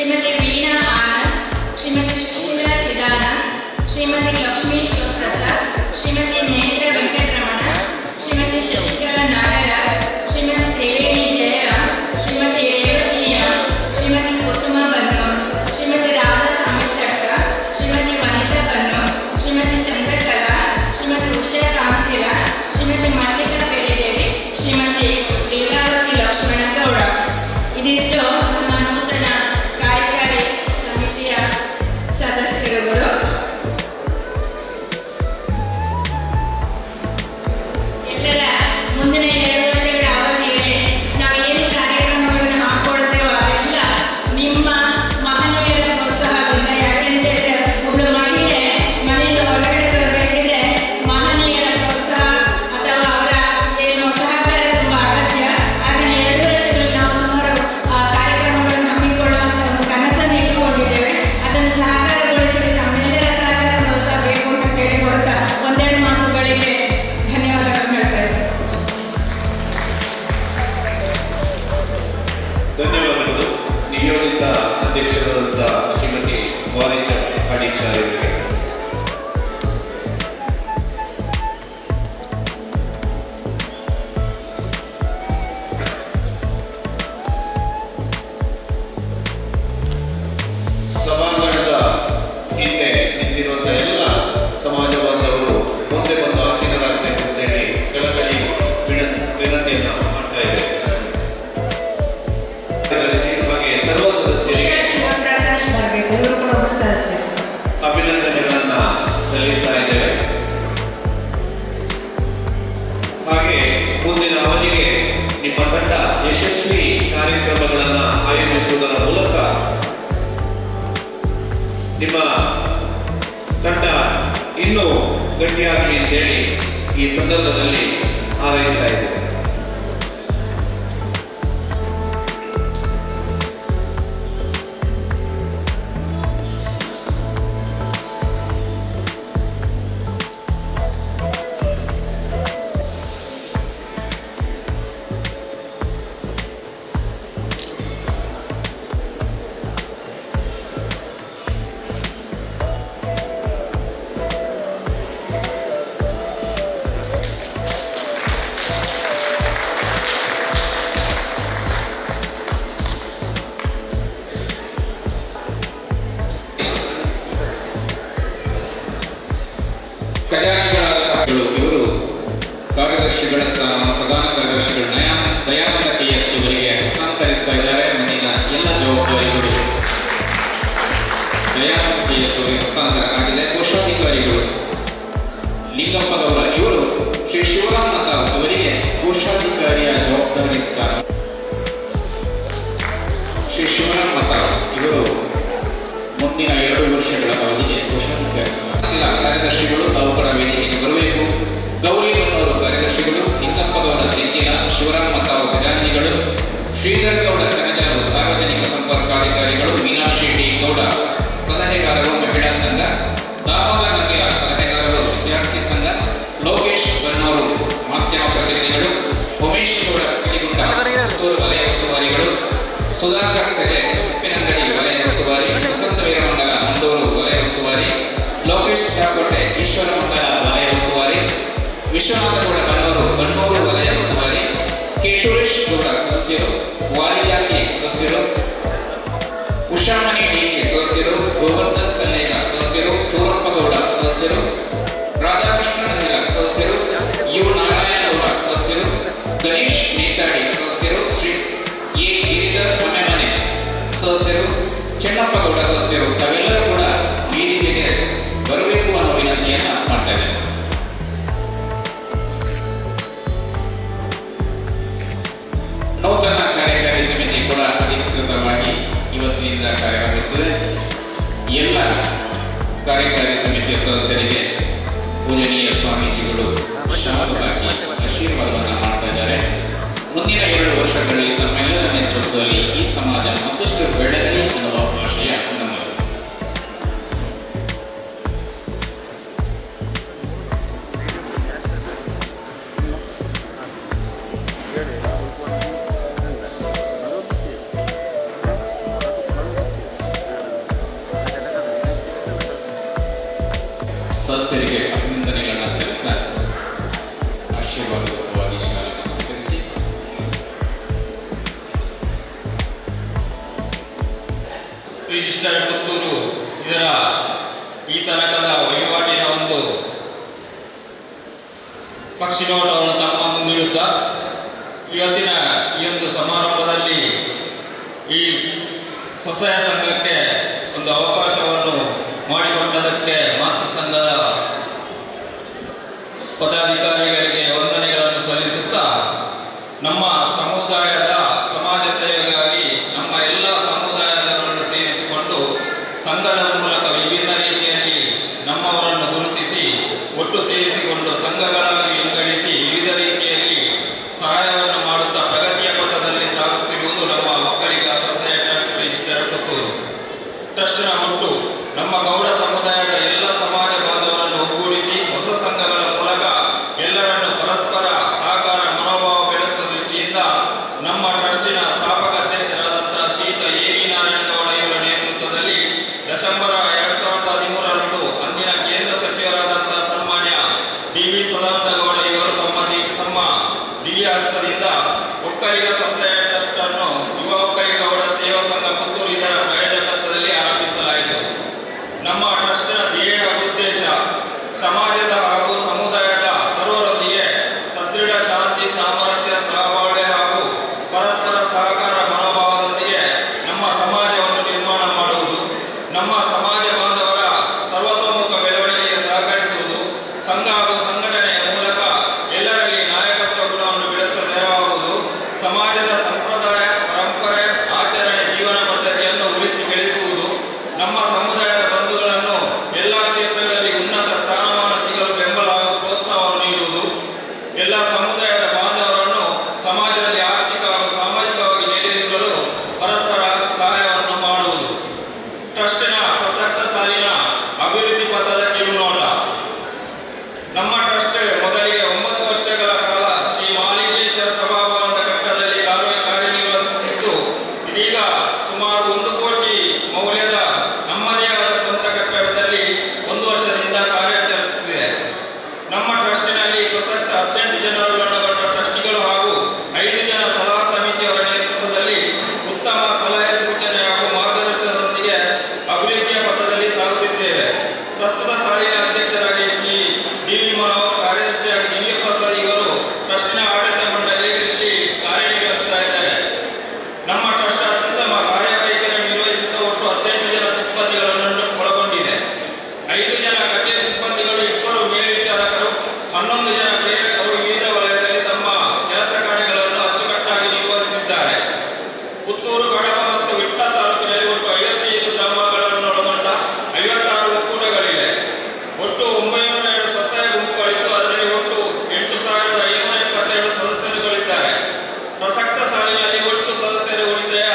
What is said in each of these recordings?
ಶ್ರೀಮತಿ ವೀಣಾ ಆನಂದ್, ಶ್ರೀಮತಿ ಸುಶೀಲಾ ಚಿದಾನಂದ್, ಶ್ರೀಮತಿ ಲಕ್ಷ್ಮೀ ಶಿವಪ್ರಸಾದ್, ಶ್ರೀಮತಿ ನೇತ್ರ ವೆಂಕಟರಮಣ, ಶ್ರೀಮತಿ ಶಶಿಕಲಾ ನಾಗರಾಜ್, ಶ್ರೀಮತಿ ತ್ರಿವೇಣಿ ಜಯರಾಮ್, ಶ್ರೀಮತಿ ರೇವತಿ ಎಂ, ಶ್ರೀಮತಿ ಕುಸುಮಾ ಬನ್ನೂರ್, ಶ್ರೀಮತಿ ರಾಧಾ ಸಾಮಿತಡ್ಕ, ಶ್ರೀಮತಿ ವನಿತಾ ಬನ್ನೂರ್, ಶ್ರೀಮತಿ ಚಂದ್ರಕಲಾ, ಶ್ರೀಮತಿ ಉಷಾ ಕಾಂತಿಲ, ಶ್ರೀಮತಿ ಮಲ್ಲಿಕಾ ಪೆರಿಗೇರಿ, ಶ್ರೀಮತಿ ಲೀಲಾವತಿ ಲಕ್ಷ್ಮಣ ಗೌಡ. ಇದಿಷ್ಟು ನಮ್ಮ ನೂತನ ಕಾರ್ಯಕಾರಿ ಸಮಿತಿಯ ಸದಸ್ಯರುಗಳು. ಎಲ್ಲರ ಮುಂದಿನ 2 ವರ್ಷಗಳ ಅವಧಿಯಲ್ಲಿ ನಾವು ಏನು ಕಾರ್ಯಕ್ರಮಗಳನ್ನು ಹಾಕೊಳ್ತೇವೋ ಅದೆಲ್ಲ ನಿಮ್ಮ ಮಹನೀಯರ ಪ್ರೋತ್ಸಾಹದಿಂದ. ಯಾಕೆಂತೇಳಿದ್ರೆ ಒಬ್ಬಳು ಮಹಿಳೆ ಮನೆಯಿಂದ ಹೊರಗಡೆ ಬರಬೇಕಿದ್ರೆ ಮಹನೀಯರ ಪ್ರೋತ್ಸಾಹ ಅಥವಾ ಅವರ ಏನು ಸಹಕಾರ ತುಂಬ ಅಗತ್ಯ. ಹಾಗಾಗಿ 2 ವರ್ಷದಲ್ಲಿ ನಾವು ಸುಮಾರು ಕಾರ್ಯಕ್ರಮಗಳನ್ನು ಹಮ್ಮಿಕೊಳ್ಳುವಂಥ ಒಂದು ಕನಸನ್ನು ಇಟ್ಟುಕೊಂಡಿದ್ದೇವೆ. ಅದನ್ನು ಸಹಕಾರಗೊಳಿಸಲು ನಮ್ಮೆಲ್ಲರ ಸಹಕಾರ ಪ್ರೋತ್ಸಾಹ ಬೇಕು ಅಂತ ಕೇಳಿಕೊಳ್ತಾ ಒಂದೆರಡು ಮಾತುಗಳಿಗೆ ಧನ್ಯವಾದಗಳನ್ನು ಹೇಳ್ತಾ ಇದ್ದೇನೆ. ಧನ್ಯವಾದಗಳು. ನಿಯೋಜಿತ ಅಧ್ಯಕ್ಷರಾದಂಥ ಶ್ರೀಮತಿ ವಾರಿಚ ಕಾಡಿಚಾರ್ ಅವರಿಗೆ. ಸಭಾಂಗಣದ ಹಿಂದೆ ನಿಂತಿರುವಂಥ ಎಲ್ಲ ಸಮಾಜ ಬಾಂಧವರು ಮುಂದೆ ಬಂದು ಆಸೀನರಾಗಬೇಕು ಅಂತೇಳಿ ಕಳಕಳಿ ವಿನಂತಿಯನ್ನು ಮಾಡ್ತಾ ಇದ್ದೇವೆ. ಹಾಗೆ ಸರ್ವ ಸದಸ್ಯರಿಗೆ ಶಿವಪ್ರಕಾಶ್ ಬರಬೇಕು, ಇವರು ಕೂಡ ಒಬ್ಬ ಸದಸ್ಯ. ಅಭಿನಂದನೆಗಳನ್ನ ಸಲ್ಲಿಸ್ತಾ ಇದ್ದೇವೆ. ಹಾಗೆ ಮುಂದಿನ ಅವಧಿಗೆ ನಿಮ್ಮ ತಂಡ ಯಶಸ್ವಿ ಕಾರ್ಯಕ್ರಮಗಳನ್ನು ಆಯೋಜಿಸುವುದರ ಮೂಲಕ ನಿಮ್ಮ ತಂಡ ಇನ್ನೂ ಗಟ್ಟಿಯಾಗಲಿ ಅಂತೇಳಿ ಈ ಸಂದರ್ಭದಲ್ಲಿ ಹಾರೈಸ್ತಾ ಇದ್ದೇವೆ. ಖಜಾನೆಗಳಾದ ಇವರು ಕಾರ್ಯದರ್ಶಿಗಳ ಸ್ಥಾನ ಪ್ರಧಾನ ಕಾರ್ಯದರ್ಶಿಗಳು ದಯಾನಂದ KS ಇವರಿಗೆ ಹಸ್ತಾಂತರಿಸ್ತಾ ಇದ್ದಾರೆ. ಮುಂದಿನ ಎಲ್ಲ ಜವಾಬ್ದಾರಿಗಳು ದಯಾನಂದ KS ಅವರಿಗೆ ಹಸ್ತಾಂತರ ಆಗಿದೆ. ಕೋಶಾಧಿಕಾರಿಗಳು ಲಿಂಗಪ್ಪ ಗೌಡ ಇವರು ಶ್ರೀ ಶಿವರಾಮ್ ನಾಥ್ ಅವರಿಗೆ ಕೋಶಾಧಿಕಾರಿಯ ಜವಾಬ್ದಾರಿ ಸ್ಥಾನ. ಶ್ರೀ ಶಿವರಾಮ್ ನಾಥ್ ಇವರು ಮುಂದಿನ 2 ವರ್ಷಗಳ ಅವಧಿಗೆ ಕೋಶಾಧಿಕಾರಿ ಸ್ಥಾನ. ಕಾರ್ಯದರ್ಶಿಗಳು ತಾವು ಕೂಡ ವೇದಿಕೆಗೆ ಬರಬೇಕು. ಗೌರಿ ಬನ್ನೂರು ಕಾರ್ಯದರ್ಶಿಗಳು, ಲಿಂಗಪ್ಪ ಗೌಡ ತೆಂಕಿಲ, ಶಿವರಾಮ್ ಮತಾವ್ ಖಜಾಂಚಿಗಳು, ಶ್ರೀಧರ್ ಗೌಡ ಕನಜಾರು ಸಾರ್ವಜನಿಕ ಸಂಪರ್ಕಾಧಿಕಾರಿಗಳು, ಮೀನಾಕ್ಷಿ ಡಿ ಗೌಡ ಸಲಹೆಗಾರರು ಮಹಿಳಾ ಸಂಘ, ದಾಮೋದರ ನಂದಿಲ ಸಲಹೆಗಾರರು ವಿದ್ಯಾರ್ಥಿ ಸಂಘ, ಲೋಕೇಶ್ ಬನ್ನೂರು ಮಾಧ್ಯಮ ಪ್ರತಿನಿಧಿಗಳು, ಉಮೇಶ್ ಗೌಡ ಕಲಿಗುಂಡ ಪುತ್ತೂರು ವಲಯ ಉಸ್ತುವಾರಿಗಳು, ಸುಧಾಕರ್ ಕಜೆ ಉಪ್ಪಿನಂಗಡಿ ವಲಯ ಉಸ್ತುವಾರಿ, ವಸಂತ ವೀರಮಂಗಲ ಮಂಡೂರು ವಲಯ ಉಸ್ತುವಾರಿ, ಲೋಕೇಶ್ ಚಾಕೋಟೆ ಈಶ್ವರ ಮಂಗಲ ವಲಯ ಉಸ್ತುವಾರಿ, ವಿಶ್ವನಾಥಗೌಡ ಬನ್ನೂರು ವಲಯ ಉಸ್ತುವಾರಿ, ಕೆ ಸುರೇಶ್ ಗೌಡ ಸದಸ್ಯರು, ವಾಲಿಜಾ ಕೆ ಸದಸ್ಯರು, ಉಷಾಮಣಿ ಡಿಕೆ ಸದಸ್ಯರು, ಗೋವರ್ಧನ್ ಕಲ್ಲೇಗ ಸದಸ್ಯರು, ಸೂರಪ್ಪ ಗೌಡ ಸದಸ್ಯರು, ರಾಧಾಕೃಷ್ಣ ನಂದಿಲ ಸದಸ್ಯರು, ಯು ನಾರಾಯಣ ಗೌಡ ಸದಸ್ಯರು, ಗಣೇಶ್ ನೇತಾಡಿ ಸದಸ್ಯರು, ಶ್ರೀ ಎ ಗಿರಿಧರ್ ಮನೆ ಸದಸ್ಯರು, ಚೆನ್ನಪ್ಪ ಗೌಡ ಸದಸ್ಯರು ತಾವೆಲ್ಲರೂ ಕೂಡ ವೇದಿಕೆಗೆ ಬರಬೇಕು ಅನ್ನೋ ವಿನಂತಿಯನ್ನ ಮಾಡ್ತಾ ಇದ್ದೇನೆ. ನೂತನ ಕಾರ್ಯಕಾರಿ ಸಮಿತಿ ಕೂಡ ಅಧಿಕೃತವಾಗಿ ಇವತ್ತಿನಿಂದ ಕಾರ್ಯನಿರ್ವಹಿಸುತ್ತದೆ. ಎಲ್ಲ ಕಾರ್ಯಕಾರಿ ಸಮಿತಿಯ ಸದಸ್ಯರಿಗೆ ಪೂಜನೀಯ ಸ್ವಾಮೀಜಿಗಳು ಶಾಂತವಾಗಿ ಆಶೀರ್ವಾದವನ್ನು ಮಾಡ್ತಾ ಇದ್ದಾರೆ. ಮುಂದಿನ 2 ವರ್ಷಗಳಲ್ಲಿ ತಮ್ಮೆಲ್ಲರ ನೇತೃತ್ವದಲ್ಲಿ ಈ ಸಮಾಜ ಮತ್ತಷ್ಟು ಬೆಳಗಲಿ ಅನ್ನುವ ಆಶಯ ನಮ್ಮದು. ಸದಸ್ಯರಿಗೆ ಅಭಿನಂದನೆಗಳನ್ನು ಸಲ್ಲಿಸ್ತಾ ಆಶೀರ್ವಾದವಾಗಿ ಶಾಲೆಗೆ ಸ್ವೀಕರಿಸಿ ರಿಜಿಸ್ಟರ್ ಪುತ್ತೂರು ಇದರ ಈ ತನಕದ ವಹಿವಾಟಿನ ಒಂದು ಪಕ್ಷಿನೋಟವನ್ನು ತಮ್ಮ ಮುಂದಿಡುತ್ತಾ ಇವತ್ತಿನ ಈ ಒಂದು ಸಮಾರಂಭದಲ್ಲಿ ಈ ಸ್ವಸಹಾಯ ಸಂಘಕ್ಕೆ ಒಂದು ಅವಕಾಶವನ್ನು ಮಾಡಿಕೊಟ್ಟದಕ್ಕೆ ಮಾತೃ ಸಂಘದ ಪದಾಧಿಕಾರಿಗಳಿಗೆ ವಂದನೆಗಳನ್ನು ಸಲ್ಲಿಸುತ್ತಾ ನಮ್ಮ ಸಮುದಾಯದ ಸಮಾಜ ಸೇವೆಗಾಗಿ ನಮ್ಮ ಎಲ್ಲ ಸಮುದಾಯದವರನ್ನು ಸೇರಿಸಿಕೊಂಡು ಸಂಘದ ಮೂಲಕ ವಿಭಿನ್ನ ರೀತಿಯಲ್ಲಿ ನಮ್ಮವರನ್ನು ಗುರುತಿಸಿ ಒಟ್ಟು ಸೇರಿಸಿಕೊಂಡು ಸಂಘಗಳಾಗಿ ವಿಂಗಡಿಸಿ ವಿವಿಧ ರೀತಿಯಲ್ಲಿ ಸಹಾಯವನ್ನು ಮಾಡುತ್ತಾ ಪ್ರಗತಿಯ ಪಥದಲ್ಲಿ ಸಾಗುತ್ತಿರುವುದು ನಮ್ಮ ಒಕ್ಕಲಿಗ ಸ್ವಸಹಾಯ ಟ್ರಸ್ಟ್ ರಿಜಿಸ್ಟರ್ ಪುತ್ತೂರು ಟ್ರಸ್ಟ್ನ ಒಟ್ಟು ನಮ್ಮ ಗೌಡ ಸಮುದಾಯದ ಎಲ್ಲ ಸಮಾಜ ಬಾಂಧವರನ್ನು ಒಗ್ಗೂಡಿಸಿ ಹೊಸ ಸಂಘಗಳ ಮೂಲಕ ಎಲ್ಲರನ್ನು ಪರಸ್ಪರ ಸಹಕಾರ ಮನೋಭಾವ ಬೆಳೆಸುವ ದೃಷ್ಟಿಯಿಂದ ನಮ್ಮ ಟ್ರಸ್ಟಿನ ಸ್ಥಾಪಕ ಅಧ್ಯಕ್ಷರಾದಂತಹ ಶ್ರೀಯುತ ಎ.ವಿ. ನಾರಾಯಣಗೌಡ ಇವರ ನೇತೃತ್ವದಲ್ಲಿ ಡಿಸೆಂಬರ್ 2013ರಂದು ಅಂದಿನ ಕೇಂದ್ರ ಸಚಿವರಾದಂತಹ ಸನ್ಮಾನ್ಯ ಡಿ.ವಿ. ಸದಾನಂದಗೌಡ ಇವರು ತಮ್ಮ ದಿವ್ಯ ಹಸ್ತದಿಂದ ಒಕ್ಕಲಿಗ ಸ್ವಸಹಾಯ ಟ್ರಸ್ಟ್ ಅನ್ನು ಯುವ ಒಕ್ಕಲಿಗ ಗೌಡ ಸೇವಾ ಸಂಘ ಪುತ್ತೂರು ಇದರ ಪ್ರಾಯೋಜಕತ್ವದಲ್ಲಿ ಆರಂಭಿಸಲಾಯಿತು. ನಮ್ಮ ಟ್ರಸ್ಟ್ನ ಧ್ಯೇಯ ಉದ್ದೇಶ ಸಮಾಜದ ಹಾಗೂ ಸಮುದಾಯದ ಸರ್ವರೊಂದಿಗೆ ಸದೃಢ ಶಾಂತಿ ಸಾಮರಸ್ಯ ಸಹಬಾಳ್ವೆ ಹಾಗೂ ಪರಸ್ಪರ ಸಹಕಾರ ಮನೋಭಾವದೊಂದಿಗೆ ನಮ್ಮ ಸಮಾಜವನ್ನು ನಿರ್ಮಾಣ ಮಾಡುವುದು, ನಮ್ಮ ಸಮಾಜ ಬಾಂಧವರ ಸರ್ವತೋಮುಖ ಬೆಳವಣಿಗೆಗೆ ಸಹಕರಿಸುವುದು, ಸಂಘ ಹಾಗೂ ಸಂಘಟನೆಯ ಮೂಲಕ ಎಲ್ಲರಲ್ಲಿ ನಾಯಕತ್ವ ಗುಣವನ್ನು ಬೆಳೆಸಲು ನೆರವಾಗುವುದು, ಸಮಾಜದ ಸಂಪ್ರದಾಯ ಪರಂಪರೆ ಆಚರಣೆ ಜೀವನ ಪದ್ಧತಿಯನ್ನು ಉಳಿಸಿ ಬೆಳೆಸುವುದು, ನಮ್ಮ ಸಮುದಾಯದ ಬಂಧುಗಳನ್ನು ಎಲ್ಲ ಕ್ಷೇತ್ರಗಳಲ್ಲಿ ಉನ್ನತ ಸ್ಥಾನಮಾನ ಸಿಗಲು ಬೆಂಬಲ ಹಾಗೂ ಪ್ರೋತ್ಸಾಹವನ್ನು ನೀಡುವುದು, ಎಲ್ಲ ಸಮುದಾಯದ ಬಾಂಧವರನ್ನು ಸಮಾಜದಲ್ಲಿ ಆರ್ಥಿಕ ಹಾಗೂ ಸಾಮಾಜಿಕವಾಗಿ ನೆಲೆಯೂರಲು ಪರಸ್ಪರ ಸಹಾಯವನ್ನು ಮಾಡುವುದು. ಟ್ರಸ್ಟಿನ ಪ್ರಸಕ್ತ ಸಾಲಿನ ಅಭಿವೃದ್ಧಿ ಪಥದ ಕಿರುನೋಟ. ನಮ್ಮ ಟ್ರಸ್ಟ್ ಮೊದಲಿಗೆ 9 ವರ್ಷಗಳ ಕಾಲ ಶ್ರೀ ಮಹಾಲಿಂಗೇಶ್ವರ ಸಭಾಭವನದ ಕಟ್ಟಡದಲ್ಲಿ ಕಾರ್ಯನಿರ್ವಹಿಸುತ್ತಿದ್ದು, ಇದೀಗ ಸುಮಾರು 1 ಕೋಟಿ ಮೌಲ್ಯದ ನಮ್ಮದೇ ಆದ ಸ್ವಂತ ಕಟ್ಟಡದಲ್ಲಿ 1 ವರ್ಷದಿಂದ ಕಾರ್ಯಾಚರಿಸುತ್ತಿದೆ. ನಮ್ಮ ಟ್ರಸ್ಟಿನಲ್ಲಿ ಪ್ರಸಕ್ತ 18 ಜನರನ್ನೊಳಗೊಂಡ ಟ್ರಸ್ಟಿಗಳು ಹಾಗೂ 5 ಜನ ಸಲಹಾ ಸಮಿತಿಯವರ ನೇತೃತ್ವದಲ್ಲಿ ಉತ್ತಮ ಸಲಹೆ ಸೂಚನೆ ಹಾಗೂ ಮಾರ್ಗದರ್ಶನದೊಂದಿಗೆ ಅಭಿವೃದ್ಧಿಯ ಪಥದಲ್ಲಿ ಸಾಗುತ್ತಿದ್ದೇವೆ. ಪ್ರಸ್ತುತ ಸಾಲಿನ ಅಧ್ಯಕ್ಷರಾಗಿ ಶ್ರೀ ಡಿ.ವಿ. ಮನೋಹರ್, ಕಾರ್ಯದರ್ಶಿಯಾಗಿ ದಿವ್ಯ ಪ್ರಸಾದ್ ಇವರು ಟ್ರಸ್ಟಿನ ಆಡಳಿತ ಮಂಡಳಿಯಲ್ಲಿ ಕಾರ್ಯನಿರ್ವಹಿಸ್ತಾ ಇದ್ದಾರೆ. ನಮ್ಮ ಟ್ರಸ್ಟ್ ಅತ್ಯುತ್ತಮ ಕಾರ್ಯವೈಖರಿ ನಿರ್ವಹಿಸಿದ ಒಟ್ಟು 18 ಜನ ಸಿಬ್ಬಂದಿಗಳನ್ನು ಒಳಗೊಂಡಿದೆ. 5 ಜನ ಕಚೇರಿ ಸಿಬ್ಬಂದಿಗಳು, 2 ಮೇಲ್ವಿಚಾರಕರು, 11 ಜನ ಪ್ರೇರಕರು ವಿವಿಧ ವಲಯದಲ್ಲಿ ತಮ್ಮ ಕೆಲಸ ಕಾರ್ಯಗಳನ್ನು ಅಚ್ಚುಕಟ್ಟಾಗಿ ನಿರ್ವಹಿಸಿದ್ದಾರೆ. ಪುತ್ತೂರು, ಕಡಬ ಮತ್ತು ವಿಟ್ಲ ತಾಲೂಕಿನಲ್ಲಿ ಒಟ್ಟು 55 ಗ್ರಾಮಗಳನ್ನೊಳಗೊಂಡ 56 ಒಕ್ಕೂಟಗಳಿವೆ. ಒಟ್ಟು 902 ಸ್ವಸಹಾಯ ಗುಂಪುಗಳಿದ್ದು ಅದರಲ್ಲಿ ಒಟ್ಟು 8,527 ಸದಸ್ಯರುಗಳಿದ್ದಾರೆ. ಪ್ರಸಕ್ತ ಸಾಲಿನಲ್ಲಿ ಒಟ್ಟು ಸದಸ್ಯರ ಉಳಿತಾಯ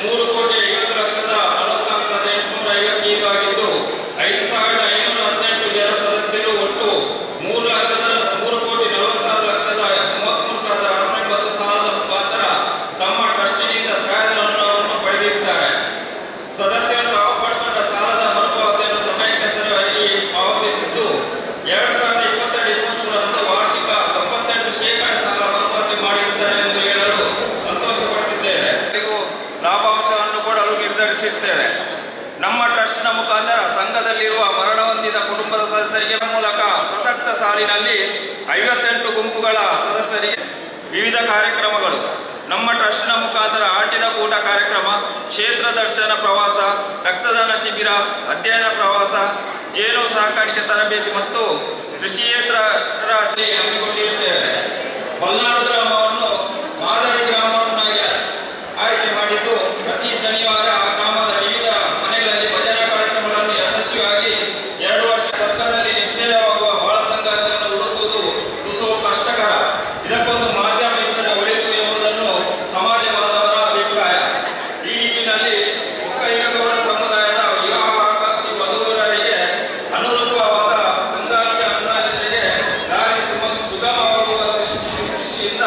3,50,40,44,855 ಆಗಿದ್ದು 5,518 ಜನ ಸದಸ್ಯರು ಒಟ್ಟು 3,46,33,680 ಸಾಲದ ಮುಖಾಂತರ ತಮ್ಮ ಟ್ರಸ್ಟಿನಿಂದ ಸಹಾಯಧನವನ್ನು ಪಡೆದಿದ್ದಾರೆ. ಸದಸ್ಯರು ತಾವು ಪಡೆದುಕೊಂಡ ಸಾಲದ ಮರುಪಾವತಿಯನ್ನು ಸಮಯಕ್ಕೆ ಸರಿಯಾಗಿ ಪಾವತಿಸಿದ್ದು 2022-23ರಂದು ವಾರ್ಷಿಕ 98% ಸಾಲ ಮರುಪಾವತಿ ಮಾಡಿರುತ್ತಾರೆ ಎಂದು ಹೇಳಲು ಸಂತೋಷ ಪಡುತ್ತಿದ್ದೇವೆ. ಲಾಭಾಂಶವನ್ನು ಕೊಡಲು ನಿರ್ಧರಿಸಿದ್ದೇವೆ. ನಮ್ಮ ಟ್ರಸ್ಟ್ನ ಮುಖಾಂತರ ಸಂಘದಲ್ಲಿರುವ ಮರಣ ಹೊಂದಿದ ಕುಟುಂಬದ ಸದಸ್ಯರಿಗೆ ಮೂಲಕ ಪ್ರಸಕ್ತ ಸಾಲಿನಲ್ಲಿ 58 ಗುಂಪುಗಳ ಸದಸ್ಯರಿಗೆ ವಿವಿಧ ಕಾರ್ಯಕ್ರಮಗಳು. ನಮ್ಮ ಟ್ರಸ್ಟ್ನ ಮುಖಾಂತರ ಆಟಿದ ಕೂಟ ಕಾರ್ಯಕ್ರಮ, ಕ್ಷೇತ್ರ ದರ್ಶನ ಪ್ರವಾಸ, ರಕ್ತದಾನ ಶಿಬಿರ, ಅಧ್ಯಯನ ಪ್ರವಾಸ, ಜೇನು ಸಾಕಾಣಿಕೆ ತರಬೇತಿ ಮತ್ತು ಕೃಷಿಯೇತರ ಹಮ್ಮಿಕೊಂಡಿರುತ್ತೇವೆ. ಬಲ್ನಾಡು ಗ್ರಾಮವನ್ನು ಮಾದರಿ ಗ್ರಾಮವನ್ನಾಗಿ ಆಯ್ಕೆ ಮಾಡಿದ್ದು ಪ್ರತಿ ಶನಿವಾರ ಆ ಗ್ರಾಮದ ವಿವಿಧ ಮನೆಗಳಲ್ಲಿ ಭಜನಾ ಕಾರ್ಯಕ್ರಮಗಳನ್ನು ಯಶಸ್ವಿಯಾಗಿ 2 ವರ್ಷ ಸರ್ಕಾರದಲ್ಲಿ ನಿಶ್ಚಯವಾಗುವ ಬಾಳ ಸಂಗಾತಿಯನ್ನು ಹುಡುಕುವುದು ತುಸು ಕಷ್ಟಕರ. ಇದಕ್ಕೊಂದು ಮಾಧ್ಯಮ ಇದ್ದರೆ ಒಳಿತು ಎಂಬುದನ್ನು ಸಮಾಜ ಬಾಂಧವರ ಅಭಿಪ್ರಾಯ. ಈ ನಿಟ್ಟಿನಲ್ಲಿ ಒಕ್ಕಲಿಗ ಗೌಡ ಸಮುದಾಯದ ವಿವಾಹ ಆಕಾಂಕ್ಷಿ ವಧುವರರಿಗೆ ಅನುರೂಪವಾದ ಸಂಗಾತಿಯ ಅನ್ವೇಷಣೆಗೆ ದಾರಿ ಸುಗಮವಾಗುವ ದೃಷ್ಟಿಯಿಂದ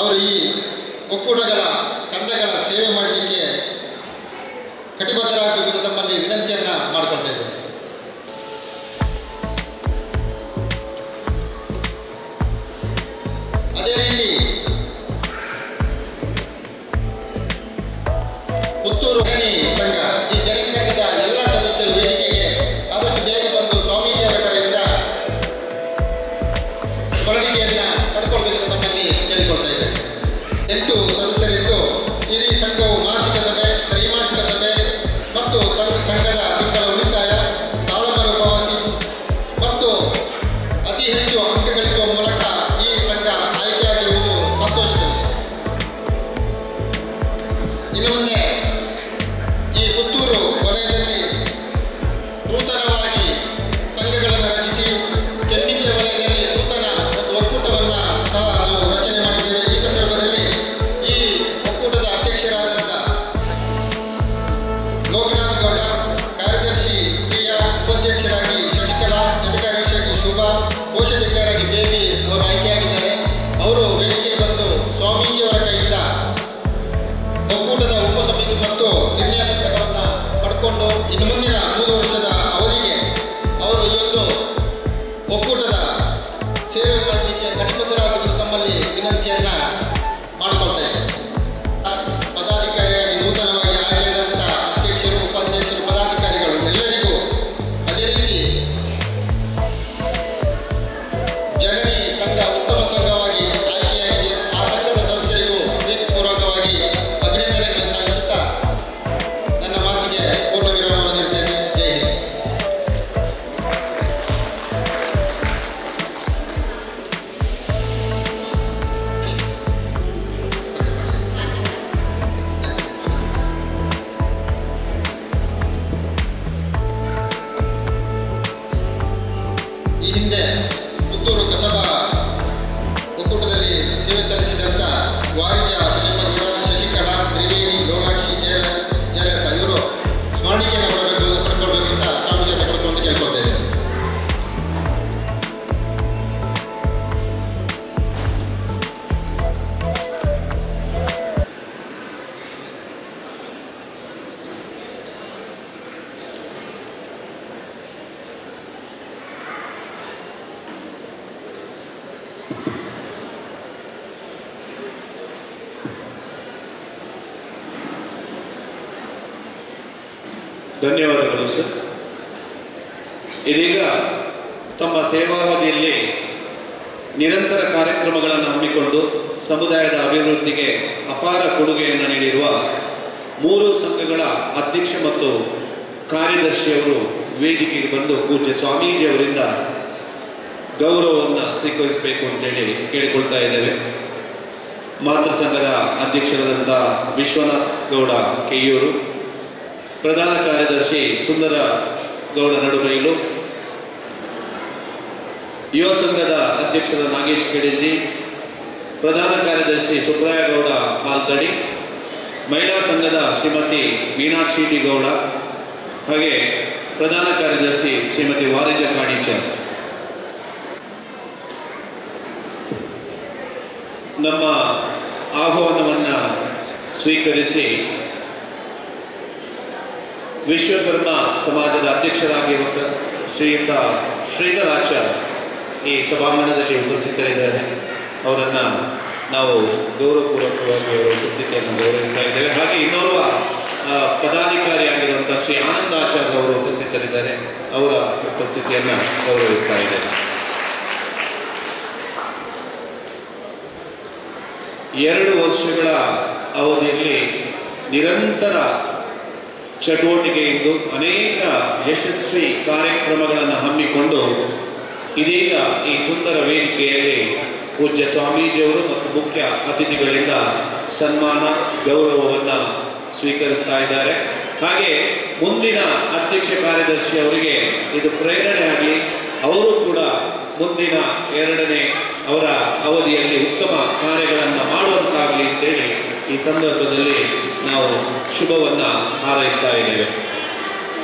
ಅವರು ಈ ಒಕ್ಕೂಟಗಳ ತಂಡಗಳ ಸೇವೆ ಮಾಡಲಿಕ್ಕೆ ಕಟಿಬದ್ಧರಾಗಬೇಕು ತಮ್ಮಲ್ಲಿ ವಿನಂತಿಯನ್ನು ಮಾಡ್ಕೊಳ್ತಾ ಇದ್ದೇನೆ. ಅದೇ ರೀತಿ ಪುತ್ತೂರು ಜನನಿ ಸಂಘ, ಈ ಜನನಿ ಸಂಘದ ಎಲ್ಲ ಸದಸ್ಯರು ವೇದಿಕೆಗೆ ಆದಷ್ಟು ಬೇಗ ಬಂದು ಸ್ವಾಮೀಜಿಯವರ ಕಡೆಯಿಂದ ಸ್ಮರಣಿಕೆಯನ್ನು ಪಡ್ಕೊಳ್ಬೇಕೆಂದು ತಮ್ಮಲ್ಲಿ ಕೇಳಿಕೊಳ್ತಾ ಇದ್ದೇನೆ. 8 ಸದಸ್ಯರಿದ್ದು ಈ ಸಂಘವು ಮಾಸಿಕ ಸಭೆ, ತ್ರೈಮಾಸಿಕ ಸಭೆ ಮತ್ತು ಸಂಘದ ತಿಂಗಳ ಉಳಿತಾಯ, ಸಾಲ ಮರುಪಾವತಿ ಮತ್ತು ಅತಿ ಹೆಚ್ಚು ಅಂಕ ಗಳಿಸುವ ಮೂಲಕ ಈ ಸಂಘ ಆಯ್ಕೆಯಾಗಿರುವುದು ಸಂತೋಷದಲ್ಲಿ. ಇನ್ನು ಮುಂದೆ ಈ ಪುತ್ತೂರು ವಲಯದಲ್ಲಿ ನೂತನವಾಗಿ ಸಂಘಗಳನ್ನು ರಚಿಸಿ ಕೆಮ್ಮಿದ್ಯ ವಲಯದಲ್ಲಿ ನೂತನ ಒಂದು ಒಕ್ಕೂಟವನ್ನು ಸಹ ನಾವು ರಚನೆ ಮಾಡಿದ್ದೇವೆ. ಈ ಸಂದರ್ಭದಲ್ಲಿ ಈ ಒಕ್ಕೂಟದ ಅಧ್ಯಕ್ಷರಾದಂಥ ಲೋಕನಾಥ್ ಗೌಡ, ಕಾರ್ಯದರ್ಶಿ ಪ್ರಿಯಾ, ಉಪಾಧ್ಯಕ್ಷರಾಗಿ ಶಶಿಕಲಾ, ಜತಕಾರ್ಯದರ್ಶಿಯಾಗಿ ಶುಭಾ, ಕೋಶಾಧಿಕಾರಿಯಾಗಿ ಬೇಬಿ ಅವರು ಆಯ್ಕೆಯಾಗಿದ್ದಾರೆ. ಅವರು ವೇದಿಕೆಗೆ ಬಂದು ಸ್ವಾಮೀಜಿಯವರ ಕೈಯಿಂದ ಒಕ್ಕೂಟದ ಉಪಸಮಿತಿ ಮತ್ತು ನಿರ್ಣಯ ಪುಸ್ತಕವನ್ನು ಪಡ್ಕೊಂಡು ಇನ್ನು ಮುಂದಿನ 3 ವರ್ಷದ ಅವಧಿಗೆ ಅವರು ಈ ಒಂದು ಒಕ್ಕೂಟದ ಸೇವೆ ಮಾಡಲಿಕ್ಕೆ ಕಟಿಬದ್ಧರಾಗಬೇಕು ತಮ್ಮಲ್ಲಿ ವಿನಂತಿಯನ್ನು ಮಾಡಿಕೊಳ್ತಾ ಇದ್ದಾರೆ. ಪದಾಧಿಕಾರಿಯಾಗಿ ನೂತನವಾಗಿ ಆಯ್ಕೆಯಾದಂಥ ಅಧ್ಯಕ್ಷರು, ಉಪಾಧ್ಯಕ್ಷರು, ಪದಾಧಿಕಾರಿಗಳು ಎಲ್ಲರಿಗೂ, ಅದೇ ರೀತಿ ಜನನಿ ಸಂಘ ಉತ್ತಮ ಸಂಘವಾಗಿ ಆಯ್ಕೆಯಾಗಿದೆ ಆ ಸಂಘದ ಸದಸ್ಯರಿಗೂ ಪ್ರೀತಿಪೂರ್ವಕವಾಗಿ ಅಭಿನಂದನೆಗಳನ್ನು ಸಲ್ಲಿಸುತ್ತಾ ನನ್ನ ಮಾತಿಗೆ ಪೂರ್ಣ ವಿರಾಮವನ್ನು ನೀಡುತ್ತೇನೆ. ಜೈ ಹಿಂದ್. ಈ ಹಿಂದೆ ಪುತ್ತೂರು ಕಸಬಾ ಒಕ್ಕೂಟದಲ್ಲಿ ಸೇವೆ ಸಲ್ಲಿಸಿದಂಥ ವಾರಿಜ ಭೀಮಗೌಡ, ಶಶಿಕಲಾ, ತ್ರಿವೇಣಿ, ಲೋಲಾಕ್ಷಿ, ಜಯಲಲಿತಾ ಇವರು ಸ್ಮರಣಿಕೆಯನ್ನು ಪಡ್ಕೊಳ್ಬೇಕಂತ ಸ್ವಾಮೀಜಿಯನ್ನು ಪಡ್ಕೊಂಡು ಕೇಳ್ಕೊಳ್ತಾ ಇದ್ದಾರೆ. ಧನ್ಯವಾದಗಳು ಸರ್. ಇದೀಗ ತಮ್ಮ ಸೇವಾವಧಿಯಲ್ಲಿ ನಿರಂತರ ಕಾರ್ಯಕ್ರಮಗಳನ್ನು ಹಮ್ಮಿಕೊಂಡು ಸಮುದಾಯದ ಅಭಿವೃದ್ಧಿಗೆ ಅಪಾರ ಕೊಡುಗೆಯನ್ನು ನೀಡಿರುವ 3 ಸಂಘಗಳ ಅಧ್ಯಕ್ಷ ಮತ್ತು ಕಾರ್ಯದರ್ಶಿಯವರು ವೇದಿಕೆಗೆ ಬಂದು ಪೂಜ್ಯ ಸ್ವಾಮೀಜಿಯವರಿಂದ ಗೌರವವನ್ನು ಸ್ವೀಕರಿಸಬೇಕು ಅಂತೇಳಿ ಕೇಳಿಕೊಳ್ತಾ ಇದ್ದೇವೆ. ಮಾತೃ ಸಂಘದ ಅಧ್ಯಕ್ಷರಾದಂಥ ವಿಶ್ವನಾಥ್ ಗೌಡ ಕೆಯ್ಯೂರು, ಪ್ರಧಾನ ಕಾರ್ಯದರ್ಶಿ ಸುಂದರ ಗೌಡ ನಡುಬೈಲು, ಯುವ ಸಂಘದ ಅಧ್ಯಕ್ಷರ ನಾಗೇಶ್ ಕೆಡಿಂದಿ, ಪ್ರಧಾನ ಕಾರ್ಯದರ್ಶಿ ಸುಬ್ರಾಯ ಗೌಡ ಪಾಲ್ತಡಿ, ಮಹಿಳಾ ಸಂಘದ ಶ್ರೀಮತಿ ಮೀನಾಕ್ಷಿ ಡಿ ಗೌಡ, ಹಾಗೆ ಪ್ರಧಾನ ಕಾರ್ಯದರ್ಶಿ ಶ್ರೀಮತಿ ವಾರಿಜ ಕಾಣಿಚರ್. ನಮ್ಮ ಆಹ್ವಾನವನ್ನು ಸ್ವೀಕರಿಸಿ ವಿಶ್ವಕರ್ಮ ಸಮಾಜದ ಅಧ್ಯಕ್ಷರಾಗಿರುವ ಶ್ರೀಯುತ ಶ್ರೀಧರಾಚಾರ್ಯ ಈ ಸಭಾಂಗಣದಲ್ಲಿ ಉಪಸ್ಥಿತರಿದ್ದಾರೆ. ಅವರನ್ನು ನಾವು ಗೌರವಪೂರ್ವಕವಾಗಿ ಅವರ ಉಪಸ್ಥಿತಿಯನ್ನು ಗೌರವಿಸ್ತಾ ಇದ್ದೇವೆ. ಹಾಗೆ ಇನ್ನೋರ್ವ ಪದಾಧಿಕಾರಿಯಾಗಿರುವಂಥ ಶ್ರೀ ಆನಂದಾಚಾರ್ಯ ಅವರು ಉಪಸ್ಥಿತರಿದ್ದಾರೆ. ಅವರ ಉಪಸ್ಥಿತಿಯನ್ನು ಗೌರವಿಸ್ತಾ ಇದ್ದೇವೆ. 2 ವರ್ಷಗಳ ಅವಧಿಯಲ್ಲಿ ನಿರಂತರ ಚಟುವಟಿಕೆಯಿಂದ ಅನೇಕ ಯಶಸ್ವಿ ಕಾರ್ಯಕ್ರಮಗಳನ್ನು ಹಮ್ಮಿಕೊಂಡು ಇದೀಗ ಈ ಸುಂದರ ವೇದಿಕೆಯಲ್ಲಿ ಪೂಜ್ಯ ಸ್ವಾಮೀಜಿಯವರು ಮತ್ತು ಮುಖ್ಯ ಅತಿಥಿಗಳಿಂದ ಸನ್ಮಾನ ಗೌರವವನ್ನು ಸ್ವೀಕರಿಸ್ತಾ ಇದ್ದಾರೆ. ಹಾಗೆ ಮುಂದಿನ ಅಧ್ಯಕ್ಷ ಕಾರ್ಯದರ್ಶಿ ಅವರಿಗೆ ಇದು ಪ್ರೇರಣೆ ಆಗಲಿ, ಅವರು ಕೂಡ ಮುಂದಿನ 2ನೇ ಅವರ ಅವಧಿಯಲ್ಲಿ ಉತ್ತಮ ಕಾರ್ಯಗಳನ್ನು ಮಾಡುವಂತಾಗಲಿ ಅಂತೇಳಿ ಈ ಸಂದರ್ಭದಲ್ಲಿ ನಾವು ಶುಭವನ್ನು ಹಾರೈಸ್ತಾ ಇದ್ದೇವೆ.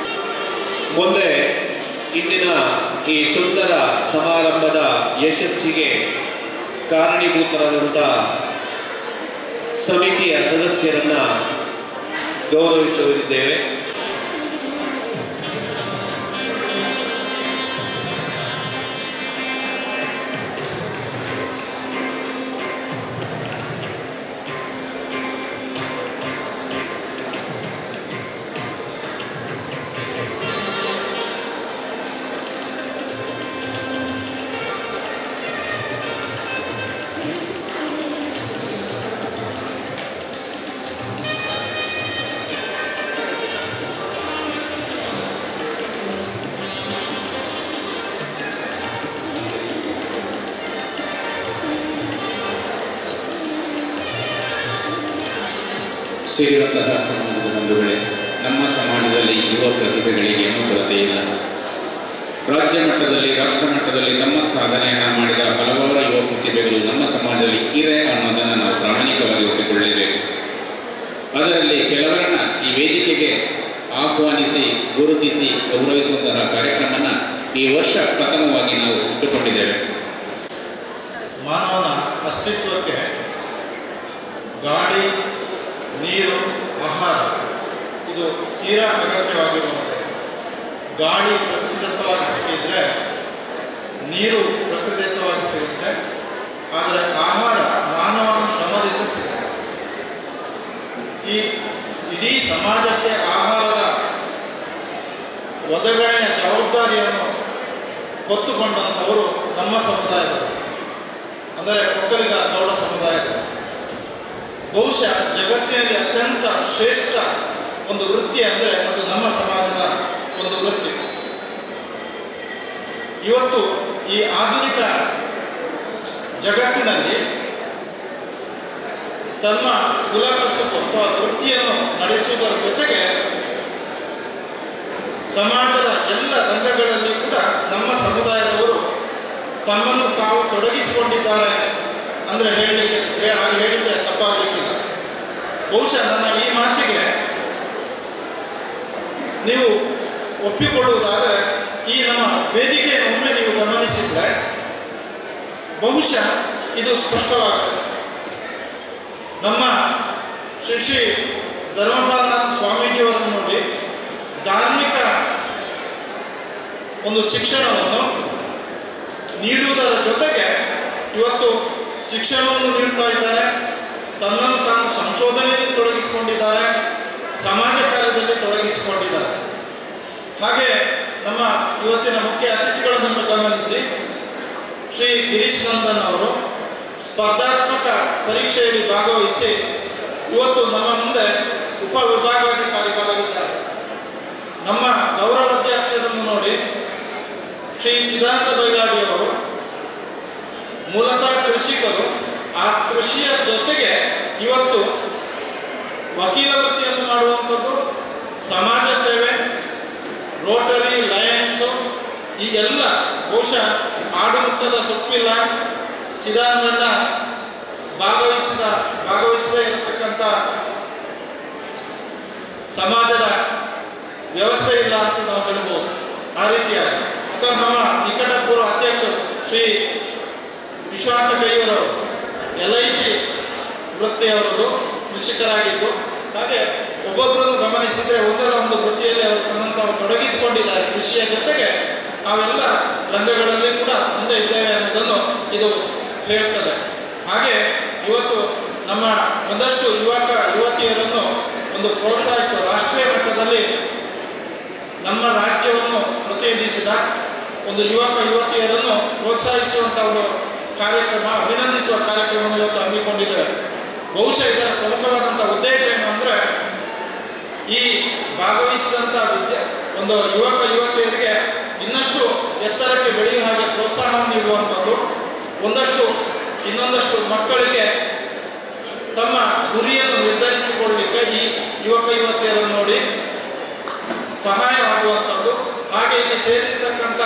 ಮುಂದೆ ಇಂದಿನ ಈ ಸುಂದರ ಸಮಾರಂಭದ ಯಶಸ್ಸಿಗೆ ಕಾರಣೀಭೂತರಾದಂಥ ಸಮಿತಿಯ ಸದಸ್ಯರನ್ನು ಗೌರವಿಸಲಿದ್ದೇವೆ. ಸೇರಿದಂತಹ ಸಮಾಜದ ಬಂಧುಗಳೇ, ನಮ್ಮ ಸಮಾಜದಲ್ಲಿ ಯುವ ಪ್ರತಿಭೆಗಳಿಗೆ ಏನೂ ಕೊರತೆ ಇಲ್ಲ. ರಾಜ್ಯ ಮಟ್ಟದಲ್ಲಿ, ರಾಷ್ಟ್ರ ಮಟ್ಟದಲ್ಲಿ ತಮ್ಮ ಸಾಧನೆಯನ್ನು ಮಾಡಿದ ಹಲವಾರು ಯುವ ಪ್ರತಿಭೆಗಳು ನಮ್ಮ ಸಮಾಜದಲ್ಲಿ ಇವೆ ಅನ್ನೋದನ್ನು ನಾವು ಪ್ರಾಮಾಣಿಕವಾಗಿ ಒಪ್ಪಿಕೊಳ್ಳಲೇಬೇಕು. ಅದರಲ್ಲಿ ಕೆಲವರನ್ನು ಈ ವೇದಿಕೆಗೆ ಆಹ್ವಾನಿಸಿ, ಗುರುತಿಸಿ, ಗೌರವಿಸುವಂತಹ ಕಾರ್ಯಕ್ರಮವನ್ನು ಈ ವರ್ಷ ಪ್ರಥಮವಾಗಿ ನಾವು ಇಟ್ಟುಕೊಂಡಿದ್ದೇವೆ. ಮಾನವನ ಅಸ್ತಿತ್ವಕ್ಕೆ ಗಾಳಿ, ನೀರು, ಆಹಾರ ಇದು ತೀರಾ ಅಗತ್ಯವಾಗಿರುವಂಥದ್ದು. ಗಾಳಿ ಪ್ರಕೃತಿದತ್ತವಾಗಿ ಸಿಕ್ಕಿದ್ರೆ, ನೀರು ಪ್ರಕೃತಿದತ್ತವಾಗಿ ಸಿಗುತ್ತೆ, ಆದರೆ ಆಹಾರ ಮಾನವನ ಶ್ರಮದಿಂದ ಸಿಗುತ್ತೆ. ಈ ಇಡೀ ಸಮಾಜಕ್ಕೆ ಆಹಾರದ ಒದಗಣೆಯ ಜವಾಬ್ದಾರಿಯನ್ನು ಹೊತ್ತುಕೊಂಡಂಥವರು ನಮ್ಮ ಸಮುದಾಯದವರು, ಅಂದರೆ ಒಕ್ಕಲಿಗ ಗೌಡ ಸಮುದಾಯದವರು. ಬಹುಶಃ ಜಗತ್ತಿನಲ್ಲಿ ಅತ್ಯಂತ ಶ್ರೇಷ್ಠ ಒಂದು ವೃತ್ತಿ ಅಂದರೆ ಅದು ನಮ್ಮ ಸಮಾಜದ ಒಂದು ವೃತ್ತಿ. ಇವತ್ತು ಈ ಆಧುನಿಕ ಜಗತ್ತಿನಲ್ಲಿ ತಮ್ಮ ಕುಲಕಸುಬು ಅಥವಾ ವೃತ್ತಿಯನ್ನು ನಡೆಸುವುದರ ಜೊತೆಗೆ ಸಮಾಜದ ಎಲ್ಲ ರಂಗಗಳಲ್ಲಿ ಕೂಡ ನಮ್ಮ ಸಮುದಾಯದವರು ತಮ್ಮನ್ನು ತಾವು ತೊಡಗಿಸಿಕೊಂಡಿದ್ದಾರೆ ಅಂದರೆ ಹಾಗೆ ಹೇಳಿದರೆ ತಪ್ಪಾಗಲಿಕ್ಕಿಲ್ಲ. ಬಹುಶಃ ನನ್ನ ಈ ಮಾತಿಗೆ ನೀವು ಒಪ್ಪಿಕೊಳ್ಳುವುದಾದರೆ ಈ ನಮ್ಮ ವೇದಿಕೆಯನ್ನು ಒಮ್ಮೆ ನೀವು ಗಮನಿಸಿದರೆ ಬಹುಶಃ ಇದು ಸ್ಪಷ್ಟವಾಗುತ್ತೆ. ನಮ್ಮ ಶ್ರೀ ಧರ್ಮಪಾಲನಾಥ ಸ್ವಾಮೀಜಿಯವರನ್ನು ನೋಡಿ ಧಾರ್ಮಿಕ ಒಂದು ಶಿಕ್ಷಣವನ್ನು ನೀಡುವುದರ ಜೊತೆಗೆ ಇವತ್ತು ಶಿಕ್ಷಣವನ್ನು ನೀಡ್ತಾ ಇದ್ದಾರೆ, ತನ್ನನ್ನು ತಾನು ಸಂಶೋಧನೆಯಲ್ಲಿ ತೊಡಗಿಸಿಕೊಂಡಿದ್ದಾರೆ, ಸಮಾಜ ಕಾರ್ಯದಲ್ಲಿ ತೊಡಗಿಸಿಕೊಂಡಿದ್ದಾರೆ. ಹಾಗೆ ನಮ್ಮ ಇವತ್ತಿನ ಮುಖ್ಯ ಅತಿಥಿಗಳನ್ನು ಗಮನಿಸಿ, ಶ್ರೀ ಗಿರೀಶ್ ನಂದನ್ ಅವರು ಸ್ಪರ್ಧಾತ್ಮಕ ಪರೀಕ್ಷೆಯಲ್ಲಿ ಭಾಗವಹಿಸಿ ಇವತ್ತು ನಮ್ಮ ಮುಂದೆ ಉಪವಿಭಾಗಾಧಿಕಾರಿಗಳಾಗಿದ್ದಾರೆ. ನಮ್ಮ ಗೌರವ ಅಧ್ಯಕ್ಷರನ್ನು ನೋಡಿ ಶ್ರೀ ಚಿದಾನಂದ ಬೈಲಾಡಿಯವರು ಮೂಲತಃ ಕೃಷಿಕರು, ಆ ಕೃಷಿಯ ಜೊತೆಗೆ ಇವತ್ತು ವಕೀಲ ವೃತ್ತಿಯನ್ನು ಮಾಡುವಂಥದ್ದು, ಸಮಾಜ ಸೇವೆ, ರೋಟರಿ, ಲಯನ್ಸು, ಈ ಎಲ್ಲ ಬಹುಶಃ ಆಡುಮುಟ್ಟದ ಸೊಪ್ಪಿಲ್ಲ ಚಿದಾನಂದನ ಭಾಗವಹಿಸದೇ ಇರತಕ್ಕಂಥ ಸಮಾಜದ ವ್ಯವಸ್ಥೆ ಇಲ್ಲ ಅಂತ ನಾವು ಹೇಳ್ಬೋದು. ಆ ರೀತಿಯಾಗಿ ಅಥವಾ ನಮ್ಮ ನಿಕಟಪೂರ್ವ ಅಧ್ಯಕ್ಷರು ಶ್ರೀ ವಿಶ್ವನಾಥ ಕೈಯವರು LIC ವೃತ್ತಿಯವರದು, ಕೃಷಿಕರಾಗಿದ್ದು, ಹಾಗೆ ಒಬ್ಬೊಬ್ಬರನ್ನು ಗಮನಿಸಿದರೆ ಒಂದಲ್ಲ ಒಂದು ವೃತ್ತಿಯಲ್ಲಿ ಅವರು ತಮ್ಮನ್ನು ತಾವು ತೊಡಗಿಸಿಕೊಂಡಿದ್ದಾರೆ. ಕೃಷಿಯ ಜೊತೆಗೆ ನಾವೆಲ್ಲ ರಂಗಗಳಲ್ಲಿ ಕೂಡ ಮುಂದೆ ಇದ್ದೇವೆ ಅನ್ನೋದನ್ನು ಇದು ಹೇಳ್ತದೆ. ಹಾಗೆ ಇವತ್ತು ನಮ್ಮ ಒಂದಷ್ಟು ಯುವತಿಯರನ್ನು ಒಂದು ಪ್ರೋತ್ಸಾಹಿಸುವ, ರಾಷ್ಟ್ರೀಯ ಮಟ್ಟದಲ್ಲಿ ನಮ್ಮ ರಾಜ್ಯವನ್ನು ಪ್ರತಿನಿಧಿಸಿದ ಒಂದು ಯುವತಿಯರನ್ನು ಪ್ರೋತ್ಸಾಹಿಸುವಂಥ ಒಂದು ಕಾರ್ಯಕ್ರಮ, ಅಭಿನಂದಿಸುವ ಕಾರ್ಯಕ್ರಮವನ್ನು ಇವತ್ತು ಹಮ್ಮಿಕೊಂಡಿದ್ದೇವೆ. ಬಹುಶಃ ಇದರ ಪ್ರಮುಖವಾದಂಥ ಉದ್ದೇಶ ಏನು ಅಂದರೆ, ಈ ಭಾಗವಹಿಸಿದಂಥ ಒಂದು ಯುವತಿಯರಿಗೆ ಇನ್ನಷ್ಟು ಎತ್ತರಕ್ಕೆ ಬೆಳೆಯುವ ಹಾಗೆ ಪ್ರೋತ್ಸಾಹವನ್ನು ನೀಡುವಂಥದ್ದು, ಇನ್ನೊಂದಷ್ಟು ಮಕ್ಕಳಿಗೆ ತಮ್ಮ ಗುರಿಯನ್ನು ನಿರ್ಧರಿಸಿಕೊಳ್ಳಲಿಕ್ಕೆ ಈ ಯುವತಿಯರನ್ನು ನೋಡಿ ಸಹಾಯವಾಗುವಂಥದ್ದು. ಹಾಗೆ ಇಲ್ಲಿ ಸೇರಿರ್ತಕ್ಕಂಥ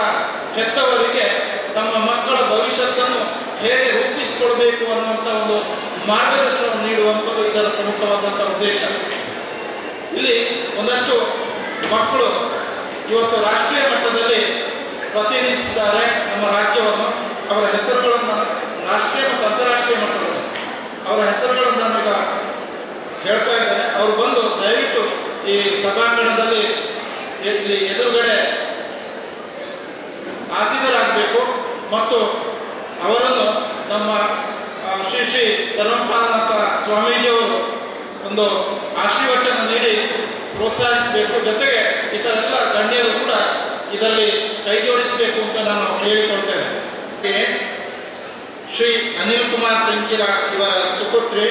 ಹೆತ್ತವರಿಗೆ ತಮ್ಮ ಮಕ್ಕಳ ಭವಿಷ್ಯತ್ತನ್ನು ಹೇಗೆ ರೂಪಿಸಿಕೊಳ್ಬೇಕು ಅನ್ನುವಂಥ ಒಂದು ಮಾರ್ಗದರ್ಶನವನ್ನು ನೀಡುವಂಥದ್ದು ಇದರ ಪ್ರಮುಖವಾದಂಥ ಉದ್ದೇಶ. ಇಲ್ಲಿ ಒಂದಷ್ಟು ಮಕ್ಕಳು ಇವತ್ತು ರಾಷ್ಟ್ರೀಯ ಮಟ್ಟದಲ್ಲಿ ಪ್ರತಿನಿಧಿಸಿದ್ದಾರೆ ನಮ್ಮ ರಾಜ್ಯವನ್ನು. ಅವರ ಹೆಸರುಗಳನ್ನು ರಾಷ್ಟ್ರೀಯ ಮತ್ತು ಅಂತಾರಾಷ್ಟ್ರೀಯ ಮಟ್ಟದಲ್ಲಿ ಅವರ ಹೆಸರುಗಳನ್ನು ನಾನೀಗ ಹೇಳ್ತಾ ಇದ್ದೇನೆ. ಅವರು ಬಂದು ದಯವಿಟ್ಟು ಈ ಸಭಾಂಗಣದಲ್ಲಿ ಇಲ್ಲಿ ಎದುರುಗಡೆ ಆಸೀನರಾಗಬೇಕು ಮತ್ತು ಅವರನ್ನು ನಮ್ಮ ಶ್ರೀ ಶ್ರೀ ಧರ್ಮಪಾಲನಾಥ ಸ್ವಾಮೀಜಿಯವರು ಒಂದು ಆಶೀರ್ವಚನ ನೀಡಿ ಪ್ರೋತ್ಸಾಹಿಸಬೇಕು. ಜೊತೆಗೆ ಇತರೆಲ್ಲ ಗಣ್ಯರು ಕೂಡ ಇದರಲ್ಲಿ ಕೈಜೋಡಿಸಬೇಕು ಅಂತ ನಾನು ಹೇಳಿಕೊಳ್ತೇನೆ. ಶ್ರೀ ಅನಿಲ್ ಕುಮಾರ್ ತೆಂಕಿಲ ಇವರ ಸುಪುತ್ರಿ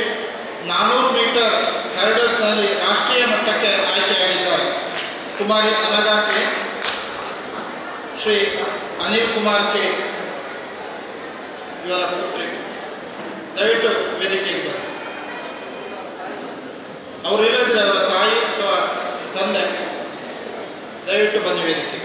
400 ಮೀಟರ್ ಹರ್ಡಲ್ಸ್ನಲ್ಲಿ ರಾಷ್ಟ್ರೀಯ ಮಟ್ಟಕ್ಕೆ ಆಯ್ಕೆಯಾಗಿದ್ದಾರೆ. ಕುಮಾರಿ ಅನಘಾ ಕೆ, ಶ್ರೀ ಅನಿಲ್ ಕುಮಾರ್ ಕೆ ಇವರ ಪುತ್ರಿ. ದಯವಿಟ್ಟು ವೇದಿಕೆಗೆ ಬನ್ನಿ. ಅವರಿಲ್ಲದ್ರೆ ಅವರ ತಾಯಿ ಅಥವಾ ತಂದೆ ದಯವಿಟ್ಟು ಬನ್ನಿ ವೇದಿಕೆ.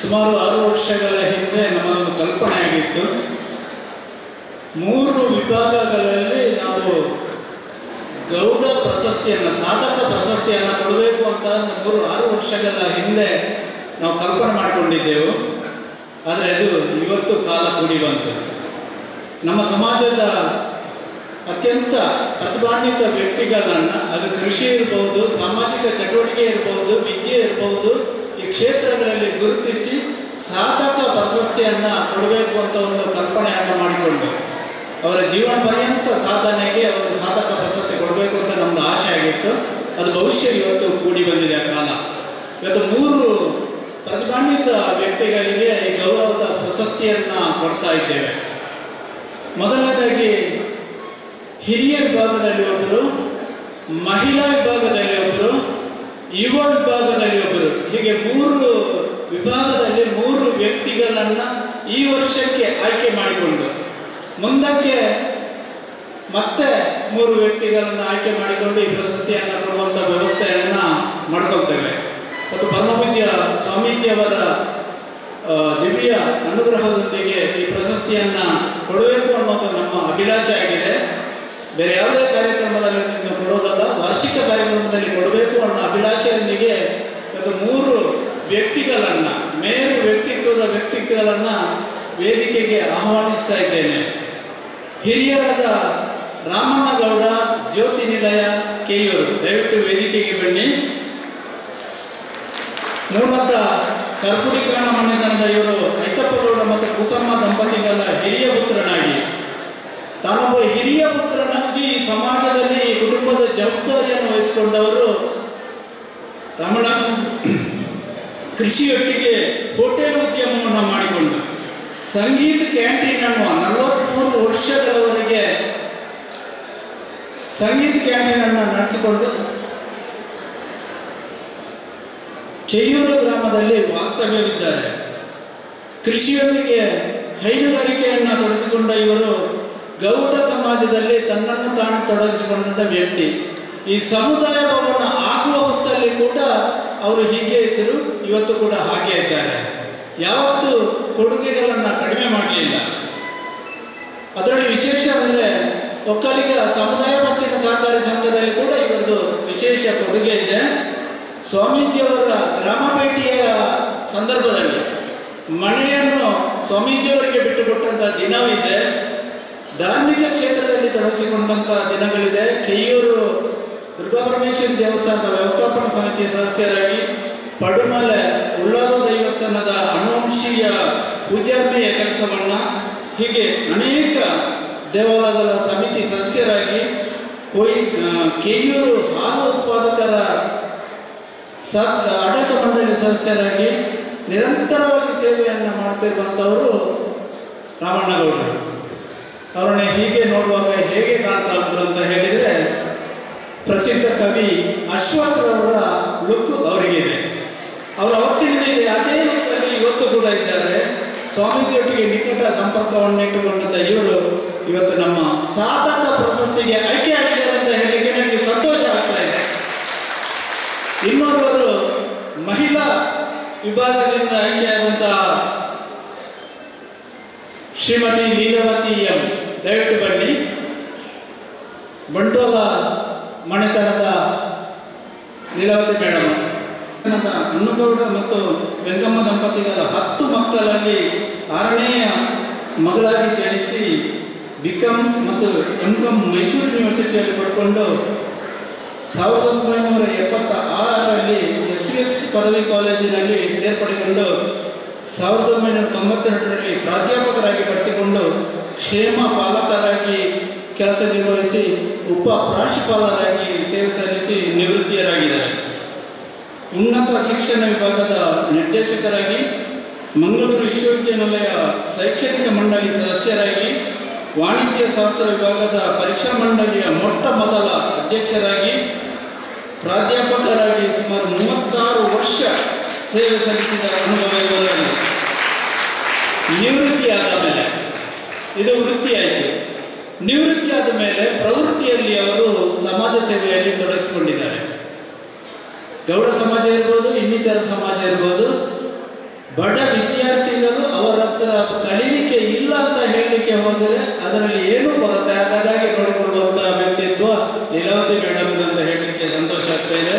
ಸುಮಾರು 6 ವರ್ಷಗಳ ಹಿಂದೆ ನಮ್ಮದೊಂದು ಕಲ್ಪನೆಯಾಗಿತ್ತು. 3 ವಿಭಾಗಗಳಲ್ಲಿ ನಾವು ಗೌಡ ಪ್ರಶಸ್ತಿಯನ್ನು, ಸಾಧಕ ಪ್ರಶಸ್ತಿಯನ್ನು ಕೊಡಬೇಕು ಅಂತ 6 ವರ್ಷಗಳ ಹಿಂದೆ ನಾವು ಕಲ್ಪನೆ ಮಾಡಿಕೊಂಡಿದ್ದೆವು. ಆದರೆ ಅದು ಇವತ್ತು ಕಾಲ ಕೂಡಿ ಬಂತು. ನಮ್ಮ ಸಮಾಜದ ಅತ್ಯಂತ ಪ್ರತಿಭಾನ್ವಿತ ವ್ಯಕ್ತಿಗಳನ್ನು, ಅದು ಕೃಷಿ ಇರ್ಬೋದು, ಸಾಮಾಜಿಕ ಚಟುವಟಿಕೆ ಇರ್ಬೋದು, ವಿದ್ಯೆ ಇರ್ಬೋದು, ಈ ಕ್ಷೇತ್ರಗಳಲ್ಲಿ ಗುರುತಿಸಿ ಸಾಧಕ ಪ್ರಶಸ್ತಿಯನ್ನು ಕೊಡಬೇಕು ಅಂತ ಒಂದು ಕಲ್ಪನೆಯನ್ನು ಮಾಡಿಕೊಂಡು ಅವರ ಜೀವನ ಪರ್ಯಂತ ಸಾಧನೆಗೆ ಒಂದು ಸಾಧಕ ಪ್ರಶಸ್ತಿ ಕೊಡಬೇಕು ಅಂತ ನಮ್ಮದು ಆಸೆ ಆಗಿತ್ತು. ಅದು ಭವಿಷ್ಯ ಇವತ್ತು ಕೂಡಿ ಬಂದಿದೆ ಆ ಕಾಲ. ಇವತ್ತು 3 ಪ್ರತಿಭಾನ್ವಿತ ವ್ಯಕ್ತಿಗಳಿಗೆ ಈ ಗೌರವದ ಪ್ರಶಸ್ತಿಯನ್ನು ಕೊಡ್ತಾ ಇದ್ದೇವೆ. ಮೊದಲನೇದಾಗಿ ಹಿರಿಯ ವಿಭಾಗದಲ್ಲಿ ಒಬ್ಬರು, ಮಹಿಳಾ ವಿಭಾಗದಲ್ಲಿ ಒಬ್ಬರು, ಯುವ ವಿಭಾಗದಲ್ಲಿ ಒಬ್ಬರು, ಹೀಗೆ 3 ವಿಭಾಗದಲ್ಲಿ 3 ವ್ಯಕ್ತಿಗಳನ್ನು ಈ ವರ್ಷಕ್ಕೆ ಆಯ್ಕೆ ಮಾಡಿಕೊಂಡು ಮುಂದಕ್ಕೆ ಮತ್ತೆ 3 ವ್ಯಕ್ತಿಗಳನ್ನು ಆಯ್ಕೆ ಮಾಡಿಕೊಂಡು ಈ ಪ್ರಶಸ್ತಿಯನ್ನು ಕೊಡುವಂಥ ವ್ಯವಸ್ಥೆಯನ್ನು ಮಾಡ್ಕೊಳ್ತೇವೆ. ಮತ್ತು ಪರಮಪೂಜ್ಯ ಸ್ವಾಮೀಜಿಯವರ ದಿವ್ಯ ಅನುಗ್ರಹದೊಂದಿಗೆ ಈ ಪ್ರಶಸ್ತಿಯನ್ನು ಕೊಡಬೇಕು ಅನ್ನೋದು ನಮ್ಮ ಅಭಿಲಾಷೆ ಆಗಿದೆ. ಬೇರೆ ಯಾವುದೇ ಕಾರ್ಯಕ್ರಮದಲ್ಲಿ ಕೊಡೋದಲ್ಲ, ವಾರ್ಷಿಕ ಕಾರ್ಯಕ್ರಮದಲ್ಲಿ ಕೊಡಬೇಕು ಅನ್ನೋ ಅಭಿಲಾಷೆಯೊಂದಿಗೆ ಇವತ್ತು 3 ವ್ಯಕ್ತಿಗಳನ್ನು, ಮೇರು ವ್ಯಕ್ತಿತ್ವಗಳನ್ನು ವೇದಿಕೆಗೆ ಆಹ್ವಾನಿಸ್ತಾ ಇದ್ದೇನೆ. ಹಿರಿಯರಾದ ರಾಮಣ್ಣಗೌಡ ಜ್ಯೋತಿ ನಿಲಯ ಕೆಯೂರು, ದಯವಿಟ್ಟು ವೇದಿಕೆಗೆ ಬನ್ನಿ. ಮೂಲತಃ ಕರ್ಪುಡಿಕಾಣ ಮನೆತನದ ಇವರು ಐತಪ್ಪಗೌಡ ಮತ್ತು ಕುಸಮ್ಮ ದಂಪತಿಗಳ ಹಿರಿಯ ಪುತ್ರನಾಗಿ, ತಾನೊಬ್ಬ ಹಿರಿಯ ಪುತ್ರನಾಗಿ ಸಮಾಜದಲ್ಲಿ ಕುಟುಂಬದ ಜವಾಬ್ದಾರಿಯನ್ನು ವಹಿಸಿಕೊಂಡವರು. ರಮಣ ಕೃಷಿಯೊಟ್ಟಿಗೆ ಹೋಟೆಲ್ ಉದ್ಯಮವನ್ನು ಮಾಡಿಕೊಂಡು ಸಂಗೀತ ಕ್ಯಾಂಟೀನನ್ನು 43 ವರ್ಷಗಳವರೆಗೆ ಸಂಗೀತ ಕ್ಯಾಂಟೀನನ್ನು ನಡೆಸಿಕೊಂಡು ಕೆಯೂರು ಗ್ರಾಮದಲ್ಲಿ ವಾಸ್ತವ್ಯವಿದ್ದಾರೆ. ಕೃಷಿಯೊಂದಿಗೆ ಹೈನುಗಾರಿಕೆಯನ್ನು ತೊಡಗಿಸಿಕೊಂಡ ಇವರು ಗೌಡ ಸಮಾಜದಲ್ಲಿ ತನ್ನನ್ನು ತಾನು ತೊಡಗಿಸಿಕೊಂಡ ವ್ಯಕ್ತಿ. ಈ ಸಮುದಾಯ ಭವನ ಆಗುವ ಹೊತ್ತಲ್ಲಿ ಕೂಡ ಅವರು ಹೀಗೆ ಇದ್ದರು, ಇವತ್ತು ಕೂಡ ಹಾಗೆ ಇದ್ದಾರೆ. ಯಾವತ್ತೂ ಕೊಡುಗೆಗಳನ್ನು ಕಡಿಮೆ ಮಾಡಲಿಲ್ಲ. ಅದರಲ್ಲಿ ವಿಶೇಷ ಅಂದರೆ ಒಕ್ಕಲಿಗ ಸಮುದಾಯ ಭಕ್ತಿನ ಸಹಕಾರಿ ಸಂಘದಲ್ಲಿ ಕೂಡ ಇವರದು ವಿಶೇಷ ಕೊಡುಗೆ ಇದೆ. ಸ್ವಾಮೀಜಿಯವರ ಗ್ರಾಮ ಭೇಟಿಯ ಸಂದರ್ಭದಲ್ಲಿ ಮನೆಯನ್ನು ಸ್ವಾಮೀಜಿಯವರಿಗೆ ಬಿಟ್ಟುಕೊಟ್ಟಂಥ ದಿನವಿದೆ. ಧಾರ್ಮಿಕ ಕ್ಷೇತ್ರದಲ್ಲಿ ತೊಡಗಿಸಿಕೊಂಡಂಥ ದಿನಗಳಿದೆ. ಕೆಯೂರು ದುರ್ಗಾಪರಮೇಶ್ವರಿ ದೇವಸ್ಥಾನದ ವ್ಯವಸ್ಥಾಪನಾ ಸಮಿತಿಯ ಸದಸ್ಯರಾಗಿ, ಪಡುಮಲೆ ಉಳ್ಳಾರು ದೇವಸ್ಥಾನದ ಅನುವಂಶೀಯ ಪೂಜಾರ್ಮೆಯ ಕೆಲಸವನ್ನು, ಹೀಗೆ ಅನೇಕ ದೇವಾಲಯಗಳ ಸಮಿತಿ ಸದಸ್ಯರಾಗಿ, ಕೆಯೂರು ಹಾಲು ಉತ್ಪಾದಕರ ಆಡಳಿತ ಮಂಡಳಿ ಸದಸ್ಯರಾಗಿ ನಿರಂತರವಾಗಿ ಸೇವೆಯನ್ನು ಮಾಡ್ತಿರುವಂಥವರು ರಾಮಣ್ಣಗೌಡರು. ಅವರನ್ನ ಹೀಗೆ ನೋಡುವಾಗ ಹೇಗೆ ಕಾಣ್ತಾ ಉಂಟು ಅಂತ ಹೇಳಿದರೆ, ಪ್ರಸಿದ್ಧ ಕವಿ ಅಶ್ವತ್ಥರವರ ಲುಕ್ ಅವರಿಗಿದೆ. ಅವರು ಅವತ್ತಿನಿಂದ ಇದೆ, ಅದೇ ಲುಕ್ಕಲ್ಲಿ ಇವತ್ತು ಕೂಡ ಇದ್ದಾರೆ. ಸ್ವಾಮೀಜಿಯೊಟ್ಟಿಗೆ ನಿಕಟ ಸಂಪರ್ಕವನ್ನು ಇಟ್ಟುಕೊಂಡಂಥ ಇವರು ಇವತ್ತು ನಮ್ಮ ಸಾಧಕ ಪ್ರಶಸ್ತಿಗೆ ಆಯ್ಕೆಯಾಗಿದ್ದಾರೆ ಅಂತ ಹೇಳಲಿಕ್ಕೆ ನನಗೆ ಸಂತೋಷ ಆಗ್ತಾ ಇದೆ. ಇನ್ನೊಬ್ಬರು ಮಹಿಳಾ ವಿಭಾಗದಿಂದ ಆಯ್ಕೆಯಾದಂತಹ ಶ್ರೀಮತಿ ಲೀಲಾವತಿ ಎಂ, ದಯವಿಟ್ಟು ಬನ್ನಿ. ಬಂಟೋಲ ಮನೆತನದ ಲೀಲಾವತಿ ಮೇಡಮ್, ಅನ್ನಗೌಡ ಮತ್ತು ವೆಂಕಮ್ಮ ದಂಪತಿಗಳ 10 ಮಕ್ಕಳಲ್ಲಿ 6ನೆಯ ಮಗಳಾಗಿ ಜನಿಸಿ ಬಿಕಾಂ ಮತ್ತು ಎಂ.ಕಾಂ ಮೈಸೂರು ಯೂನಿವರ್ಸಿಟಿಯಲ್ಲಿ ಪಡ್ಕೊಂಡು 1976ರಲ್ಲಿ SVS ಪದವಿ ಕಾಲೇಜಿನಲ್ಲಿ ಸೇರ್ಪಡೆಗೊಂಡು 1992ರಲ್ಲಿ ಪ್ರಾಧ್ಯಾಪಕರಾಗಿ ಬಡ್ತಿಕೊಂಡು ಕ್ಷೇಮ ಪಾಲಕರಾಗಿ ಕೆಲಸ ನಿರ್ವಹಿಸಿ ಉಪ ಪ್ರಾಂಶುಪಾಲರಾಗಿ ಸೇವೆ ಸಲ್ಲಿಸಿ ನಿವೃತ್ತಿಯರಾಗಿದ್ದಾರೆ. ಉನ್ನತ ಶಿಕ್ಷಣ ವಿಭಾಗದ ನಿರ್ದೇಶಕರಾಗಿ, ಮಂಗಳೂರು ವಿಶ್ವವಿದ್ಯಾನಿಲಯ ಶೈಕ್ಷಣಿಕ ಮಂಡಳಿ ಸದಸ್ಯರಾಗಿ, ವಾಣಿಜ್ಯ ಶಾಸ್ತ್ರ ವಿಭಾಗದ ಪರೀಕ್ಷಾ ಮಂಡಳಿಯ ಮೊಟ್ಟ ಮೊದಲ ಅಧ್ಯಕ್ಷರಾಗಿ, ಪ್ರಾಧ್ಯಾಪಕರಾಗಿ ಸುಮಾರು 36 ವರ್ಷ ಸೇವೆ ಸಲ್ಲಿಸಿದ ಅನುಭವ ಇವರಲ್ಲಿ. ನಿವೃತ್ತಿಯಾದ ಮೇಲೆ, ಇದು ವೃತ್ತಿಯಾಯಿತು. ನಿವೃತ್ತಿಯಾದ ಮೇಲೆ ಪ್ರವೃತ್ತಿಯಲ್ಲಿ ಅವರು ಸಮಾಜ ಸೇವೆಯಲ್ಲಿ ತೊಡಗಿಸಿಕೊಂಡಿದ್ದಾರೆ. ಗೌಡ ಸಮಾಜ ಇರ್ಬೋದು, ಇನ್ನಿತರ ಸಮಾಜ ಇರ್ಬೋದು, ಬಡ ವಿದ್ಯಾರ್ಥಿಗಳು ಅವರ ಹತ್ರ ಕಲೀಲಿಕ್ಕೆ ಇಲ್ಲ ಅಂತ ಹೇಳಲಿಕ್ಕೆ ಹೋದರೆ ಅದರಲ್ಲಿ ಏನೂ ಕೊರತೆ ಆಗದಾಗೆ ನೋಡಿಕೊಳ್ಳುವಂಥ ವ್ಯಕ್ತಿತ್ವ ಲೀಲಾವತಿ ಮೇಡಮ್ ಅಂತ ಹೇಳಲಿಕ್ಕೆ ಸಂತೋಷ ಆಗ್ತಾ ಇದೆ.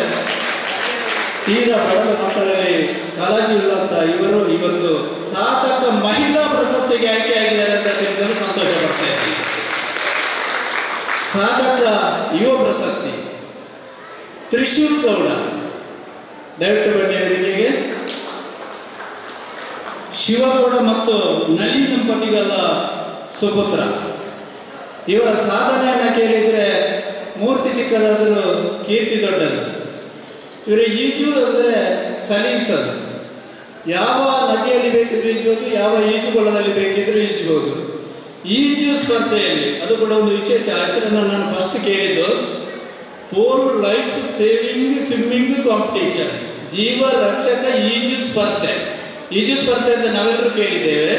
ತೀರಾ ಬಡ ಮಕ್ಕಳಲ್ಲಿ ಕಾಳಜಿ ಇರುವಂಥ ಇವರು ಇವತ್ತು ಸಾಧಕ ಮಹಿಳಾ ಪ್ರಶಸ್ತಿಗೆ ಆಯ್ಕೆಯಾಗಿದ್ದಾರೆ ಅಂತ ತಿಳಿಸಲು ಸಂತೋಷ ಪಡ್ತಾ ಇದ್ದೀನಿ. ಸಾಧಕ ಯುವ ಪ್ರಶಸ್ತಿ ತ್ರಿಶೂಲ್ ಗೌಡ, ದಯವಿಟ್ಟು ಬನ್ನಿ ವೇದಿಕೆಗೆ. ಶಿವಗೌಡ ಮತ್ತು ನಲಿ ದಂಪತಿಗಳ ಸುಪುತ್ರ. ಇವರ ಸಾಧನೆಯನ್ನು ಕೇಳಿದರೆ ಮೂರ್ತಿ ಚಿಕ್ಕದಾದರೂ ಕೀರ್ತಿ ದೊಡ್ಡದು. ಇವರು ಈಜು ಅಂದರೆ ಸಲೀಸದು. ಯಾವ ನದಿಯಲ್ಲಿ ಬೇಕಿದ್ರೂ ಈಜಬಹುದು, ಯಾವ ಈಜುಗೊಳದಲ್ಲಿ ಬೇಕಿದ್ರೂ ಈಜಬಹುದು. ಈಜು ಸ್ಪರ್ಧೆಯಲ್ಲಿ ಅದು ಕೂಡ ಒಂದು ವಿಶೇಷ ಹೆಸರನ್ನು ನಾನು ಫಸ್ಟ್ ಕೇಳಿದ್ದು, pole life saving swimming competition, ಜೀವ ರಕ್ಷಕ ಈಜು ಸ್ಪರ್ಧೆ. ಈಜು ಸ್ಪರ್ಧೆ ಅಂತ ನಾವೆಲ್ಲರೂ ಕೇಳಿದ್ದೇವೆ.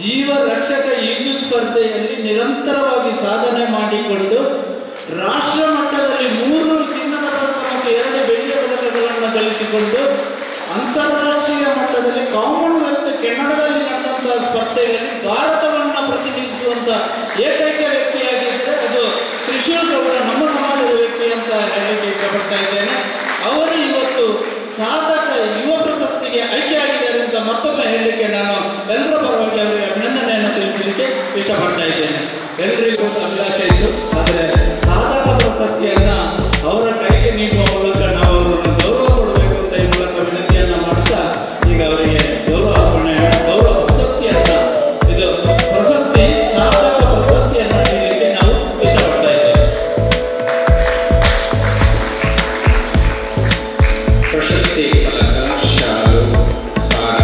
ಜೀವ ರಕ್ಷಕ ಈಜು ಸ್ಪರ್ಧೆಯಲ್ಲಿ ನಿರಂತರವಾಗಿ ಸಾಧನೆ ಮಾಡಿಕೊಂಡು ರಾಷ್ಟ್ರ ಮಟ್ಟದಲ್ಲಿ 3 ಚಿನ್ನದ ಪದಕ ಮತ್ತು 2 ಬೆಳ್ಳಿಯ ಪದಕಗಳನ್ನು ಗಳಿಸಿಕೊಂಡು ಅಂತಾರಾಷ್ಟ್ರೀಯ ಮಟ್ಟದಲ್ಲಿ ಕಾಮನ್ವೆಲ್ತ್ ಕೆನಡಾದಲ್ಲಿ ನಡೆದಂತಹ ಸ್ಪರ್ಧೆಯಲ್ಲಿ ಭಾರತವನ್ನು ಪ್ರತಿನಿಧಿಸುವಂಥ ಏಕೈಕ ವ್ಯಕ್ತಿಯಾಗಿದ್ದರೆ ಅದು ತ್ರಿಶೂಲ್ ಗೌಡ, ನಮ್ಮ ಸಮಾಜದ ವ್ಯಕ್ತಿ ಅಂತ ಹೇಳಲಿಕ್ಕೆ ಇಷ್ಟಪಡ್ತಾ ಇದ್ದೇನೆ. ಅವರು ಇವತ್ತು ಸಾಧಕ ಯುವ ಪ್ರಶಸ್ತಿಗೆ ಆಯ್ಕೆಯಾಗಿದ್ದಾರೆ ಅಂತ ಮತ್ತೊಮ್ಮೆ ಹೇಳಲಿಕ್ಕೆ ನಾನು ಎಲ್ಲರ ಪರವಾಗಿ ಅವರಿಗೆ ಅಭಿನಂದನೆಯನ್ನು ತಿಳಿಸಲಿಕ್ಕೆ ಇಷ್ಟಪಡ್ತಾ ಇದ್ದೇನೆ. ಎಲ್ಲರಿಗೂ ಅಭಿಲಾಷೆ ಇತ್ತು. ಆದರೆ ಸಾಧಕ ಪ್ರಶಸ್ತಿಯನ್ನು ಅವರ ಕೈಗೆ ನೀಡುವ ಮೂಲಕ ನಾವು ಅವರನ್ನು ಗೌರವ ಕೊಡಬೇಕು ಅಂತ ಈ ಮೂಲಕ ವಿನಂತಿಯನ್ನು ಮಾಡ್ತಾ ಈಗ ಅವರಿಗೆ ಗೌರವ ಪ್ರಶಸ್ತಿಯನ್ನು ಇದು ಪ್ರಶಸ್ತಿ ಸಾಧಕ ಪ್ರಶಸ್ತಿಯನ್ನು ನೀಡಲಿಕ್ಕೆ ನಾವು ಇಷ್ಟಪಡ್ತಾ ಇದ್ದೇವೆ. ಪ್ರಶಸ್ತಿ ಫಲಕ, ಶಾಲು, ಹಾರ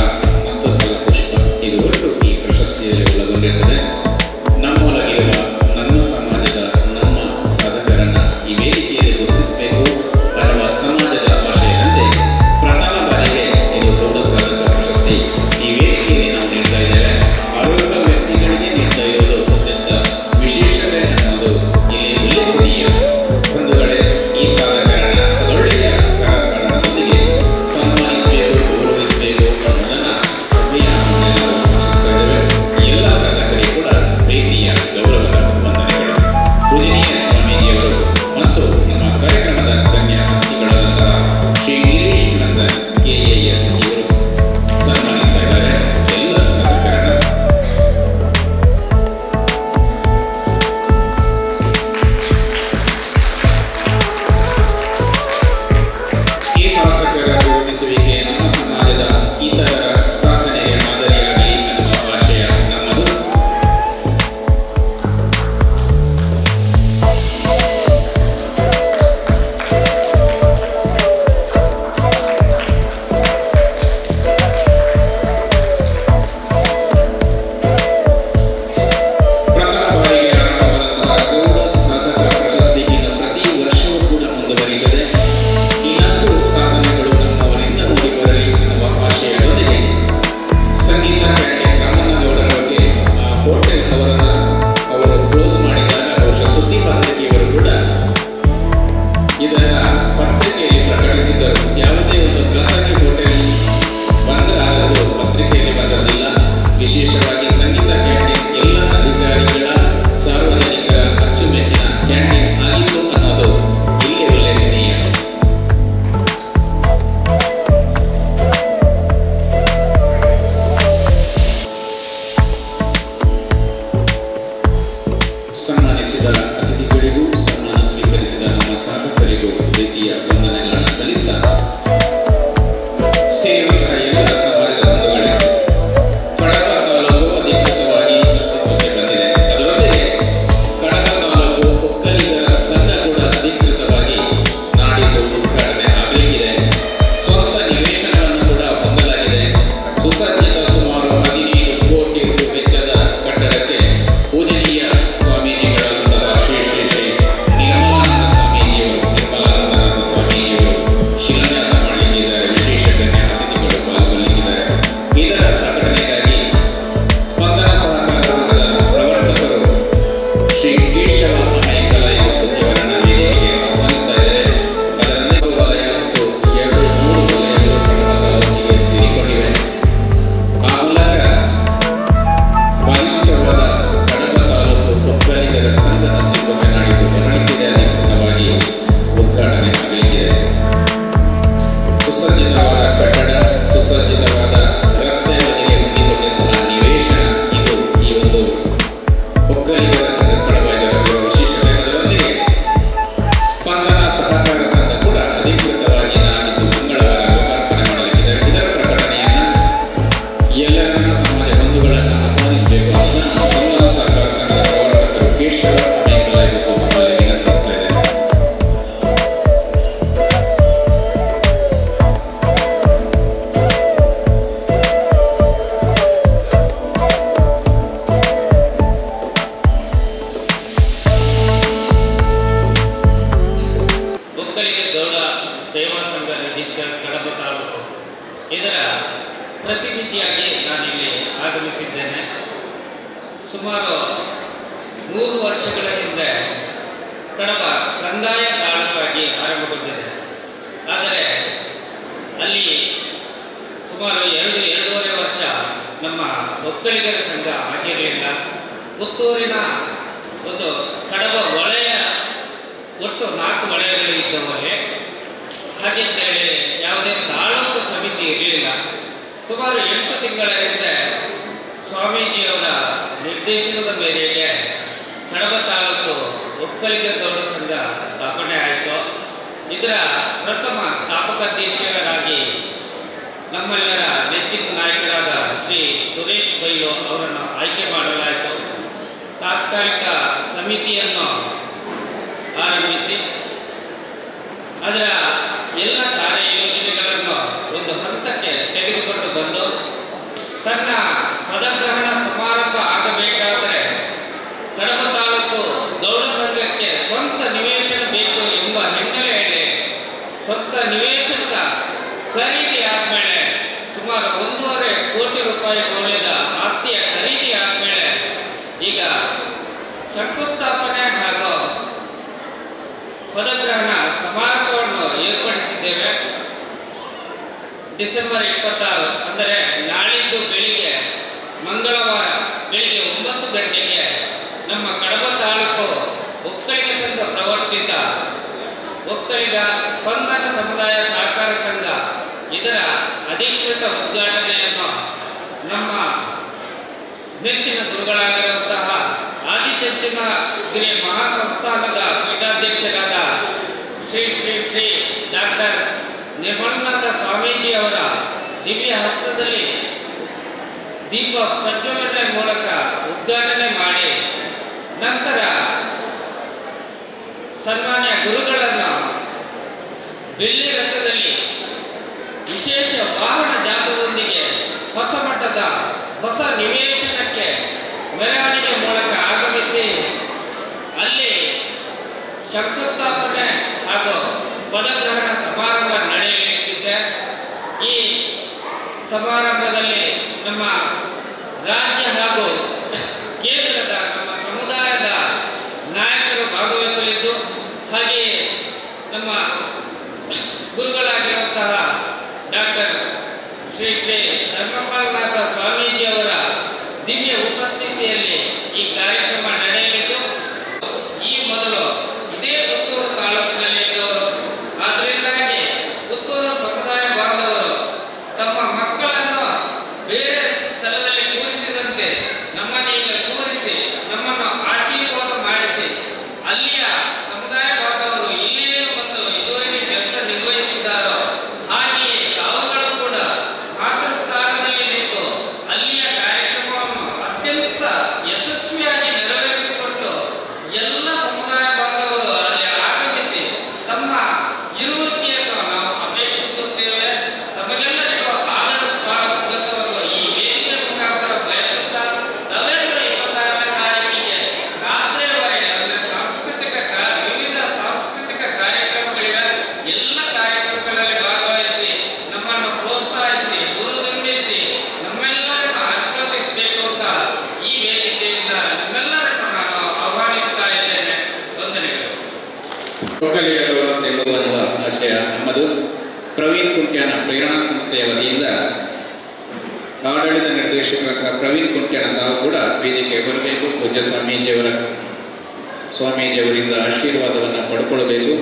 ಮತ್ತು ಫಲಪುಷ್ಪ ಇದು ಒಟ್ಟು ಈ ಪ್ರಶಸ್ತಿಯಲ್ಲಿ ಒಳಗೊಂಡಿರುತ್ತದೆ. ನಮ್ಮೊಳಗಿರುವ ನನ್ನ ಸಮಾಜದ ನಮ್ಮ ಸಾಧಕರನ್ನ ಈ ವೇದಿಕೆಯಲ್ಲಿ ಗುರುತಿಸಬೇಕು ಅನ್ನುವ ಸಮಾಜದ ಆಶಯದಂತೆ ಪ್ರಥಮ ಬಾರಿಗೆ ಇದು ಗೌಡ ಸಾಧಕ ಪ್ರಶಸ್ತಿ ಈ ವೇದಿಕೆಯಲ್ಲಿ ನಾವು ನೀಡ್ತಾ ಇದ್ದೇವೆ. ಅರ್ಹ ವ್ಯಕ್ತಿಗಳಿಗೆ ನೀಡ್ತಾ ಇರೋದು ಅತ್ಯಂತ ವಿಶೇಷತೆ ಅನ್ನೋದು ಇಲ್ಲಿ ಉಲ್ಲೇಖನೀಯ. ಬಂಧುಗಳೇ, ಈ ಸಾಧಕರನ್ನ ಒಳ್ಳೆಯ ಕರತಾಡನದೊಂದಿಗೆ ಸನ್ಮಾನಿಸಬೇಕು, ಗೌರವಿಸಬೇಕು ಅನ್ನೋದನ್ನ ಸಭೆಯ ನಾವು ಆಶಿಸ್ತಾ ಇದ್ದೇವೆ. ಎಲ್ಲ ಸಾಧಕರಿಗೂ ಕೂಡ ಪ್ರೀತಿಯ ಗೌರವದ ವಂದನೆಗಳು. ಪೂಜನೀಯ ಸ್ವಾಮೀಜಿಯವರು ಮತ್ತು ನಮ್ಮ ಕಾರ್ಯಕ್ರಮದ ಗಣ್ಯ ಅತಿಥಿಗಳಾದಂತಹ ಶ್ರೀ ಗಿರೀಶ್ ನಂದನ್ KAS ಇವರು ಸನ್ಮಾನಿಸ್ತಾ ಇದ್ದಾರೆ ಎಲ್ಲ ಸಾಧಕರನ್ನ. ಈ ಸಾಧಕರ ಗುರುತಿಸುವಿಕೆ ನಮ್ಮ ಸಮಾಜದ ಇತರರ ಸಾಧನೆಗೆ ಮಾದರಿಯಾಗಲಿ ಅನ್ನುವ ಆಶಯ ನಮ್ಮದು. ಪ್ರಥಮ ಬಾರಿಗೆ ಆರಂಭವಾದಂತಹ ಗೌಡ ಸಾಧಕ ಪ್ರಶಸ್ತಿ ಇನ್ನು ಪ್ರತಿ ವರ್ಷವೂ ಕೂಡ ಮುಂದುವರಿಯುತ್ತದೆ. ಇನ್ನಷ್ಟು ಸಾಧನೆಗಳು ನಮ್ಮವರಿಂದ ಮೂಡಿ ಬರಲಿ ಎನ್ನುವ ಆಶಯದೊಂದಿಗೆ ಸಂಗೀತ ಕ್ಯಾಂಟೀನ್ ರಾಮನಗೌಡರ ಬಗ್ಗೆ ಆ ಹೋಟೆಲ್ ಅವರು ಕ್ಲೋಸ್ ಮಾಡಿದಾಗ ಬಹುಶಃ ಸುದ್ದಿ ಪತ್ರಿಕೆಯವರು ಕೂಡ ಇದನ್ನ ಪತ್ರಿಕೆಯಲ್ಲಿ ಪ್ರಕಟಿಸಿದ್ದರು. ಯಾವುದೇ ಒಂದು ಖಾಸಗಿ ಹೋಟೆಲ್ ಬಂದ್ ಆದದ್ದು ಪತ್ರಿಕೆಯಲ್ಲಿ ಬಂದದ್ದಿಲ್ಲ. ವಿಶೇಷವಾಗಿ ಸಂಗೀತ ಕ್ಯಾಂಟೀನ್ ಎಲ್ಲ ಅಧಿಕಾರಿಗಳ ಸಾರ್ವಜನಿಕರ ಅಚ್ಚುಮೆಚ್ಚಿನ ಕ್ಯಾಂಟೀನ್ ಆಗಿತ್ತು ಅನ್ನೋದು ಇಲ್ಲಿ ಉಲ್ಲೇಖನೀಯ. ಸನ್ಮಾನಿಸಿದ ಅತಿಥಿಗಳಿಗೂ ಸನ್ಮಾನ ಸ್ವೀಕರಿಸಿದ ನಮ್ಮ ಸಾಧಕರಿಗೂ ಪ್ರೀತಿಯ ವಂದನೆಗಳನ್ನು ಸಲ್ಲಿಸ್ತಾ ಸೇರಿದ ಎಲ್ಲ ಸಮಾಜದ ಬಂಧುಗಳೇ, ಕಡಬ ತಾಲೂಕು ಅಧಿಕೃತವಾಗಿ ಅಸ್ತಿತ್ವಕ್ಕೆ ಬಂದಿದೆ. ಅದರೊಂದಿಗೆ ಕಡಬ ತಾಲೂಕು ಒಕ್ಕಲಿಗರ ಸಂಘ ಕೂಡ ಅಧಿಕೃತವಾಗಿ ನಾಡಿದ್ದು ಉದ್ಘಾಟನೆ ಆಗಲಿಕ್ಕಿದೆ. ಸ್ವಂತ ನಿವೇಶನವನ್ನು ಕೂಡ ಹೊಂದಲಾಗಿದೆ. ಸುಸಜ್ಜಿತ ಸುಮಾರು 15 ಕೋಟಿ ರು ವೆಚ್ಚದ ಕಟ್ಟಡಕ್ಕೆ ಪೂಜನೀಯ ಸ್ವಾಮೀಜಿಗಳಾದಂತಹ ಶ್ರೀ ಶ್ರೀ ಶ್ರೀ ನಿರ್ಮಲಾನಂದ ಸ್ವಾಮೀಜಿಯವರು ಶಿಲಾನ್ಯಾಸ ಮಾಡಲಿಕ್ಕಿದ್ದಾರೆ. ವಿಶೇಷ ಗಣ್ಯ ಅತಿಥಿಗಳು ಪಾಲ್ಗೊಳ್ಳಲಿಕ್ಕಿದ್ದಾರೆ. ಇದರ ಪ್ರಕಟಣೆಗಾಗಿ ಸ್ಪಂದನ ಸಹಕಾರ ಸಂಘದ ಪ್ರವರ್ತಕರು ಶ್ರೀ ಕೇಶವ ಅಮೇಕಲ ಇವರನ್ನ ವೇದಿಕೆಗೆ ಆಹ್ವಾನಿಸ್ತಾ ಇದ್ದಾರೆ. ಅದರಂತೆ ವಲಯ ಮತ್ತು 2-3 ವಲಯಗಳು ಕಡಬ ತಾಲೂಕಿಗೆ ಸೇರಿಕೊಂಡಿವೆ. ಆ ಮೂಲಕ ಬಲಿಷ್ಠವಾದ ಕಡಬ ತಾಲೂಕು ಒಕ್ಕಲಿಗರ ಸಂಘ ಅಸ್ತಿತ್ವಕ್ಕೆ ನಾಡಿದ್ದು ಬರಲಿಕ್ಕಿದೆ. ಅಧಿಕೃತವಾಗಿ ಉದ್ಘಾಟನೆ ಆಗಲಿಕ್ಕಿದೆ. ಸುಸಜ್ಜಿತವಾದ ಕಟ್ಟಡ, ಸುಸಜ್ಜಿತವಾದ ರಸ್ತೆ ಬದಿಗೆ ಹೊಂದಿಕೊಂಡಿರುವಂತಹ ನಿವೇಶನ ಇದು ಈ ಒಂದು ಒಕ್ಕಲಿಗರ ಸಂಘ ಕಡಬ ಇದರಲ್ಲಿರುವ ವಿಶೇಷತೆ. ಅದರೊಂದಿಗೆ ಸ್ಪಂದನ ಸಹಕಾರ ಸಂಘ ಕೂಡ ಅಧಿಕೃತವಾಗಿ ನಾಡಿದ್ದು ಮಂಗಳವಾರ ಲೋಕಾರ್ಪಣೆ ಮಾಡಲಿಕ್ಕಿದ್ದಾರೆ. ಇದರ ಪ್ರಕಟಣೆಯನ್ನು ಎಲ್ಲರನ್ನ ಸಮಾಜ ಬಂಧುಗಳನ್ನು ಆಹ್ವಾನಿಸಬೇಕು ಅನ್ನೋದನ್ನು ಸ್ಪಂದನ ಸಹಕಾರ ಸಂಘದ ಪ್ರವರ್ತಕರು ಕೇಶವ ಅಮೇಕಲ ಇವತ್ತು ತಮ್ಮಲ್ಲಿ ವಿನಂತಿಸ್ತಾ ಇದ್ದಾರೆ. ಒಕ್ಕಲಿಗ ಗೌಡ ಸೇವಾ ಸಂಘ ರಿಜಿಸ್ಟರ್ ಕಡಬ ತಾಲೂಕು ಇದರ ಪ್ರತಿನಿಧಿಯಾಗಿ ನಾನಿಲ್ಲಿ ಆಗಮಿಸಿದ್ದೇನೆ. ಸುಮಾರು 3 ವರ್ಷಗಳ ಹಿಂದೆ ಕಡಬ ಕಂದಾಯ ತಾಲೂಕಾಗಿ ಆರಂಭಗೊಂಡಿದೆ. ಆದರೆ ಅಲ್ಲಿ ಸುಮಾರು 2-2.5 ವರ್ಷ ನಮ್ಮ ಒಕ್ಕಲಿಗರ ಸಂಘ ಆಗಿರಲಿಲ್ಲ. ಪುತ್ತೂರಿನ ಒಂದು ಕಡಬ ವಲಯ ಒಟ್ಟು 4 ವಲಯಗಳು ಇದ್ದವಲ್ಲೇ. ಹಾಗೆಂತೇಳಿ ಯಾವುದೇ ತಾಲೂಕು ಸಮಿತಿ ಇರಲಿಲ್ಲ. ಸುಮಾರು 8 ತಿಂಗಳ ಹಿಂದೆ ಸ್ವಾಮೀಜಿಯವರ ನಿರ್ದೇಶನದ ಮೇರೆಗೆ ಕಡಬ ತಾಲೂಕು ಒಕ್ಕಲಿಗ ಗೌಡ ಸಂಘ ಸ್ಥಾಪನೆ ಆಯಿತು. ಇದರ ಪ್ರಥಮ ಸ್ಥಾಪಕಾಧ್ಯಕ್ಷರಾಗಿ ನಮ್ಮೆಲ್ಲರ ನೆಚ್ಚಿನ ನಾಯಕರಾದ ಶ್ರೀ ಸುರೇಶ್ ಬೈಲು ಅವರನ್ನು ಆಯ್ಕೆ ಮಾಡಲಾಯಿತು. ತಾತ್ಕಾಲಿಕ ಸಮಿತಿಯನ್ನು ಆರಂಭಿಸಿ ಅದರ ಎಲ್ಲ ಕಾರ್ಯಯೋಜನೆಗಳನ್ನು ಒಂದು ಹಂತಕ್ಕೆ ತೆಗೆದುಕೊಂಡು ಬಂದು ತನ್ನ ಪದಗ್ರಹಣ ಸಮಾರಂಭ ಆಗಬೇಕಾದರೆ ಕಡಬ ತಾಲೂಕು ಗೌಡ ಸಂಘಕ್ಕೆ ಸ್ವಂತ ನಿವೇಶನ ಬೇಕು ಎಂಬ ಹಿನ್ನೆಲೆಯಲ್ಲಿ ಸ್ವಂತ ನಿವೇಶನದ ಖರೀದಿ ಆದಮೇಲೆ ಸುಮಾರು 1.5 ಕೋಟಿ ರೂಪಾಯಿ ಮೌಲ್ಯದ ಆಸ್ತಿಯ ಖರೀದಿ ಆದಮೇಲೆ ಈಗ ಶಂಕುಸ್ಥಾಪನೆ ಹಾಗೂ ಪದಗ್ರಹಣ ಸಮಾರಂಭವನ್ನು ಏರ್ಪಡಿಸಿದ್ದೇವೆ. ಡಿಸೆಂಬರ್ 26 ಅಂದರೆ ನಾಳಿದ್ದು ಬೆಳಿಗ್ಗೆ ಮಂಗಳವಾರ ಬೆಳಿಗ್ಗೆ 9 ಗಂಟೆಗೆ ನಮ್ಮ ಕಡಬ ತಾಲೂಕು ಒಕ್ಕಲಿಗ ಸಂಘ ಪ್ರವರ್ತಿತ ಒಕ್ಕಲಿಗ ಸ್ಪಂದನ ಸಮುದಾಯ ಸಹಕಾರ ಸಂಘ ಇದರ ಅಧಿಕೃತ ಉದ್ಘಾಟನೆಯನ್ನು ನಮ್ಮ ನೆಚ್ಚಿನ ಗುರುಗಳಾಗಿರುವಂತಹ ಆದಿಚುಂಚನಗಿರಿ ಮಹಾಸಂಸ್ಥಾನದ ಪೀಠಾಧ್ಯಕ್ಷರಾದ ಶ್ರೀ ಶ್ರೀ ಶ್ರೀ ಡಾಕ್ಟರ್ ನಿರ್ಮಲಾನಂದ ಸ್ವಾಮೀಜಿ ಅವರ ದಿವ್ಯ ಹಸ್ತದಲ್ಲಿ ದೀಪ ಪ್ರಜ್ವಲನೆ ಮೂಲಕ ಉದ್ಘಾಟನೆ ಮಾಡಿ ನಂತರ ಸನ್ಮಾನ್ಯ ಗುರುಗಳನ್ನು ಬೆಳ್ಳಿ ರಥದಲ್ಲಿ ವಿಶೇಷ ವಾಹನ ಜಾಥಾದೊಂದಿಗೆ ಹೊಸ ಮಠದ ಹೊಸ ನಿವೇಶನಕ್ಕೆ ಮೆರವಣಿಗೆ ಮೂಲಕ ಆಗಮಿಸಿ ಅಲ್ಲಿ ಶಂಕುಸ್ಥಾಪನೆ ಹಾಗೂ ಪದಗ್ರಹಣ ಸಮಾರಂಭ ನಡೆಯಲಿದೆ. ಈ ಸಮಾರಂಭದಲ್ಲಿ ನಮ್ಮ ರಾಜ್ಯ ಹಾಗೂ ಕೇಂದ್ರದ ನಮ್ಮ ಸಮುದಾಯದ ನಾಯಕರು ಭಾಗವಹಿಸಲಿದ್ದು ಹಾಗೆಯೇ ನಮ್ಮ ಗುರುಗಳಾಗಿರುವಂತಹ ಡಾಕ್ಟರ್ ಶ್ರೀ ಶ್ರೀ ಧರ್ಮಪಾಲನಾಥ ಸ್ವಾಮೀಜಿ ಅವರ ದಿವ್ಯ ಉಪಸ್ಥಿತಿಯಲ್ಲಿ ಈ ಕಾರ್ಯಕ್ರಮ ನಡೆಯಲಿದ್ದು ಈ ಮೊದಲು ಇದೇ ಪುತ್ತೂರು ತಾಲೂಕಿನಲ್ಲಿ ಇದ್ದವರು. ಆದ್ದರಿಂದಾಗಿ ಪುತ್ತೂರು ಸಮುದಾಯ ಬಾಂಧವರು ತಮ್ಮ ಮಕ್ಕಳನ್ನು ಬೇರೆ ಸ್ಥಳದಲ್ಲಿ ಕೂರಿಸಿದಂತೆ ನಮ್ಮನ್ನೀಗ ಕೂರಿಸಿ ನಮ್ಮನ್ನು ಆಶೀರ್ವಾದ ಮಾಡಿಸಿ ಅಲ್ಲಿಯ ಸಮುದಾಯ ಬಾಂಧವರು ಇಲ್ಲಿಯೇ ಬಂದು ಇದುವರೆಗೆ ಕೆಲಸ ನಿರ್ವಹಿಸಿದ್ದಾರೋ ಹಾಗೆಯೇ ತಾವುಗಳು ಕೂಡ ಮಾತೃ ಸ್ಥಾನದಲ್ಲಿ ನಿಂತು ಅಲ್ಲಿಯ ಕಾರ್ಯಕ್ರಮವನ್ನು ಅತ್ಯಂತ ಯಶಸ್ವಿಯಾಗಿ ನೆರವೇರಿಸಿಕೊಂಡು ಎಲ್ಲ ಸಮುದಾಯ ಬಾಂಧವರು ಅಲ್ಲಿ ಆಗಮಿಸಿ ತಮ್ಮ ಇರುವಿಕೆಯನ್ನು ನಾವು ಅಪೇಕ್ಷಿಸುತ್ತೇವೆ. ತಮಗೆಲ್ಲರಿಗೂ ಆದರ ಸ್ವಾಗತವನ್ನು ಈ ವೇದಿಕೆ ಮುಖಾಂತರ ಬಯಸುತ್ತಾ ನವೆಂಬರ್ 26ನೇ ತಾರೀಕಿಗೆ ರಾತ್ರಿಯವರೆಗೆ ಅಂದರೆ ವಿವಿಧ ಸಾಂಸ್ಕೃತಿಕ ಕಾರ್ಯಕ್ರಮಗಳಿವೆ. ಎಲ್ಲ ಕಾರ್ಯಕ್ರಮಗಳಲ್ಲಿ ಭಾಗವಹಿಸಿ ನಮ್ಮನ್ನು ಪ್ರೋತ್ಸಾಹಿಸಿ ಹುರಿದುಂಬಿಸಿ ನಮ್ಮೆಲ್ಲರನ್ನು ಆಶೀರ್ವದಿಸಬೇಕು ಅಂತ ಈ ವೇದಿಕೆಯಿಂದ ನಮ್ಮೆಲ್ಲರನ್ನು ನಾನು ಆಹ್ವಾನಿಸ್ತಾ ಇದ್ದೇನೆ. ವಂದನೆಗಳು. ಒಕ್ಕಲಿಗ ಗೌಡ ಸೇವೆ ಅನ್ನುವ ಆಶಯ ನಮ್ಮದು. ಪ್ರವೀಣ್ ಕುಂಟ್ಯಾನ ಪ್ರೇರಣಾ ಸಂಸ್ಥೆಯ ವತಿಯಿಂದ ಆಡಳಿತ ನಿರ್ದೇಶಕರಾದ ಪ್ರವೀಣ್ ಕುಂಟ್ಯಾನ ತಾವು ಕೂಡ ವೇದಿಕೆಗೆ ಬರಬೇಕು. ಪೂಜ್ಯ ಸ್ವಾಮೀಜಿಯವರಿಂದ ಆಶೀರ್ವಾದವನ್ನು ಪಡ್ಕೊಳ್ಬೇಕು.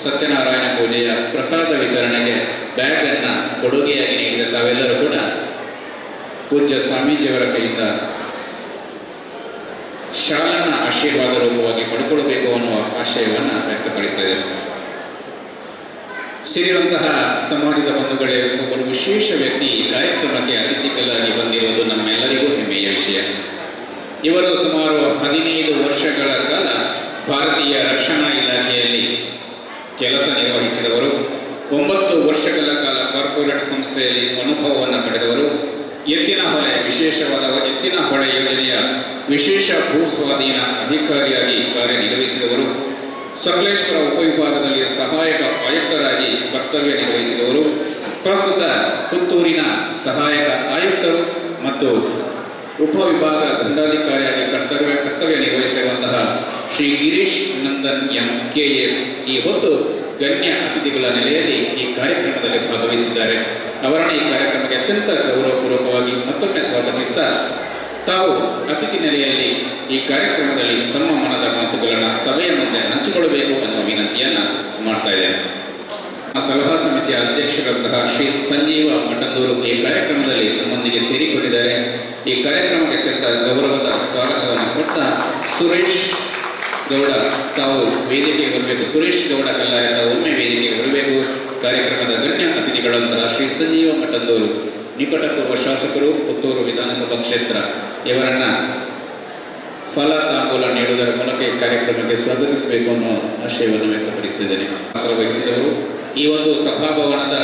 ಸತ್ಯನಾರಾಯಣ ಪೂಜೆಯ ಪ್ರಸಾದ ವಿತರಣೆಗೆ ಬ್ಯಾಗನ್ನು ಕೊಡುಗೆಯಾಗಿ ನೀಡಿದ ತಾವೆಲ್ಲರೂ ಕೂಡ ಪೂಜ್ಯ ಸ್ವಾಮೀಜಿಯವರ ಕೈಯಿಂದ ಶಾಲನ್ನ ಆಶೀರ್ವಾದ ರೂಪವಾಗಿ ಪಡ್ಕೊಳ್ಬೇಕು ಅನ್ನುವ ಆಶಯವನ್ನು ವ್ಯಕ್ತಪಡಿಸ್ತಾ ಇದ್ದೇನೆ. ಸೇರಿರುವಂತಹ ಸಮಾಜದ ಬಂಧುಗಳೇ, ಒಬ್ಬರು ವಿಶೇಷ ವ್ಯಕ್ತಿ ಈ ಕಾರ್ಯಕ್ರಮಕ್ಕೆ ಅತಿಥಿಗಳಾಗಿ ಬಂದಿರುವುದು ನಮ್ಮೆಲ್ಲರಿಗೂ ಹೆಮ್ಮೆಯ ವಿಷಯ. ಇವರು ಸುಮಾರು 15 ವರ್ಷಗಳ ಕಾಲ ಭಾರತೀಯ ರಕ್ಷಣಾ ಇಲಾಖೆಯಲ್ಲಿ ಕೆಲಸ ನಿರ್ವಹಿಸಿದವರು. 9 ವರ್ಷಗಳ ಕಾಲ ಕಾರ್ಪೊರೇಟ್ ಸಂಸ್ಥೆಯಲ್ಲಿ ಅನುಭವವನ್ನು ಪಡೆದವರು. ವಿಶೇಷವಾದ ಎತ್ತಿನ ಹೊಳೆ ಯೋಜನೆಯ ವಿಶೇಷ ಭೂ ಸ್ವಾಧೀನ ಅಧಿಕಾರಿಯಾಗಿ ಕಾರ್ಯನಿರ್ವಹಿಸಿದವರು. ಸಕಲೇಶ್ವರ ಉಪವಿಭಾಗದಲ್ಲಿ ಸಹಾಯಕ ಆಯುಕ್ತರಾಗಿ ಕರ್ತವ್ಯ ನಿರ್ವಹಿಸಿದವರು. ಪ್ರಸ್ತುತ ಪುತ್ತೂರಿನ ಸಹಾಯಕ ಆಯುಕ್ತರು ಮತ್ತು ಉಪವಿಭಾಗ ದಂಡಾಧಿಕಾರಿಯಾಗಿ ಕರ್ತವ್ಯ ನಿರ್ವಹಿಸುತ್ತಿರುವಂತಹ ಶ್ರೀ ಗಿರೀಶ್ ನಂದನ್ MKS ಈ ಹೊತ್ತು ಗಣ್ಯ ಅತಿಥಿಗಳ ನೆಲೆಯಲ್ಲಿ ಈ ಕಾರ್ಯಕ್ರಮದಲ್ಲಿ ಭಾಗವಹಿಸಿದ್ದಾರೆ. ಅವರನ್ನು ಈ ಕಾರ್ಯಕ್ರಮಕ್ಕೆ ಅತ್ಯಂತ ಗೌರವಪೂರ್ವಕವಾಗಿ ಮತ್ತೊಮ್ಮೆ ಸ್ವಾಗತಿಸ್ತಾ ತಾವು ಅತಿಥಿ ನೆಲೆಯಲ್ಲಿ ಈ ಕಾರ್ಯಕ್ರಮದಲ್ಲಿ ತಮ್ಮ ಮನದ ಮಾತುಗಳನ್ನು ಸಭೆಯ ಮುಂದೆ ಹಂಚಿಕೊಳ್ಳಬೇಕು ಅನ್ನುವ ವಿನಂತಿಯನ್ನು ಮಾಡ್ತಾ ಇದ್ದೇನೆ. ಸಲಹಾ ಸಮಿತಿಯ ಅಧ್ಯಕ್ಷರಾದಂತಹ ಶ್ರೀ ಸಂಜೀವ ಮಠಂದೂರು ಈ ಕಾರ್ಯಕ್ರಮದಲ್ಲಿ ನಮ್ಮೊಂದಿಗೆ ಸೇರಿಕೊಂಡಿದ್ದಾರೆ. ಈ ಕಾರ್ಯಕ್ರಮಕ್ಕೆ ಅತ್ಯಂತ ಗೌರವದ ಸ್ವಾಗತವನ್ನು ಕೊಟ್ಟ ಸುರೇಶ್ ಗೌಡ ತಾವು ವೇದಿಕೆಗೆ ಬರಬೇಕು. ಸುರೇಶ್ ಗೌಡ ಕಲ್ಲಾರೆ ತಾವು ಒಮ್ಮೆ ವೇದಿಕೆಗೆ ಬರಬೇಕು. ಕಾರ್ಯಕ್ರಮದ ಗಣ್ಯ ಅತಿಥಿಗಳಂತಹ ಶ್ರೀ ಸಂಜೀವ ಮಠಂದೂರು ನಿಕಟಪೂರ್ವ ಶಾಸಕರು ಪುತ್ತೂರು ವಿಧಾನಸಭಾ ಕ್ಷೇತ್ರ ಇವರನ್ನ ಫಲ ತಾಂಬೂಲ ನೀಡುವುದರ ಮೂಲಕ ಈ ಕಾರ್ಯಕ್ರಮಕ್ಕೆ ಸ್ವಾಗತಿಸಬೇಕು ಅನ್ನೋ ಆಶಯವನ್ನು ವ್ಯಕ್ತಪಡಿಸುತ್ತಿದ್ದೇನೆ. ಪಾತ್ರ ವಹಿಸಿದವರು ಈ ಒಂದು ಸಭಾಭವನದ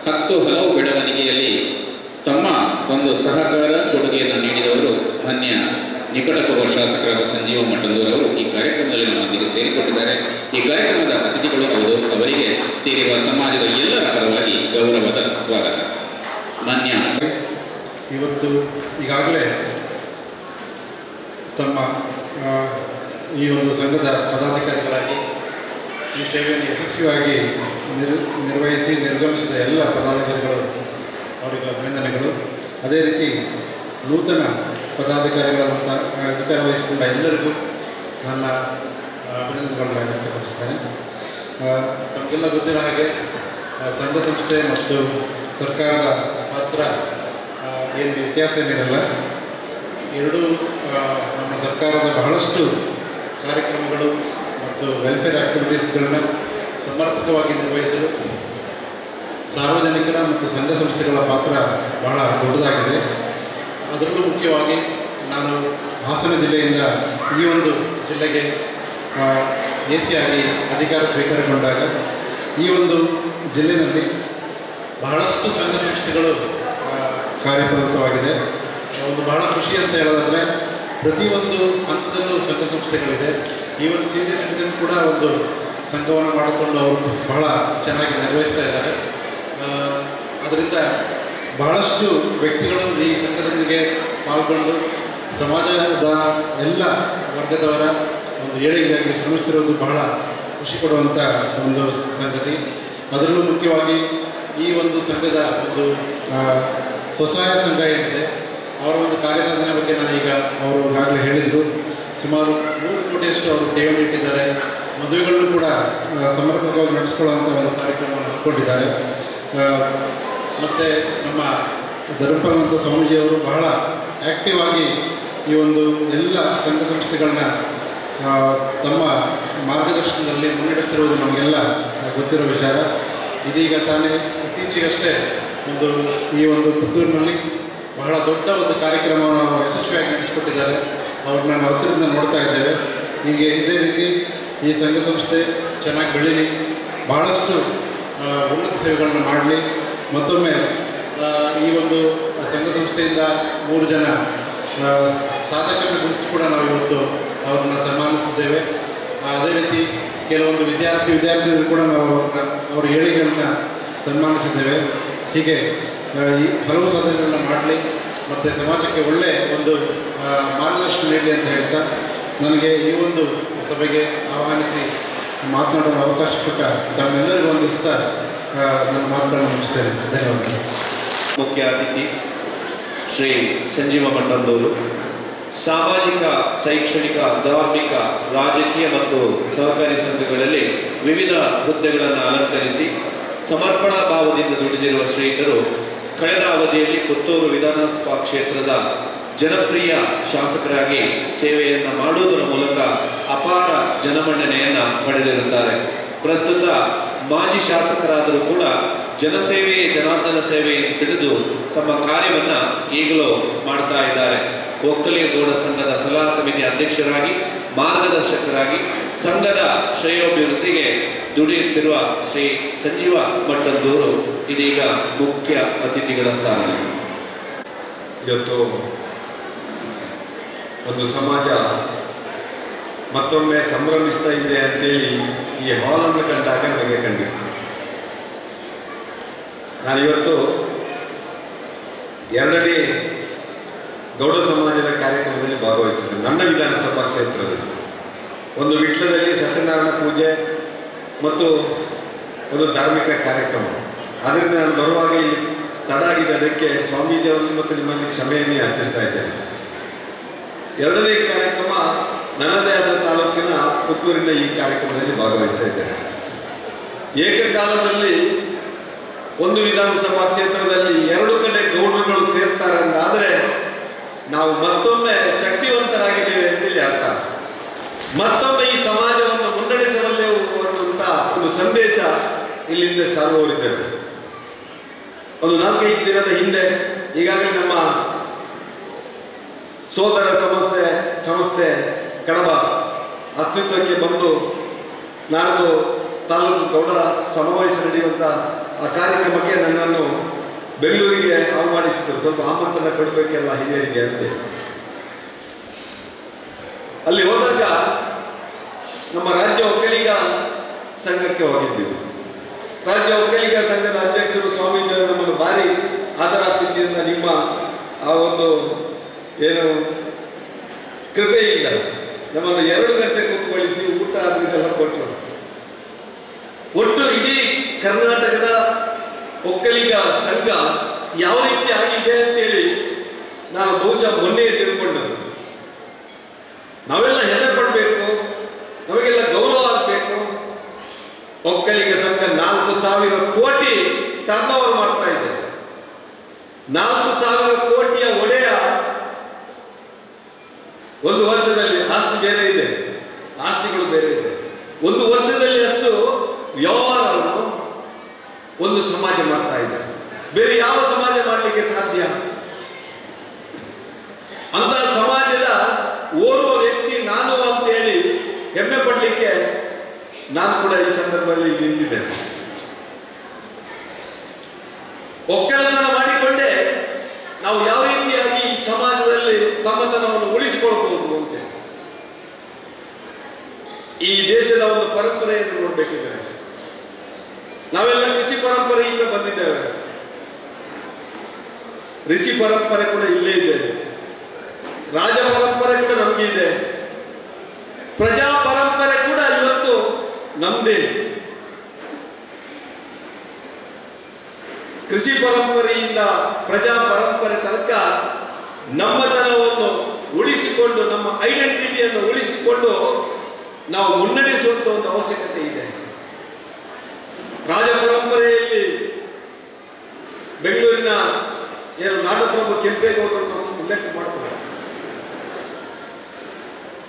10 ಹಲವು ಬೆಳವಣಿಗೆಯಲ್ಲಿ ತಮ್ಮ ಒಂದು ಸಹಕಾರ ಕೊಡುಗೆಯನ್ನು ನೀಡಿದವರು ಮಾನ್ಯ ನಿಕಟಪೂರ್ವ ಶಾಸಕರಾದ ಸಂಜೀವ ಮಠಂದೂರವರು ಈ ಕಾರ್ಯಕ್ರಮದಲ್ಲಿ ನಮ್ಮೊಂದಿಗೆ ಸೇರಿಕೊಂಡಿದ್ದಾರೆ. ಈ ಕಾರ್ಯಕ್ರಮದ ಅತಿಥಿಗಳು ಅವರಿಗೆ ಸೇರಿರುವ ಸಮಾಜದ ಎಲ್ಲರ ಪರವಾಗಿ ಗೌರವದ ಸ್ವಾಗತ. ಮಾನ್ಯ ಇವತ್ತು ಈಗಾಗಲೇ ತಮ್ಮ ಈ ಒಂದು ಸಂಘದ ಪದಾಧಿಕಾರಿಗಳಾಗಿ ಈ ಸೇವೆಯನ್ನು ಯಶಸ್ವಿಯಾಗಿ ನಿರ್ವಹಿಸಿ ನಿರ್ಗಮಿಸಿದ ಎಲ್ಲ ಪದಾಧಿಕಾರಿಗಳು ಅವರಿಗೆ ಅಭಿನಂದನೆಗಳು. ಅದೇ ರೀತಿ ನೂತನ ಪದಾಧಿಕಾರಿಗಳಂತ ಅಧಿಕಾರ ವಹಿಸಿಕೊಂಡ ಎಲ್ಲರಿಗೂ ನನ್ನ ಅಭಿನಂದನೆಗಳನ್ನ ವ್ಯಕ್ತಪಡಿಸ್ತೇನೆ. ತಮಗೆಲ್ಲ ಗೊತ್ತಿರೋ ಹಾಗೆ ಸಂಘ ಸಂಸ್ಥೆ ಮತ್ತು ಸರ್ಕಾರದ ಪಾತ್ರ ಏನು ವ್ಯತ್ಯಾಸ ಏನಿರಲ್ಲ. ಎರಡೂ ನಮ್ಮ ಸರ್ಕಾರದ ಬಹಳಷ್ಟು ಕಾರ್ಯಕ್ರಮಗಳು ಮತ್ತು ವೆಲ್ಫೇರ್ ಆ್ಯಕ್ಟಿವಿಟೀಸ್ಗಳನ್ನ ಸಮರ್ಪಕವಾಗಿ ನಿರ್ವಹಿಸಲು ಸಾರ್ವಜನಿಕರ ಮತ್ತು ಸಂಘ ಸಂಸ್ಥೆಗಳ ಪಾತ್ರ ಬಹಳ ದೊಡ್ಡದಾಗಿದೆ. ಅದರಲ್ಲೂ ಮುಖ್ಯವಾಗಿ ನಾನು ಹಾಸನ ಜಿಲ್ಲೆಯಿಂದ ಈ ಒಂದು ಜಿಲ್ಲೆಗೆ AC ಆಗಿ ಅಧಿಕಾರ ಸ್ವೀಕಾರಗೊಂಡಾಗ ಈ ಒಂದು ಜಿಲ್ಲೆಯಲ್ಲಿ ಬಹಳಷ್ಟು ಸಂಘ ಸಂಸ್ಥೆಗಳು ಕಾರ್ಯಪ್ರವೃತ್ತವಾಗಿದೆ. ಒಂದು ಬಹಳ ಖುಷಿ ಅಂತ ಹೇಳೋದಾದರೆ ಪ್ರತಿಯೊಂದು ಹಂತದಲ್ಲೂ ಸಂಘ ಸಂಸ್ಥೆಗಳಿದೆ. ಈ ಒಂದು ಸೀನಿಯರ್ ಸಿಟಿಜನ್ ಕೂಡ ಒಂದು ಸಂಘವನ್ನು ಮಾಡಿಕೊಂಡು ಅವರು ಬಹಳ ಚೆನ್ನಾಗಿ ನಿರ್ವಹಿಸ್ತಾ ಇದ್ದಾರೆ. ಅದರಿಂದ ಬಹಳಷ್ಟು ವ್ಯಕ್ತಿಗಳು ಈ ಸಂಘದೊಂದಿಗೆ ಪಾಲ್ಗೊಂಡು ಸಮಾಜದ ಎಲ್ಲ ವರ್ಗದವರ ಒಂದು ಏಳಿಗೆಗಾಗಿ ಶ್ರಮಿಸುತ್ತಿರುವುದು ಬಹಳ ಖುಷಿ ಕೊಡುವಂಥ ಒಂದು ಸಂಗತಿ. ಅದರಲ್ಲೂ ಮುಖ್ಯವಾಗಿ ಈ ಒಂದು ಸಂಘದ ಒಂದು ಸ್ವಸಹಾಯ ಸಂಘ ಏನಿದೆ ಅವರ ಒಂದು ಕಾರ್ಯಸಾಧನೆ ಬಗ್ಗೆ ನಾನೀಗ ಅವರು ಈಗಾಗಲೇ ಹೇಳಿದರು. ಸುಮಾರು 3 ಕೋಟಿಯಷ್ಟು ಅವರು ಠೇವಣಿ ಇಟ್ಟಿದ್ದಾರೆ. ಮದುವೆಗಳನ್ನು ಕೂಡ ಸಮರ್ಪಕವಾಗಿ ನಡೆಸ್ಕೊಳ್ಳುವಂಥ ಒಂದು ಕಾರ್ಯಕ್ರಮವನ್ನು ಹಮ್ಮಿಕೊಂಡಿದ್ದಾರೆ. ಮತ್ತು ನಮ್ಮ ಧರ್ಮಪಾಲನಂತ ಸ್ವಾಮೀಜಿಯವರು ಬಹಳ ಆ್ಯಕ್ಟಿವ್ ಆಗಿ ಈ ಒಂದು ಎಲ್ಲ ಸಂಘ ಸಂಸ್ಥೆಗಳನ್ನ ತಮ್ಮ ಮಾರ್ಗದರ್ಶನದಲ್ಲಿ ಮುನ್ನಡೆಸ್ತಿರುವುದು ನಮಗೆಲ್ಲ ಗೊತ್ತಿರೋ ವಿಚಾರ. ಇದೀಗ ತಾನೇ ಇತ್ತೀಚೆಗಷ್ಟೇ ಈ ಒಂದು ಪುತ್ತೂರಿನಲ್ಲಿ ಬಹಳ ದೊಡ್ಡ ಒಂದು ಕಾರ್ಯಕ್ರಮವನ್ನು ಯಶಸ್ವಿಯಾಗಿ ನಡೆಸಿಕೊಟ್ಟಿದ್ದಾರೆ. ಅವ್ರನ್ನ ನಾವು ಹತ್ತಿರದಿಂದ ನೋಡ್ತಾ ಇದ್ದೇವೆ. ಹೀಗೆ ಇದೇ ರೀತಿ ಈ ಸಂಘ ಸಂಸ್ಥೆ ಚೆನ್ನಾಗಿ ಬೆಳೀಲಿ, ಬಹಳಷ್ಟು ಉನ್ನತ ಸೇವೆಗಳನ್ನ ಮಾಡಲಿ. ಮತ್ತೊಮ್ಮೆ ಈ ಒಂದು ಸಂಘ ಸಂಸ್ಥೆಯಿಂದ 3 ಜನ ಸಾಧಕರನ್ನು ಗುರುತಿಸಿ ಕೂಡ ನಾವು ಇವತ್ತು ಅವ್ರನ್ನ ಸನ್ಮಾನಿಸಿದ್ದೇವೆ. ಅದೇ ರೀತಿ ಕೆಲವೊಂದು ವಿದ್ಯಾರ್ಥಿಗಳು ಕೂಡ ನಾವು ಅವರ ಏಳಿಗೆಗಳನ್ನ ಸನ್ಮಾನಿಸಿದ್ದೇವೆ. ಹೀಗೆ ಈ ಹಲವು ಸಾಧನೆಗಳನ್ನ ಮಾಡಲಿ ಮತ್ತು ಸಮಾಜಕ್ಕೆ ಒಳ್ಳೆಯ ಒಂದು ಮಾರ್ಗದರ್ಶನ ನೀಡಲಿ ಅಂತ ಹೇಳ್ತಾ ನನಗೆ ಈ ಒಂದು ಸಭೆಗೆ ಆಹ್ವಾನಿಸಿ ಮಾತನಾಡಲು ಅವಕಾಶ ಕೊಟ್ಟ ತಮ್ಮೆಲ್ಲರಿಗೂ ವಂದಿಸ್ತಾ ನನ್ನ ಮಾತುಗಳನ್ನು ಮುಗಿಸ್ತೇನೆ. ಧನ್ಯವಾದಗಳು. ಮುಖ್ಯ ಅತಿಥಿ ಶ್ರೀ ಸಂಜೀವ ಮಠಂದೂರು ಸಾಮಾಜಿಕ, ಶೈಕ್ಷಣಿಕ, ಧಾರ್ಮಿಕ, ರಾಜಕೀಯ ಮತ್ತು ಸಹಕಾರಿ ಸಂಘಗಳಲ್ಲಿ ವಿವಿಧ ಹುದ್ದೆಗಳನ್ನು ಅಲಂಕರಿಸಿ ಸಮರ್ಪಣಾ ಭಾವದಿಂದ ದುಡಿದಿರುವ ಶ್ರೀಕರು ಕಳೆದ ಅವಧಿಯಲ್ಲಿ ಪುತ್ತೂರು ವಿಧಾನಸಭಾ ಕ್ಷೇತ್ರದ ಜನಪ್ರಿಯ ಶಾಸಕರಾಗಿ ಸೇವೆಯನ್ನು ಮಾಡುವುದರ ಮೂಲಕ ಅಪಾರ ಜನಮನ್ನಣೆಯನ್ನು ಪಡೆದಿರುತ್ತಾರೆ. ಪ್ರಸ್ತುತ ಮಾಜಿ ಶಾಸಕರಾದರೂ ಕೂಡ ಜನಸೇವೆಯೇ ಜನಾರ್ದನ ಸೇವೆ ಎಂದು ತಿಳಿದು ತಮ್ಮ ಕಾರ್ಯವನ್ನು ಈಗಲೂ ಮಾಡ್ತಾ ಇದ್ದಾರೆ. ಒಕ್ಕಲಿಗೌಡ ಸಂಘದ ಸಲಹಾ ಸಮಿತಿ ಅಧ್ಯಕ್ಷರಾಗಿ, ಮಾರ್ಗದರ್ಶಕರಾಗಿ ಸಂಘದ ಶ್ರೇಯೋಭಿವೃದ್ಧಿಗೆ ದುಡಿಯುತ್ತಿರುವ ಶ್ರೀ ಸಂಜೀವ ಮಠಂದೂರು ಇದೀಗ ಮುಖ್ಯ ಅತಿಥಿಗಳ ಸ್ಥಾನ. ಇವತ್ತು ಒಂದು ಸಮಾಜ ಮತ್ತೊಮ್ಮೆ ಸಂಭ್ರಮಿಸ್ತಾ ಇದೆ ಅಂತೇಳಿ ಈ ಹಾಲನ್ನು ಕಂಡಾಗ ನನಗೆ ಕಂಡಿತ್ತು. ನಾನಿವತ್ತು 2ನೇ ಗೌಡ ಸಮಾಜದ ಕಾರ್ಯಕ್ರಮದಲ್ಲಿ ಭಾಗವಹಿಸಿದ್ದೆ. ನನ್ನ ವಿಧಾನಸಭಾ ಕ್ಷೇತ್ರದಲ್ಲಿ ಒಂದು ವಿಟ್ಲದಲ್ಲಿ ಸತ್ಯನಾರಾಯಣ ಪೂಜೆ ಮತ್ತು ಒಂದು ಧಾರ್ಮಿಕ ಕಾರ್ಯಕ್ರಮ. ಅದರಿಂದ ನಾನು ಬರುವಾಗ ಇಲ್ಲಿ ತಡ ಆಗಿದೆ. ಅದಕ್ಕೆ ಸ್ವಾಮೀಜಿಯವರಲ್ಲಿ ಮತ್ತು ನಿಮ್ಮಲ್ಲಿ ಕ್ಷಮೆಯನ್ನೇ ಯಾಚಿಸ್ತಾ ಇದ್ದೇನೆ. 2ನೇ ಕಾರ್ಯಕ್ರಮ ನನ್ನದೇ ಆದ ತಾಲೂಕಿನ ಪುತ್ತೂರಿನ ಈ ಕಾರ್ಯಕ್ರಮದಲ್ಲಿ ಭಾಗವಹಿಸ್ತಾ ಇದ್ದೇನೆ. ಏಕಕಾಲದಲ್ಲಿ ಒಂದು ವಿಧಾನಸಭಾ ಕ್ಷೇತ್ರದಲ್ಲಿ 2 ಕಡೆ ಗೌಡರುಗಳು ಸೇರ್ತಾರೆ ಅಂತಾದರೆ ನಾವು ಮತ್ತೊಮ್ಮೆ ಶಕ್ತಿವಂತರಾಗಿದ್ದೇವೆ ಅಂತೇಳಿ ಅರ್ಥ. ಮತ್ತೊಮ್ಮೆ ಈ ಸಮಾಜವನ್ನು ಮುನ್ನಡೆಸಬಲ್ಲೆ ಅಂತ ಒಂದು ಸಂದೇಶ ಇಲ್ಲಿಂದ ಸಾರುವವರಿದ್ದೇವೆ. ಒಂದು 4-5 ದಿನದ ಹಿಂದೆ ಈಗಾಗಲೇ ನಮ್ಮ ಸೋದರ ಸಂಸ್ಥೆ ಕಡಬ ಅಸ್ತಿತ್ವಕ್ಕೆ ಬಂದು ನಾಲ್ಕು ತಾಲೂಕು ಗೌಡರ ಸಮಾವೇಶ ನಡೆಯುವಂಥ ಆ ಕಾರ್ಯಕ್ರಮಕ್ಕೆ ನನ್ನನ್ನು ಬೆಂಗಳೂರಿಗೆ ಆಹ್ವಾನಿಸಿದರು. ಸ್ವಲ್ಪ ಆಮಂತ್ರಣ ಕೊಡಬೇಕೆಲ್ಲ ಹಿರಿಯರಿಗೆ ಅಂತೇಳಿ ಅಲ್ಲಿ ಹೋದಾಗ ನಮ್ಮ ರಾಜ್ಯ ಒಕ್ಕಲಿಗ ಸಂಘಕ್ಕೆ ಹೋಗಿದ್ದೆವು. ರಾಜ್ಯ ಒಕ್ಕಲಿಗ ಸಂಘದ ಅಧ್ಯಕ್ಷರು ಸ್ವಾಮೀಜಿಯವರು ನಮ್ಮನ್ನು ಭಾರಿ ಆದರಾತಿಥ್ಯದಿಂದ ನಿಮ್ಮ ಆ ಒಂದು ಏನು ಕೃಪೆಯಿಂದ ನಮ್ಮನ್ನು 2 ಗಂಟೆ ಕೂತ್ಕೊಳ್ಳಿಸಿ ಊಟ ಅದನ್ನೆಲ್ಲ ಕೊಟ್ಟರು. ಒಟ್ಟು ಇಡೀ ಕರ್ನಾಟಕದ ಒಕ್ಕಲಿಗ ಸಂಘ ಯಾವ ರೀತಿ ಆಗಿದೆ ಅಂತೇಳಿ ನಾನು ಬಹುಶಃ ಮೊನ್ನೆ ತಿಳ್ಕೊಂಡದ್ದು. ನಾವೆಲ್ಲ ಹೆಮ್ಮೆ ಪಡಬೇಕು, ನಮಗೆಲ್ಲ ಗೌರವ ಆಗಬೇಕು. ಒಕ್ಕಲಿಗ ಸಂಘ 4,000 ಕೋಟಿ ಟರ್ನ್ ಓವರ್ ಮಾಡ್ತಾ ಇದೆ. 4,000 ಕೋಟಿಯ ಒಡೆಯ ಒಂದು ವರ್ಷದಲ್ಲಿ ಆಸ್ತಿ ಬೇರೆ ಇದೆ, ಆಸ್ತಿಗಳು ಬೇರೆ ಇದೆ. ಒಂದು ವರ್ಷದಲ್ಲಿ ಅಷ್ಟು ವ್ಯವಹಾರವನ್ನು ಒಂದು ಸಮಾಜ ಮಾಡ್ತಾ ಇದೆ. ಬೇರೆ ಯಾವ ಸಮಾಜ ಮಾಡಲಿಕ್ಕೆ ಸಾಧ್ಯ? ಅಂತ ಸಮಾಜದ ಓರ್ವ ವ್ಯಕ್ತಿ ನಾನು ಅಂತೇಳಿ ಹೆಮ್ಮೆ ಪಡಲಿಕ್ಕೆ ನಾನು ಕೂಡ ಈ ಸಂದರ್ಭದಲ್ಲಿ ನಿಂತಿದ್ದೇನೆ. ಒಕ್ಕಲತನ ಮಾಡಿಕೊಂಡೇ ನಾವು ಯಾವ ರೀತಿಯಾಗಿ ಈ ಸಮಾಜದಲ್ಲಿ ತಮ್ಮತನವನ್ನು ಉಳಿಸಿಕೊಳ್ಬಹುದು ಅಂತೇಳಿ ಈ ದೇಶದ ಒಂದು ಪರಂಪರೆಯನ್ನು ನೋಡಬೇಕಿದ್ರೆ ನಾವೆಲ್ಲ ಕೃಷಿ ಪರಂಪರೆಯಿಂದ ಬಂದಿದ್ದೇವೆ. ಋಷಿ ಪರಂಪರೆ ಕೂಡ ಇಲ್ಲೇ ಇದೆ, ರಾಜ ಪರಂಪರೆ ಕೂಡ ನಮಗೆ ಇದೆ, ಪ್ರಜಾ ಪರಂಪರೆ ಕೂಡ ಇವತ್ತು ನಮ್ದೇ. ಕೃಷಿ ಪರಂಪರೆಯಿಂದ ಪ್ರಜಾ ಪರಂಪರೆ ತನಕ ನಮ್ಮತನವನ್ನು ಉಳಿಸಿಕೊಂಡು ನಮ್ಮ ಐಡೆಂಟಿಟಿಯನ್ನು ಉಳಿಸಿಕೊಂಡು ನಾವು ಮುನ್ನಡೆಸುವಂತ ಒಂದು ಅವಶ್ಯಕತೆ ಇದೆ. ರಾಜ ಪರಂಪರೆಯಲ್ಲಿ ಬೆಂಗಳೂರಿನ ಏನು ನಾಡಪ್ರಭು ಕೆಂಪೇಗೌಡರನ್ನು ನಾವು ಉಲ್ಲೇಖ ಮಾಡಬಹುದು.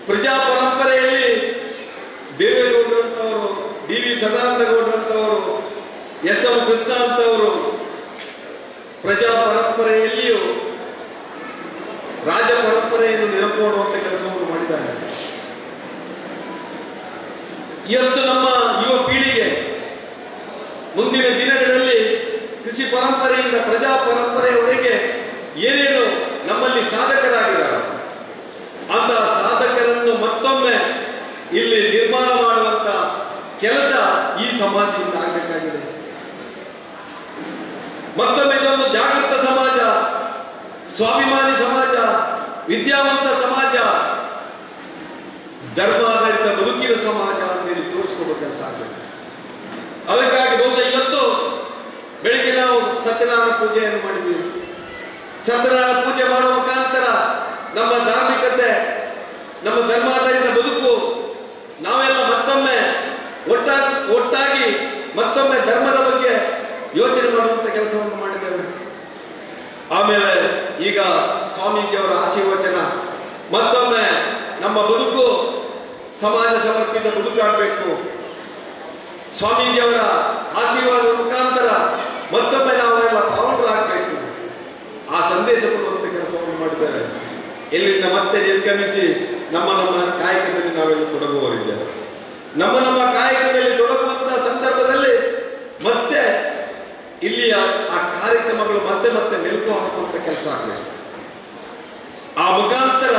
ಪ್ರಜಾ ಪರಂಪರೆಯಲ್ಲಿ ದೇವೇಗೌಡರಂತವರು, ಡಿ ವಿ ಸದಾನಂದ ಗೌಡರಂತವರು, ಎಸ್ ಎಂ ಕೃಷ್ಣ ಅಂತವರು ಪ್ರಜಾ ಪರಂಪರೆಯಲ್ಲಿಯೂ ರಾಜ ಪರಂಪರೆಯನ್ನು ನೆನಪು ಮಾಡುವಂತ ಕೆಲಸವನ್ನು ಮಾಡಿದ್ದಾರೆ. ಇವತ್ತು ನಮ್ಮ ಯುವ ಪೀಳಿಗೆ ಮುಂದಿನ ದಿನಗಳಲ್ಲಿ ಕೃಷಿ ಪರಂಪರೆಯಿಂದ ಪ್ರಜಾ ಪರಂಪರೆಯವರೆಗೆ ಏನೇನು ನಮ್ಮಲ್ಲಿ ಸಾಧಕರಾಗಿದ್ದಾರೆ ಅಂತಹ ಸಾಧಕರನ್ನು ಮತ್ತೊಮ್ಮೆ ಇಲ್ಲಿ ನಿರ್ಮಾಣ ಮಾಡುವಂತ ಕೆಲಸ ಈ ಸಮಾಜದಿಂದ ಆಗಬೇಕಾಗಿದೆ. ಮತ್ತೊಮ್ಮೆ ಇದೊಂದು ಜಾಗೃತ ಸಮಾಜ, ಸ್ವಾಭಿಮಾನಿ ಸಮಾಜ, ವಿದ್ಯಾವಂತ ಸಮಾಜ, ಧರ್ಮಾಧಾರಿತ ಬದುಕಿನ ಸಮಾಜ ಅಂತೇಳಿ ತೋರಿಸಿಕೊಡುವ ಕೆಲಸ ಆಗಬೇಕು. ಅದಕ್ಕಾಗಿ ಬಹುಶಃ ಇವತ್ತು ಬೆಳಿಗ್ಗೆ ನಾವು ಸತ್ಯನಾರಾಯಣ ಪೂಜೆಯನ್ನು ಮಾಡಿದ್ವಿ. ಸತ್ಯನಾರಾಯಣ ಪೂಜೆ ಮಾಡುವ ಮುಖಾಂತರ ನಮ್ಮ ಧಾರ್ಮಿಕತೆ, ನಮ್ಮ ಧರ್ಮಾಧಾರಿತ ಬದುಕು ನಾವೆಲ್ಲ ಮತ್ತೊಮ್ಮೆ ಒಟ್ಟಾಗಿ ಮತ್ತೊಮ್ಮೆ ಧರ್ಮದ ಬಗ್ಗೆ ಯೋಚನೆ ಮಾಡುವಂತ ಕೆಲಸವನ್ನು ಮಾಡಿದ್ದೇವೆ. ಆಮೇಲೆ ಈಗ ಸ್ವಾಮೀಜಿಯವರ ಆಶೀರ್ವಚನ, ಮತ್ತೊಮ್ಮೆ ನಮ್ಮ ಬದುಕು ಸಮಾಜ ಸಮರ್ಪಿತ ಬದುಕಾಗಬೇಕು. ಸ್ವಾಮೀಜಿಯವರ ಆಶೀರ್ವಾದದ ಮುಖಾಂತರ ಮತ್ತೊಮ್ಮೆ ನಾವೆಲ್ಲ ಪಾವನರಾಗಬೇಕು. ಆ ಸಂದೇಶ ಕೊಡುವಂತ ಕೆಲಸವನ್ನು ಮಾಡಿದ್ದೇವೆ. ಇಲ್ಲಿಂದ ಮತ್ತೆ ನಿರ್ಗಮಿಸಿ ನಮ್ಮ ಕಾಯಕದಲ್ಲಿ ನಾವೆಲ್ಲ ತೊಡಗುವವರಿದ್ದೇವೆ. ನಮ್ಮ ಕಾಯಕದಲ್ಲಿ ತೊಡಗುವಂತಹ ಸಂದರ್ಭದಲ್ಲಿ ಮತ್ತೆ ಇಲ್ಲಿಯ ಆ ಕಾರ್ಯಕ್ರಮಗಳು ಮತ್ತೆ ಮೆಲುಕು ಹಾಕುವಂತ ಕೆಲಸ ಆಗಬೇಕು. ಆ ಮುಖಾಂತರ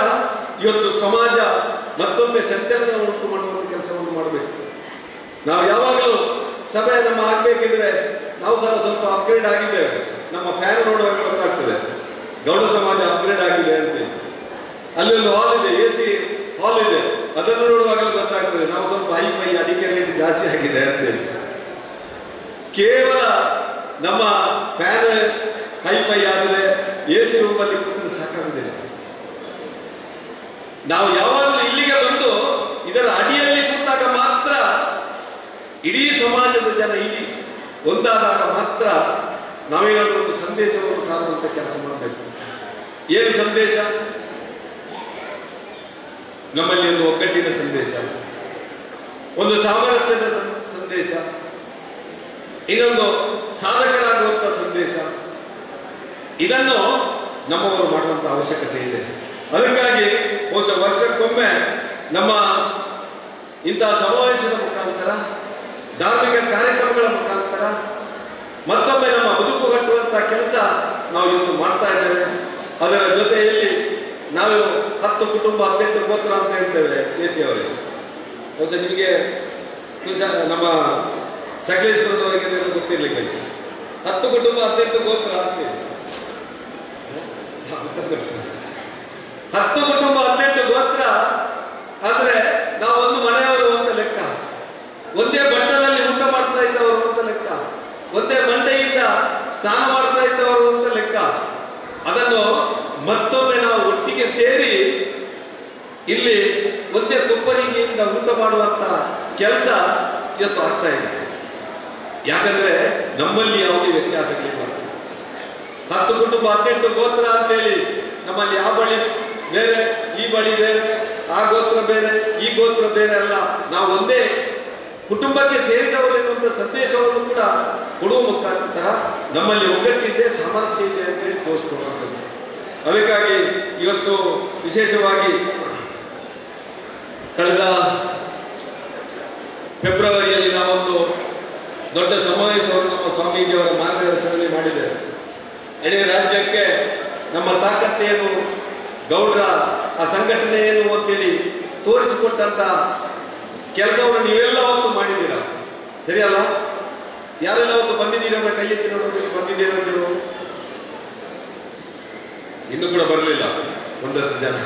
ಇವತ್ತು ಸಮಾಜ ಮತ್ತೊಮ್ಮೆ ಸಂಚಲನ ಉಂಟು ಮಾಡುವಂತ ಕೆಲಸವನ್ನು ಮಾಡಬೇಕು. ನಾವು ಯಾವಾಗಲೂ ಸಭೆ ನಮ್ಮ ಆಗ್ಬೇಕಿದ್ರೆ ನಾವು ಸಹ ಸ್ವಲ್ಪ ಅಪ್ಗ್ರೇಡ್ ಆಗಿದ್ದೇವೆ. ನಮ್ಮ ಫ್ಯಾನ್ ನೋಡುವಾಗ ಗೊತ್ತಾಗ್ತದೆ ಗೌಡ ಸಮಾಜ ಅಪ್ಗ್ರೇಡ್ ಆಗಿದೆ ಅಂತೇಳಿ. ಅಲ್ಲಿ ಒಂದು ಹಾಲ್ ಇದೆ, AC ಹಾಲ್ ಇದೆ, ಅದನ್ನು ನೋಡುವಾಗಲೂ ಗೊತ್ತಾಗ್ತದೆ ನಾವು ಸ್ವಲ್ಪ ಹೈ ಅಡಿಕೆ ರೇಟ್ ಜಾಸ್ತಿ ಆಗಿದೆ ಅಂತೇಳಿ. ಕೇವಲ ನಮ್ಮ ಫ್ಯಾನ್ ಹೈ ಆದರೆ AC ರೂಮಲ್ಲಿ ಕೂತ್ರೆ ಸಾಕಾಗುವುದಿಲ್ಲ. ನಾವು ಯಾವಾಗಲೂ ಇಲ್ಲಿಗೆ ಬಂದು ಇದರ ಅಡಿಯಲ್ಲಿ ಕೂತಾಗ ಮಾತ್ರ ಇಡೀ ಸಮಾಜದ ಜನ ಒಂದಾದಾಗ ಮಾತ್ರ ನಾವೇನಾದರೂ ಒಂದು ಸಂದೇಶವನ್ನು ಸಾರುವಂತ ಕೆಲಸ ಮಾಡಬೇಕು. ಏನು ಸಂದೇಶ? ನಮ್ಮಲ್ಲಿ ಒಂದು ಒಗ್ಗಟ್ಟಿನ ಸಂದೇಶ, ಒಂದು ಸಾಮರಸ್ಯದ ಸಂದೇಶ, ಇನ್ನೊಂದು ಸಾಧಕರಾಗುವಂಥ ಸಂದೇಶ. ಇದನ್ನು ನಮ್ಮವರು ಮಾಡುವಂಥ ಅವಶ್ಯಕತೆ ಇದೆ. ಅದಕ್ಕಾಗಿ ಬಹುಶಃ ವರ್ಷಕ್ಕೊಮ್ಮೆ ನಮ್ಮ ಇಂತಹ ಸಮಾವೇಶದ ಮುಖಾಂತರ, ಧಾರ್ಮಿಕ ಕಾರ್ಯಕ್ರಮಗಳ ಮುಖಾಂತರ ಮತ್ತೊಮ್ಮೆ ನಮ್ಮ ಬದುಕು ಕಟ್ಟುವಂಥ ಕೆಲಸ ನಾವು ಇವತ್ತು ಮಾಡ್ತಾ ಇದ್ದೇವೆ. ಅದರ ಜೊತೆಯಲ್ಲಿ ನಾವು 10 ಕುಟುಂಬ 18 ಗೋತ್ರ ಅಂತ ಹೇಳ್ತೇವೆ. ಎಸಿ ಅವರಿಗೆ ಬಹುಶಃ ನಿಮಗೆ ನಮ್ಮ ಸಕಲೇಶ್ವರದವರಿಗೆ ಗೊತ್ತಿರ್ಲಿಕ್ಕೆ 10 ಕುಟುಂಬ 18 ಗೋತ್ರ ಅಂತೇಳಿ 10 ಕುಟುಂಬ 18 ಗೋತ್ರ ಅಂದ್ರೆ ನಾವು ಒಂದು ಮನೆಯವರು ಅಂತ ಲೆಕ್ಕ, ಒಂದೇ ಬಟ್ಟಲಲ್ಲಿ ಊಟ ಮಾಡ್ತಾ ಇದ್ದವರು ಅಂತ ಲೆಕ್ಕ, ಒಂದೇ ಮಂಡೆಯಿಂದ ಸ್ನಾನ ಮಾಡ್ತಾ ಇದ್ದವರು ಅಂತ ಲೆಕ್ಕ. ಅದನ್ನು ಮತ್ತೊಮ್ಮೆ ನಾವು ಒಟ್ಟಿಗೆ ಸೇರಿ ಇಲ್ಲಿ ಒಂದೇ ಕೊಪ್ಪರಿಗೆಯಿಂದ ಊಟ ಮಾಡುವಂತ ಕೆಲಸ ಇವತ್ತು ಆಗ್ತಾ ಇದೆ. ಯಾಕಂದ್ರೆ ನಮ್ಮಲ್ಲಿ ಯಾವುದೇ ವ್ಯತ್ಯಾಸಗಳಿಲ್ಲ. 10 ಕುಟುಂಬ 18 ಗೋತ್ರ ಅಂತೇಳಿ ನಮ್ಮಲ್ಲಿ ಆ ಬಳಿ ಬೇರೆ, ಈ ಬಳಿ ಬೇರೆ, ಆ ಗೋತ್ರ ಬೇರೆ, ಈ ಗೋತ್ರ ಬೇರೆ ಅಲ್ಲ. ನಾವು ಒಂದೇ ಕುಟುಂಬಕ್ಕೆ ಸೇರಿದವರು ಎನ್ನುವಂಥ ಸಂದೇಶವನ್ನು ಕೂಡ ಕೊಡುವ ಮುಖಾಂತರ ನಮ್ಮಲ್ಲಿ ಒಗ್ಗಟ್ಟಿದೆ, ಸಾಮರಸ್ಯ ಇದೆ ಅಂತೇಳಿ ತೋರಿಸ್ಕೊಡುವಂಥದ್ದು. ಅದಕ್ಕಾಗಿ ಇವತ್ತು ವಿಶೇಷವಾಗಿ ಕಳೆದ ಫೆಬ್ರವರಿಯಲ್ಲಿ ನಾವೊಂದು ದೊಡ್ಡ ಸಮಾವೇಶವನ್ನು ನಮ್ಮ ಸ್ವಾಮೀಜಿಯವರ ಮಾರ್ಗದರ್ಶನದಲ್ಲಿ ಮಾಡಿದ್ದೇವೆ. ಇಡೀ ರಾಜ್ಯಕ್ಕೆ ನಮ್ಮ ತಾಕತ್ತೇನು, ಗೌಡ್ರ ಆ ಸಂಘಟನೆ ಏನು ಅಂತೇಳಿ ತೋರಿಸಿಕೊಟ್ಟಂತ ಕೆಲಸವನ್ನು ನೀವೆಲ್ಲ ಅವತ್ತು ಮಾಡಿದ್ದೀರ, ಸರಿಯಲ್ಲ? ಯಾರೆಲ್ಲ ಅವತ್ತು ಬಂದಿದ್ದೀರ ಕೈ ಎತ್ತಿ ನೋಡೋದಕ್ಕೆ ಬಂದಿದ್ದೇನೆ ಅಂತ ಹೇಳು. ಇನ್ನೂ ಕೂಡ ಬರಲಿಲ್ಲ ಒಂದಷ್ಟು ಜನ.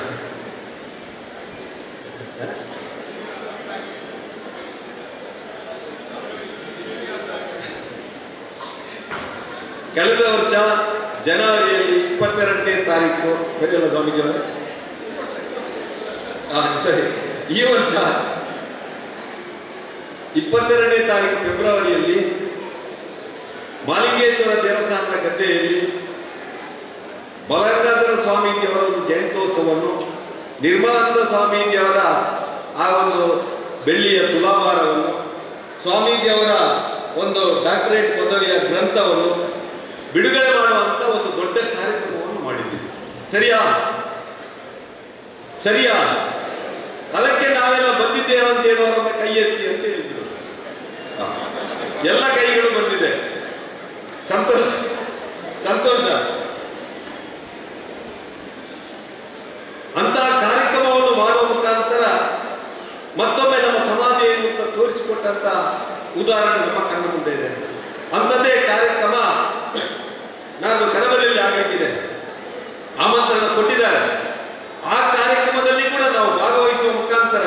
ಕಳೆದ ವರ್ಷ ಜನವರಿಯಲ್ಲಿ 22ನೇ ತಾರೀಕು, ಸರಿಯಲ್ಲ ಸ್ವಾಮೀಜಿಯವರೇ? ಸರಿ. ಈ ವರ್ಷ 22ನೇ ತಾರೀಕು ಫೆಬ್ರವರಿಯಲ್ಲಿ ಮಾಲಿಂಗೇಶ್ವರ ದೇವಸ್ಥಾನದ ಗದ್ದೆಯಲ್ಲಿ ಬಲಗಂಗಾಧರ ಸ್ವಾಮೀಜಿಯವರ ಒಂದು ಜಯಂತ್ಯೋತ್ಸವವನ್ನು, ನಿರ್ಮಲಾನಂದ ಸ್ವಾಮೀಜಿಯವರ ಆ ಒಂದು ಬೆಳ್ಳಿಯ ತುಲಾಭಾರವನ್ನು, ಸ್ವಾಮೀಜಿಯವರ ಒಂದು ಡಾಕ್ಟರೇಟ್ ಪದವಿಯ ಗ್ರಂಥವನ್ನು ಬಿಡುಗಡೆ ಮಾಡುವಂತ ಒಂದು ದೊಡ್ಡ ಕಾರ್ಯಕ್ರಮವನ್ನು ಮಾಡಿದ್ದೀವಿ. ಸರಿಯಾ? ಸರಿಯಾ? ಅದಕ್ಕೆ ನಾವೆಲ್ಲ ಬಂದಿದ್ದೇವೆ ಅಂತ ಹೇಳುವವರೊಮ್ಮೆ ಕೈ ಎತ್ತಿ ಅಂತ ಹೇಳಿದ್ರು. ಎಲ್ಲ ಕೈಗಳು ಬಂದಿದೆ. ಸಂತೋಷ, ಸಂತೋಷ. ಅಂತಹ ಕಾರ್ಯಕ್ರಮವನ್ನು ಮಾಡುವ ಮುಖಾಂತರ ಮತ್ತೊಮ್ಮೆ ನಮ್ಮ ಸಮಾಜ ಏನು ಅಂತ ತೋರಿಸಿಕೊಟ್ಟಂತ ಉದಾಹರಣೆ ನಮ್ಮ ಕಣ್ಣ ಮುಂದೆ ಇದೆ. ಅಂಥದ್ದೇ ಕಾರ್ಯಕ್ರಮ ನಾನು ಕಡಬದಲ್ಲಿ ಆಗಲಿಕ್ಕಿದೆ, ಆಮಂತ್ರಣ ಕೊಟ್ಟಿದ್ದಾರೆ. ಆ ಕಾರ್ಯಕ್ರಮದಲ್ಲಿ ಕೂಡ ನಾವು ಭಾಗವಹಿಸುವ ಮುಖಾಂತರ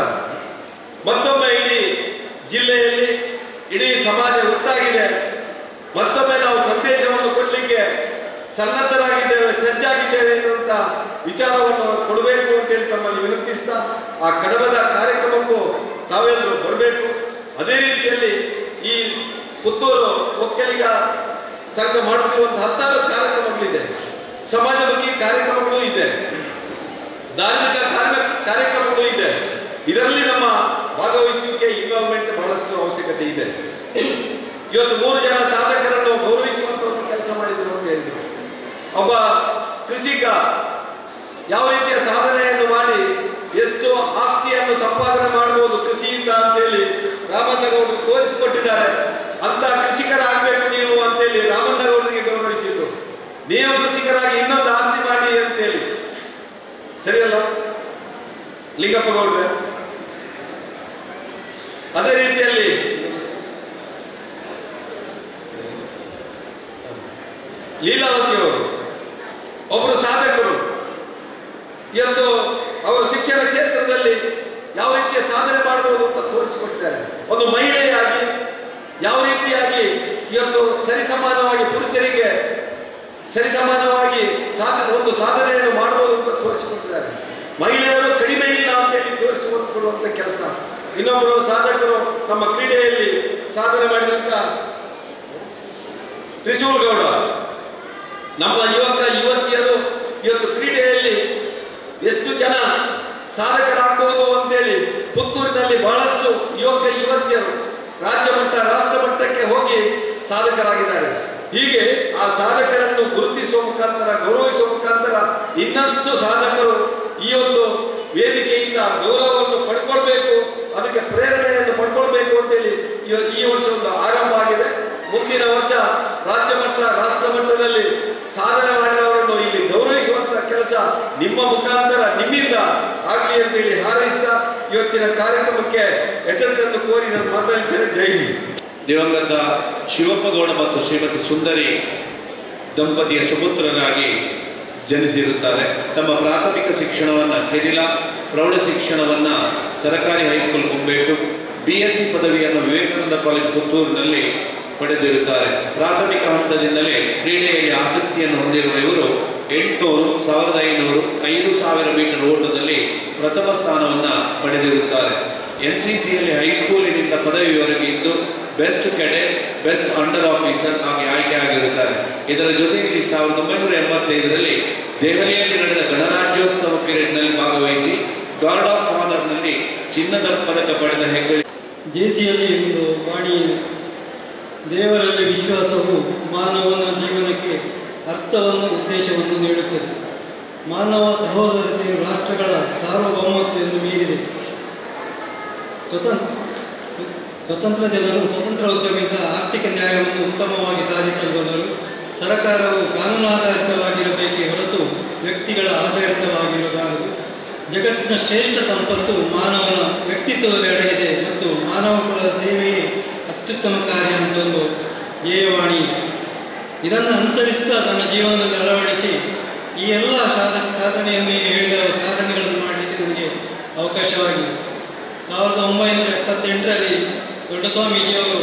ಮತ್ತೊಮ್ಮೆ ಇಡೀ ಜಿಲ್ಲೆಯಲ್ಲಿ ಇಡೀ ಸಮಾಜ ಒಟ್ಟಾಗಿದೆ. ಮತ್ತೊಮ್ಮೆ ನಾವು ಸಂದೇಶವನ್ನು ಕೊಡಲಿಕ್ಕೆ ಸನ್ನದ್ಧರಾಗಿದ್ದೇವೆ, ಸಜ್ಜಾಗಿದ್ದೇವೆ ಎನ್ನುವಂತ ವಿಚಾರವನ್ನು ಕೊಡಬೇಕು ಅಂತೇಳಿ ತಮ್ಮಲ್ಲಿ ವಿನಂತಿಸ್ತಾ, ಆ ಕಡಬದ ಕಾರ್ಯಕ್ರಮಕ್ಕೂ ತಾವೆಲ್ಲರೂ ಬರಬೇಕು. ಅದೇ ರೀತಿಯಲ್ಲಿ ಈ ಪುತ್ತೂರು ಒಕ್ಕಲಿಗ ಸಂಘ ಮಾಡುತ್ತಿರುವಂತಹ 10 ಕಾರ್ಯಕ್ರಮಗಳಿದೆ, ಸಮಾಜಮುಖಿ ಕಾರ್ಯಕ್ರಮಗಳು ಇದೆ, ಧಾರ್ಮಿಕ ಕಾರ್ಯಕ್ರಮಗಳು ಇದೆ. ಇದರಲ್ಲಿ ನಮ್ಮ ಭಾಗವಹಿಸುವಿಕೆ, ಇನ್ವಾಲ್ವ್ಮೆಂಟ್ ಬಹಳಷ್ಟು ಅವಶ್ಯಕತೆ ಇದೆ. ಇವತ್ತು 3 ಜನ ಸಾಧಕರನ್ನು ಗೌರವಿಸುವಂತ ಒಂದು ಕೆಲಸ ಮಾಡಿದ್ರು ಅಂತ ಹೇಳಿದ್ರು. ಒಬ್ಬ ಕೃಷಿಕ ಯಾವ ರೀತಿಯ ಸಾಧನೆಯನ್ನು ಮಾಡಿ ಎಷ್ಟು ಆಸ್ತಿಯನ್ನು ಸಂಪಾದನೆ ಮಾಡಬಹುದು ಕೃಷಿಯಿಂದ ಅಂತೇಳಿ ರಾಮಣ್ಣಗೌಡರು ತೋರಿಸಿಕೊಟ್ಟಿದ್ದಾರೆ. ಅಂತ ಕೃಷಿಕರಾಗಬೇಕು ನೀವು ಅಂತೇಳಿ ರಾಮಣ್ಣಗೌಡರಿಗೆ ಗೌರವಿಸಿದ್ರು. ನೀವು ಕೃಷಿಕರಾಗಿ ಇನ್ನೊಂದು ಆಸ್ತಿ ಮಾಡಿ ಅಂತೇಳಿ, ಸರಿಯಲ್ಲ ಲಿಂಗಪ್ಪ ಗೌಡ್ರೆ? ಅದೇ ರೀತಿಯಲ್ಲಿ ಲೀಲಾವತಿ ಅವರು ಒಬ್ಬರು ಸಾಧಕರು. ಇವತ್ತು ಅವರು ಶಿಕ್ಷಣ ಕ್ಷೇತ್ರದಲ್ಲಿ ಯಾವ ರೀತಿಯ ಸಾಧನೆ ಮಾಡಬಹುದು ಅಂತ ತೋರಿಸಿಕೊಟ್ಟಿದ್ದಾರೆ. ಒಂದು ಮಹಿಳೆಯಾಗಿ ಯಾವ ರೀತಿಯಾಗಿ ಇವತ್ತು ಸರಿಸಮಾನವಾಗಿ ಪುರುಷರಿಗೆ ಸರಿಸಮಾನವಾಗಿ ಒಂದು ಸಾಧನೆಯನ್ನು ಮಾಡಬಹುದು ಅಂತ ತೋರಿಸಿಕೊಟ್ಟಿದ್ದಾರೆ. ಮಹಿಳೆಯರು ಕಡಿಮೆ ಇಲ್ಲ ಅಂತೇಳಿ ತೋರಿಸಿಕೊಡುವಂತ ಕೆಲಸ. ಇನ್ನೊಬ್ಬರು ಸಾಧಕರು ನಮ್ಮ ಕ್ರೀಡೆಯಲ್ಲಿ ಸಾಧನೆ ಮಾಡಿದಂತ ತ್ರಿಶೂಲ್ ಗೌಡ, ನಮ್ಮ ಯುವಕ ಯುವತಿಯರು ಇವತ್ತು ಕ್ರೀಡೆಯಲ್ಲಿ ಎಷ್ಟು ಜನ ಸಾಧಕರಾಗಬಹುದು ಅಂತೇಳಿ ಪುತ್ತೂರಿನಲ್ಲಿ ಬಹಳಷ್ಟು ಯುವಕ ಯುವತಿಯರು ರಾಜ್ಯ ಮಟ್ಟ ರಾಷ್ಟ್ರ ಮಟ್ಟಕ್ಕೆ ಹೋಗಿ ಸಾಧಕರಾಗಿದ್ದಾರೆ. ಹೀಗೆ ಆ ಸಾಧಕರನ್ನು ಗುರುತಿಸುವ ಮುಖಾಂತರ ಗೌರವಿಸುವ ಮುಖಾಂತರ ಇನ್ನಷ್ಟು ಸಾಧಕರು ಈ ಒಂದು ವೇದಿಕೆಯಿಂದ ಗೌರವವನ್ನು ಪಡ್ಕೊಳ್ಬೇಕು, ಅದಕ್ಕೆ ಪ್ರೇರಣೆಯನ್ನು ಪಡ್ಕೊಳ್ಬೇಕು ಅಂತೇಳಿ ಈ ವರ್ಷ ಒಂದು ಆರಂಭ ಆಗಿದೆ. ಮುಂದಿನ ವರ್ಷ ರಾಜ್ಯ ಮಟ್ಟ ರಾಷ್ಟ್ರ ಮಟ್ಟದಲ್ಲಿ ಸಾಧನೆ ಮಾಡಿದವರನ್ನು ಇಲ್ಲಿ ಗೌರವಿಸುವಂತ ಕೆಲಸ ನಿಮ್ಮ ಮುಖಾಂತರ ನಿಮ್ಮಿಂದ ಆಗಲಿ ಅಂತೇಳಿ ಹಾರೈಸ್ತಾ ಇವತ್ತಿನ ಕಾರ್ಯಕ್ರಮಕ್ಕೆ ಯಶಸ್ಸನ್ನು ಕೋರಿ ನಾನು ಮಾತಾಡಿದ್ದೇನೆ. ಜೈ ಹಿಂದ್. ದಿವಂಗತ ಶಿವಪ್ಪಗೌಡ ಮತ್ತು ಶ್ರೀಮತಿ ಸುಂದರಿ ದಂಪತಿಯ ಸುಪುತ್ರರಾಗಿ ಜನಿಸಿರುತ್ತಾರೆ. ತಮ್ಮ ಪ್ರಾಥಮಿಕ ಶಿಕ್ಷಣವನ್ನು ಕೆದಿಲ, ಪ್ರೌಢ ಶಿಕ್ಷಣವನ್ನು ಸರ್ಕಾರಿ ಹೈಸ್ಕೂಲ್ ಕುಂಬೇಟು, BSc ಪದವಿಯನ್ನು ವಿವೇಕಾನಂದ ಕಾಲೇಜ್ ಪುತ್ತೂರಿನಲ್ಲಿ ಪಡೆದಿರುತ್ತಾರೆ. ಪ್ರಾಥಮಿಕ ಹಂತದಿಂದಲೇ ಕ್ರೀಡೆಯಲ್ಲಿ ಆಸಕ್ತಿಯನ್ನು ಹೊಂದಿರುವ ಇವರು 800, 1500, 5000 ಮೀಟರ್ ಓಟದಲ್ಲಿ ಪ್ರಥಮ ಸ್ಥಾನವನ್ನು ಪಡೆದಿರುತ್ತಾರೆ. NCCಯಲ್ಲಿ ಹೈಸ್ಕೂಲಿನಿಂದ ಪದವಿವರೆಗೆ ಇದ್ದು best cadet, best under officer ಆಗಿ ಆಯ್ಕೆಯಾಗಿರುತ್ತಾರೆ. ಇದರ ಜೊತೆಯಲ್ಲಿ 1985ರಲ್ಲಿ ದೆಹಲಿಯಲ್ಲಿ ನಡೆದ ಗಣರಾಜ್ಯೋತ್ಸವ ಪೀರಿಯಡ್ನಲ್ಲಿ ಭಾಗವಹಿಸಿ ಗಾರ್ಡ್ ಆಫ್ ಆನರ್ನಲ್ಲಿ ಚಿನ್ನದ ಪದಕ ಪಡೆದ ಹೆಗ್ಗಳಿಕೆ. ದೇಸಿಯಲ್ಲಿ ಒಂದು ವಾಣಿ ಇದೆ. ದೇವರಲ್ಲಿ ವಿಶ್ವಾಸವು ಮಾನವನ ಜೀವನಕ್ಕೆ ಅರ್ಥವನ್ನು ಉದ್ದೇಶವನ್ನು ನೀಡುತ್ತದೆ. ಮಾನವ ಸಹೋದರತೆಯು ರಾಷ್ಟ್ರಗಳ ಸಾರ್ವಭೌಮತೆಯನ್ನು ಮೀರಿದೆ. ಸ್ವತಂತ್ರ ಜನರು ಸ್ವತಂತ್ರ ಉದ್ಯಮದಿಂದ ಆರ್ಥಿಕ ನ್ಯಾಯವನ್ನು ಉತ್ತಮವಾಗಿ ಸಾಧಿಸಬಲ್ಲರು. ಸರ್ಕಾರವು ಕಾನೂನು ಆಧಾರಿತವಾಗಿರಬೇಕೇ ಹೊರತು ವ್ಯಕ್ತಿಗಳ ಆಧಾರಿತವಾಗಿರಬಾರದು. ಜಗತ್ತಿನ ಶ್ರೇಷ್ಠ ಸಂಪತ್ತು ಮಾನವನ ವ್ಯಕ್ತಿತ್ವದಲ್ಲಿ ಅಡಗಿದೆ ಮತ್ತು ಮಾನವ ಕುಲದ ಸೇವೆಯೇ ಅತ್ಯುತ್ತಮ ಕಾರ್ಯ ಅಂತ ಒಂದು ಧ್ಯೇಯವಾಣಿ ಇದೆ. ಇದನ್ನು ಅನುಸರಿಸುತ್ತಾ ತನ್ನ ಜೀವನದಲ್ಲಿ ಅಳವಡಿಸಿ ಈ ಎಲ್ಲ ಸಾಧನೆಯನ್ನು ಹೇಳಿದ ಸಾಧನೆಗಳನ್ನು ಮಾಡಲಿಕ್ಕೆ ನನಗೆ ಅವಕಾಶವಾಗಿದೆ. 1978ರಲ್ಲಿ ದೊಡ್ಡ ಸ್ವಾಮೀಜಿಯವರು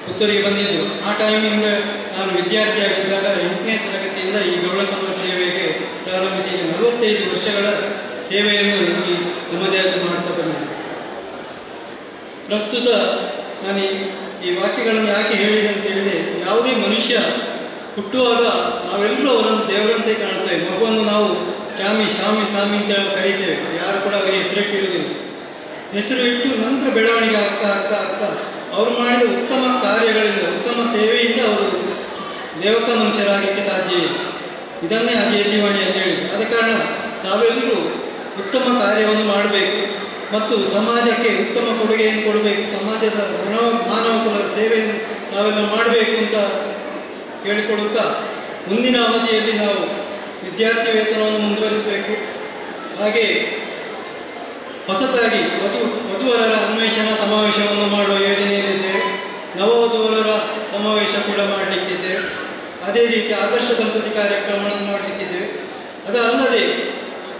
ಪುತ್ತೂರಿಗೆ ಬಂದಿದ್ದರು. ಆ ಟೈಮಿಂದ ನಾನು ವಿದ್ಯಾರ್ಥಿಯಾಗಿದ್ದಾಗ 8ನೇ ತರಗತಿಯಿಂದ ಈ ಗೌಡ ಸಮಾಜ ಸೇವೆಗೆ ಪ್ರಾರಂಭಿಸಿ 45 ವರ್ಷಗಳ ಸೇವೆಯನ್ನು ಈ ಸಮಾಜದಲ್ಲಿ ಮಾಡ್ತಾ ಬಂದಿದ್ದೆ. ಪ್ರಸ್ತುತ ನಾನು ಈ ವಾಕ್ಯಗಳನ್ನು ಯಾಕೆ ಹೇಳಿದೆ ಅಂತ ಹೇಳಿದರೆ, ಯಾವುದೇ ಮನುಷ್ಯ ಹುಟ್ಟುವಾಗ ನಾವೆಲ್ಲರೂ ಅವರನ್ನು ದೇವರಂತೆ ಕಾಣುತ್ತೇವೆ. ಮಗುವನ್ನು ನಾವು ಚಾಮಿ ಶಾಮಿ ಸಾಮಿ ಅಂತ ಕರೀತೇವೆ. ಯಾರು ಕೂಡ ಅವರಿಗೆ ಹೆಸರಿಟ್ಟಿರುವುದಿಲ್ಲ. ಹೆಸರು ಇಟ್ಟು ನಂತರ ಬೆಳವಣಿಗೆ ಆಗ್ತಾ ಆಗ್ತಾ ಆಗ್ತಾ ಅವರು ಮಾಡಿದ ಉತ್ತಮ ಕಾರ್ಯಗಳಿಂದ, ಉತ್ತಮ ಸೇವೆಯಿಂದ ಅವರು ದೇವತ ಮನುಷ್ಯರಾಗಲಿಕ್ಕೆ ಸಾಧ್ಯ ಇದೆ. ಇದನ್ನೇ ಆ ದೇಸಿವಾಣಿಯಲ್ಲಿ ಹೇಳಿದರು. ಆದ ಕಾರಣ ತಾವೆಲ್ಲರೂ ಉತ್ತಮ ಕಾರ್ಯವನ್ನು ಮಾಡಬೇಕು ಮತ್ತು ಸಮಾಜಕ್ಕೆ ಉತ್ತಮ ಕೊಡುಗೆಯನ್ನು ಕೊಡಬೇಕು. ಸಮಾಜದ ಮಾನವ ಕುಲದ ಸೇವೆಯನ್ನು ತಾವೆಲ್ಲ ಮಾಡಬೇಕು ಅಂತ ಹೇಳಿಕೊಡುತ್ತಾ, ಮುಂದಿನ ಅವಧಿಯಲ್ಲಿ ನಾವು ವಿದ್ಯಾರ್ಥಿ ವೇತನವನ್ನು ಮುಂದುವರಿಸಬೇಕು. ಹಾಗೆ ಹೊಸತಾಗಿ ವಧುವರರ ಅನ್ವೇಷಣಾ ಸಮಾವೇಶವನ್ನು ಮಾಡುವ ಯೋಜನೆಯಲ್ಲಿದ್ದೇವೆ. ನವವಧುವರರ ಸಮಾವೇಶ ಕೂಡ ಮಾಡಲಿಕ್ಕಿದ್ದೇವೆ. ಅದೇ ರೀತಿ ಆದರ್ಶ ದಂಪತಿ ಕಾರ್ಯಕ್ರಮಗಳನ್ನು ಮಾಡಲಿಕ್ಕಿದ್ದೇವೆ. ಅದಲ್ಲದೆ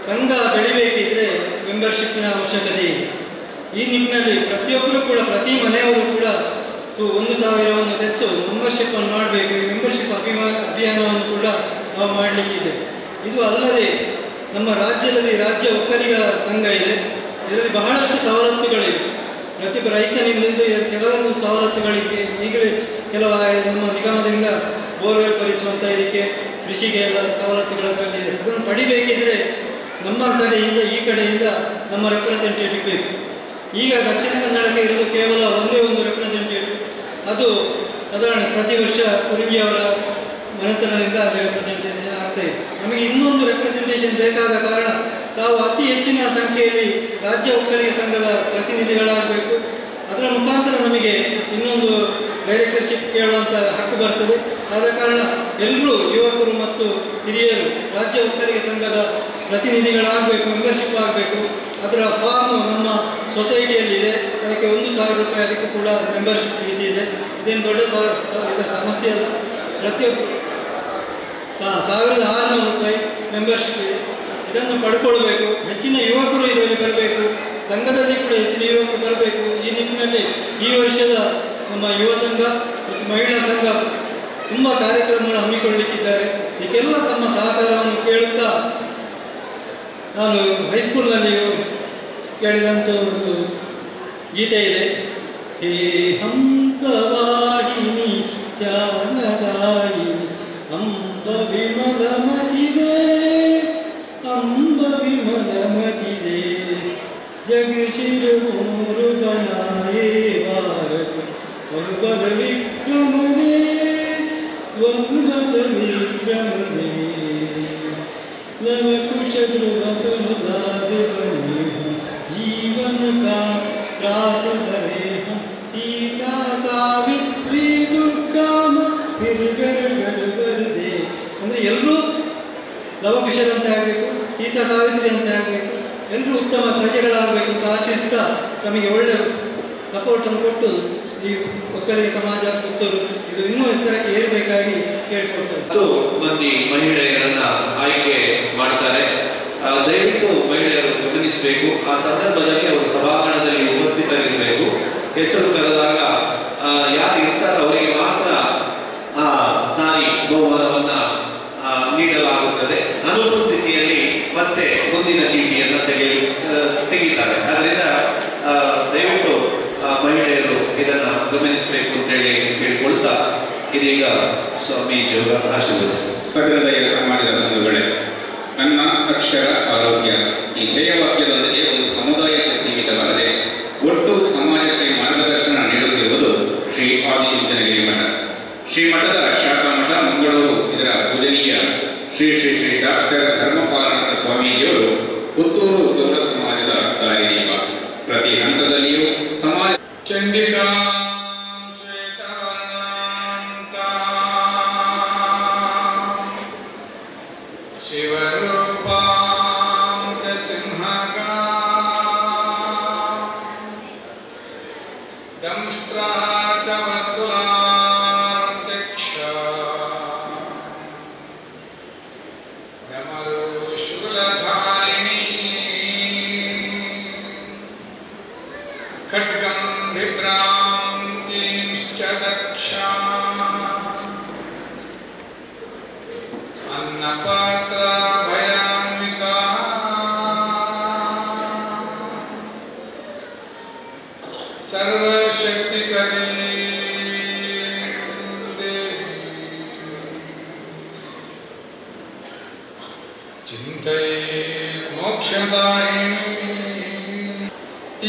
ಸಂಘ ಬೆಳಿಬೇಕಿದ್ರೆ ಮೆಂಬರ್ಶಿಪ್ಪಿನ ಅವಶ್ಯಕತೆ ಇದೆ. ಈ ನಿಟ್ಟಿನಲ್ಲಿ ಪ್ರತಿಯೊಬ್ಬರೂ ಕೂಡ, ಪ್ರತಿ ಮನೆಯವರು ಕೂಡ 1,000ವನ್ನು ತೆತ್ತು ಮೆಂಬರ್ಶಿಪ್ಪನ್ನು ಮಾಡಬೇಕು. ಈ ಮೆಂಬರ್ಶಿಪ್ ಅಭಿಯಾನವನ್ನು ಕೂಡ ನಾವು ಮಾಡಲಿಕ್ಕಿದ್ದೇವೆ. ಇದು ಅಲ್ಲದೆ ನಮ್ಮ ರಾಜ್ಯದಲ್ಲಿ ರಾಜ್ಯ ಒಕ್ಕಲಿಗ ಸಂಘ ಇದೆ. ಇದರಲ್ಲಿ ಬಹಳಷ್ಟು ಸವಲತ್ತುಗಳಿವೆ. ಪ್ರತಿ ರೈತನಿಂದ ಕೆಲವೊಂದು ಸವಲತ್ತುಗಳಿಗೆ ಈಗಲೇ ಕೆಲವು ನಮ್ಮ ನಿಗಮದಿಂದ ಬೋರ್ವೆಲ್ ಕೊರೆಸುವಂಥ ಇದಕ್ಕೆ ಕೃಷಿಗೆ ಎಲ್ಲ ಸವಲತ್ತುಗಳಲ್ಲಿದೆ. ಅದನ್ನು ಪಡಿಬೇಕಿದ್ರೆ ನಮ್ಮ ಕಡೆಯಿಂದ, ಈ ಕಡೆಯಿಂದ ನಮ್ಮ ರೆಪ್ರೆಸೆಂಟೇಟಿವ್ ಬೇಕು. ಈಗ ದಕ್ಷಿಣ ಕನ್ನಡಕ್ಕೆ ಇರೋದು ಕೇವಲ ಒಂದೇ ಒಂದು ರೆಪ್ರೆಸೆಂಟೇಟಿವ್. ಅದು ಸಾಧಾರಣ ಪ್ರತಿ ವರ್ಷ ಕುರುಗಿಯವರ ಮನೆತನದಿಂದ ಅದು ರೆಪ್ರೆಸೆಂಟೇಷನ್ ಆಗ್ತಾಯಿದೆ. ನಮಗೆ ಇನ್ನೊಂದು ರೆಪ್ರೆಸೆಂಟೇಷನ್ ಬೇಕಾದ ಕಾರಣ ತಾವು ಅತಿ ಹೆಚ್ಚಿನ ಸಂಖ್ಯೆಯಲ್ಲಿ ರಾಜ್ಯ ಒಕ್ಕಲಿಗ ಸಂಘದ ಪ್ರತಿನಿಧಿಗಳಾಗಬೇಕು. ಅದರ ಮುಖಾಂತರ ನಮಗೆ ಇನ್ನೊಂದು ಡೈರೆಕ್ಟರ್ಶಿಪ್ ಕೇಳುವಂಥ ಹಕ್ಕು ಬರ್ತದೆ. ಆದ ಕಾರಣ ಎಲ್ಲರೂ ಯುವಕರು ಮತ್ತು ಹಿರಿಯರು ರಾಜ್ಯ ಒಕ್ಕಲಿಗ ಸಂಘದ ಪ್ರತಿನಿಧಿಗಳಾಗಬೇಕು, ಮೆಂಬರ್ಶಿಪ್ ಆಗಬೇಕು. ಅದರ ಫಾರ್ಮು ನಮ್ಮ ಸೊಸೈಟಿಯಲ್ಲಿದೆ. ಅದಕ್ಕೆ 1,000 ರೂಪಾಯಿ ಅದಕ್ಕೂ ಕೂಡ ಮೆಂಬರ್ಶಿಪ್ ಫೀಸ್ ಇದೆ. ಇದೇನು ದೊಡ್ಡ ಸಮಸ್ಯೆ ಅಲ್ಲ. ಪ್ರತಿಯೊಬ್ಬರು 1,600 ರೂಪಾಯಿ ಮೆಂಬರ್ಶಿಪ್ ಇದೆ. ಇದನ್ನು ಪಡ್ಕೊಳ್ಬೇಕು. ಹೆಚ್ಚಿನ ಯುವಕರು ಇದರಲ್ಲಿ ಬರಬೇಕು. ಸಂಘದಲ್ಲಿ ಕೂಡ ಹೆಚ್ಚಿನ ಯುವಕರು ಬರಬೇಕು. ಈ ನಿಟ್ಟಿನಲ್ಲಿ ಈ ವರ್ಷದ ನಮ್ಮ ಯುವ ಸಂಘ ಮತ್ತು ಮಹಿಳಾ ಸಂಘ ತುಂಬ ಕಾರ್ಯಕ್ರಮಗಳು ಹಮ್ಮಿಕೊಳ್ಳಲಿಕ್ಕಿದ್ದಾರೆ. ಇದಕ್ಕೆಲ್ಲ ತಮ್ಮ ಸಹಕಾರವನ್ನು ಕೇಳುತ್ತಾ, ನಾನು ಹೈಸ್ಕೂಲ್ನಲ್ಲಿ ಕೇಳಿದಂಥ ಒಂದು ಗೀತೆ ಇದೆ. ಹೇ ಹಂಸವಾಹಿನಿ ತ್ಯಾಗದಾಯಿನಿ ಅಂಬ ವಿಮಲ ಮತಿದೆ, ಅಂಬ ವಿಮಲ ಮತಿದೆ. जग शिर मोर बनाए भारत वह बल विक्रम दे वह बल विक्रम दे लव कुश ध्रुव प्रहलाद बने हम जीवन का त्रास धरे हम सीता ಸಾವಿತ್ರಿ ದುರ್ಗಾಮ फिर घर घर बर दे ಅಂದರೆ ಎಲ್ಲರೂ ಲವಕುಶರಂತೆ ಆಗಬೇಕು, ಸೀತಾ ಸಾವಿತ್ರಿ ಅಂತೆ ಆಗಬೇಕು, ಎಲ್ಲರೂ ಉತ್ತಮ ಪ್ರಜೆಗಳಾಗಬೇಕು ಅಂತ ಆಶಿಸ್ತಾ ತಮಗೆ ಒಳ್ಳೆಯ ಸಪೋರ್ಟನ್ನು ಕೊಟ್ಟು ಈ ಒಕ್ಕಲಿಗ ಸಮಾಜ ಪುತ್ತೂರು ಇದು ಇನ್ನೂ ಎತ್ತರಕ್ಕೆ ಏರಬೇಕಾಗಿ ಕೇಳ್ಕೊಳ್ತಾರೆ. 10 ಮಂದಿ ಮಹಿಳೆಯರನ್ನ ಆಯ್ಕೆ ಮಾಡ್ತಾರೆ. ದಯವಿಟ್ಟು ಮಹಿಳೆಯರು ಗಮನಿಸಬೇಕು. ಆ ಸಂದರ್ಭದಲ್ಲಿ ಅವರು ಸಭಾಂಗಣದಲ್ಲಿ ಉಪಸ್ಥಿತರಿರಬೇಕು. ಹೆಸರು ಕರೆದಾಗ ಯಾರು ಇರ್ತಾರೋ ಅವರಿಗೆ ಮಾತ್ರ ಸಾರಿ ಬಹುಮಾನವನ್ನ ನೀಡಲಾಗುತ್ತದೆ. ಅನುಪಸ್ಥಿತಿಯಲ್ಲಿ ಮತ್ತೆ ಮುಂದಿನ ಚೀಟಿಯನ್ನು ತೆಗಿತಾರೆ. ಅದರಿಂದ ದಯವಿಟ್ಟು ಮಹಿಳೆಯರು ಇದನ್ನ ಗಮನಿಸಬೇಕು ಅಂತೇಳಿ ಕೇಳಿಕೊಳ್ತಾ ಇದೀಗ ಸ್ವಾಮೀಜಿಯವರ ಆಶೀರ್ವಾದ. ಸಹೃದಯ ಸಮಾಜದ ಬಂಧುಗಳೇ, ನನ್ನ ಅಕ್ಷರ ಆರೋಗ್ಯ ಈ ಧ್ಯೇಯವಾಕ್ಯದೊಂದಿಗೆ ಒಂದು ಸಮುದಾಯಕ್ಕೆ ಸೀಮಿತವಾಗದೆ ಒಟ್ಟು ಸಮಾಜಕ್ಕೆ ಮಾರ್ಗದರ್ಶನ ನೀಡುತ್ತಿರುವುದು ಶ್ರೀ ಆದಿಚುಂಚನಗಿರಿ ಮಠ. ಶ್ರೀ ಮಠದ ಶಾಖಾ ಮಠ ಮಂಗಳೂರು. ಇದರ ಪೂಜನೀಯ ಶ್ರೀ ಶ್ರೀ ಶ್ರೀ ಡಾಕ್ಟರ್ ಧರ್ಮಪಾಲನಾಥ ಸ್ವಾಮೀಜಿಯವರು ಪುತ್ತೂರು ಗೌಡ ಸಮಾಜದ ದಾರಿದೀಪ. ಪ್ರತಿ ಹಂತದಲ್ಲಿಯೂ ಸಮಾಜ ಚಂಡಿಕಾ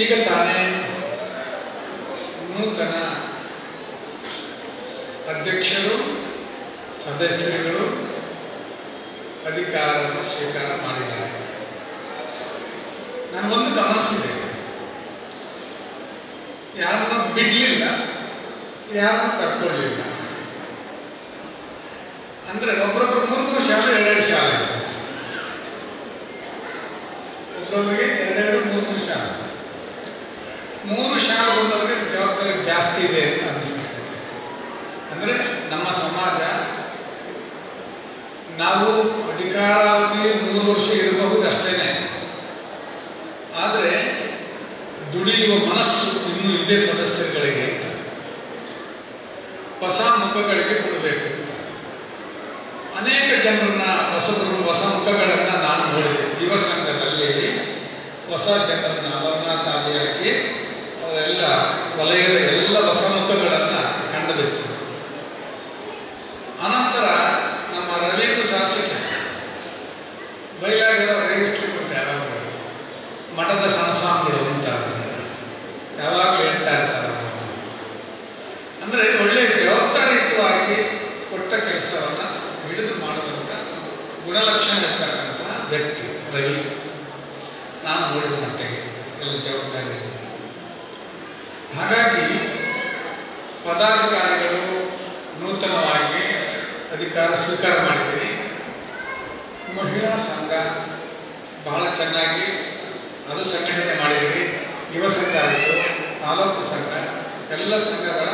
ಈಗ ತಾನೇ ನೂತನ ಅಧ್ಯಕ್ಷರು ಸದಸ್ಯರುಗಳು ಅಧಿಕಾರವನ್ನು ಸ್ವೀಕಾರ ಮಾಡಿದ್ದಾರೆ. ನನಗೊಂದು ಗಮನಿಸಿದೆ, ಯಾರನ್ನ ಬಿಡಲಿಲ್ಲ, ಯಾರನ್ನ ಕರ್ಕೊಳ್ಳಿಲ್ಲ. ಅಂದರೆ ಒಬ್ಬರೊಬ್ಬರು 3 ಶಾಲೆ 2 ಶಾಲೆ ಇತ್ತು. ಒಬ್ಬೊಬ್ಬರಿಗೆ 2-3 ಶಾಲೆ. 3 ಶಾಲೆ ಬಂದವರಿಗೆ ಜವಾಬ್ದಾರಿ ಜಾಸ್ತಿ ಇದೆ ಅಂತ ಅನಿಸ್ತದೆ. ಅಂದರೆ ನಮ್ಮ ಸಮಾಜ ನಾವು ಅಧಿಕಾರಾವಧಿ 3 ವರ್ಷ ಇರಬಹುದು ಅಷ್ಟೇ, ಆದರೆ ದುಡಿಯುವ ಮನಸ್ಸು ಇನ್ನೂ ಇದೆ ಸದಸ್ಯರುಗಳಿಗೆ ಅಂತ, ಹೊಸ ಮುಖಗಳಿಗೆ ಕೊಡಬೇಕು ಅಂತ. ಅನೇಕ ಜನರನ್ನ ಹೊಸ ಮುಖಗಳನ್ನು ನಾನು ನೋಡಿದೆ. ಯುವ ಸಂಘದಲ್ಲಿ ಹೊಸ ಜನರನ್ನ ಅಮರನಾಥ ಆದಿಯಾಗಿ ಅವರೆಲ್ಲ ವಲಯದ ಎಲ್ಲ ಹೊಸ ಮುಖಗಳನ್ನು ಕಂಡುಬಿತ್ತು. ಅನಂತರ ನಮ್ಮ ರವೀಂದ್ರ ಶಾಸಕ ಬಯಲಾಗೆಲ್ಲ ರೇಗಿಸ್ಲಿಕ್ಕೆ ಅಂತ ಯಾವಾಗಲೂ ಮಠದ ಸಂಸ್ಥಾನಗಳು ಅಂತ ಯಾವಾಗಲೂ ಹೇಳ್ತಾ ಇರ್ತಾರೆ. ಅಂದರೆ ಒಳ್ಳೆಯ ಜವಾಬ್ದಾರಿಯುತವಾಗಿ ಕೊಟ್ಟ ಕೆಲಸವನ್ನು ಹಿಡಿದು ಮಾಡುವಂಥ ಗುಣಲಕ್ಷಣ ಇರ್ತಕ್ಕಂತಹ ವ್ಯಕ್ತಿ ರವಿ. ನಾನು ನೋಡಿದ ಮಟ್ಟಿಗೆ ಎಲ್ಲ ಜವಾಬ್ದಾರಿ. ಹಾಗಾಗಿ ಪದಾಧಿಕಾರಿಗಳು ನೂತನವಾಗಿ ಅಧಿಕಾರ ಸ್ವೀಕಾರ ಮಾಡಿದ್ದೀರಿ. ಮಹಿಳಾ ಸಂಘ ಬಹಳ ಚೆನ್ನಾಗಿ ಅದು ಸಂಘಟನೆ ಮಾಡಿದ್ದೀರಿ. ಯುವ ಸಂಘ ಆಯಿತು, ತಾಲೂಕು ಸಂಘ, ಎಲ್ಲ ಸಂಘಗಳ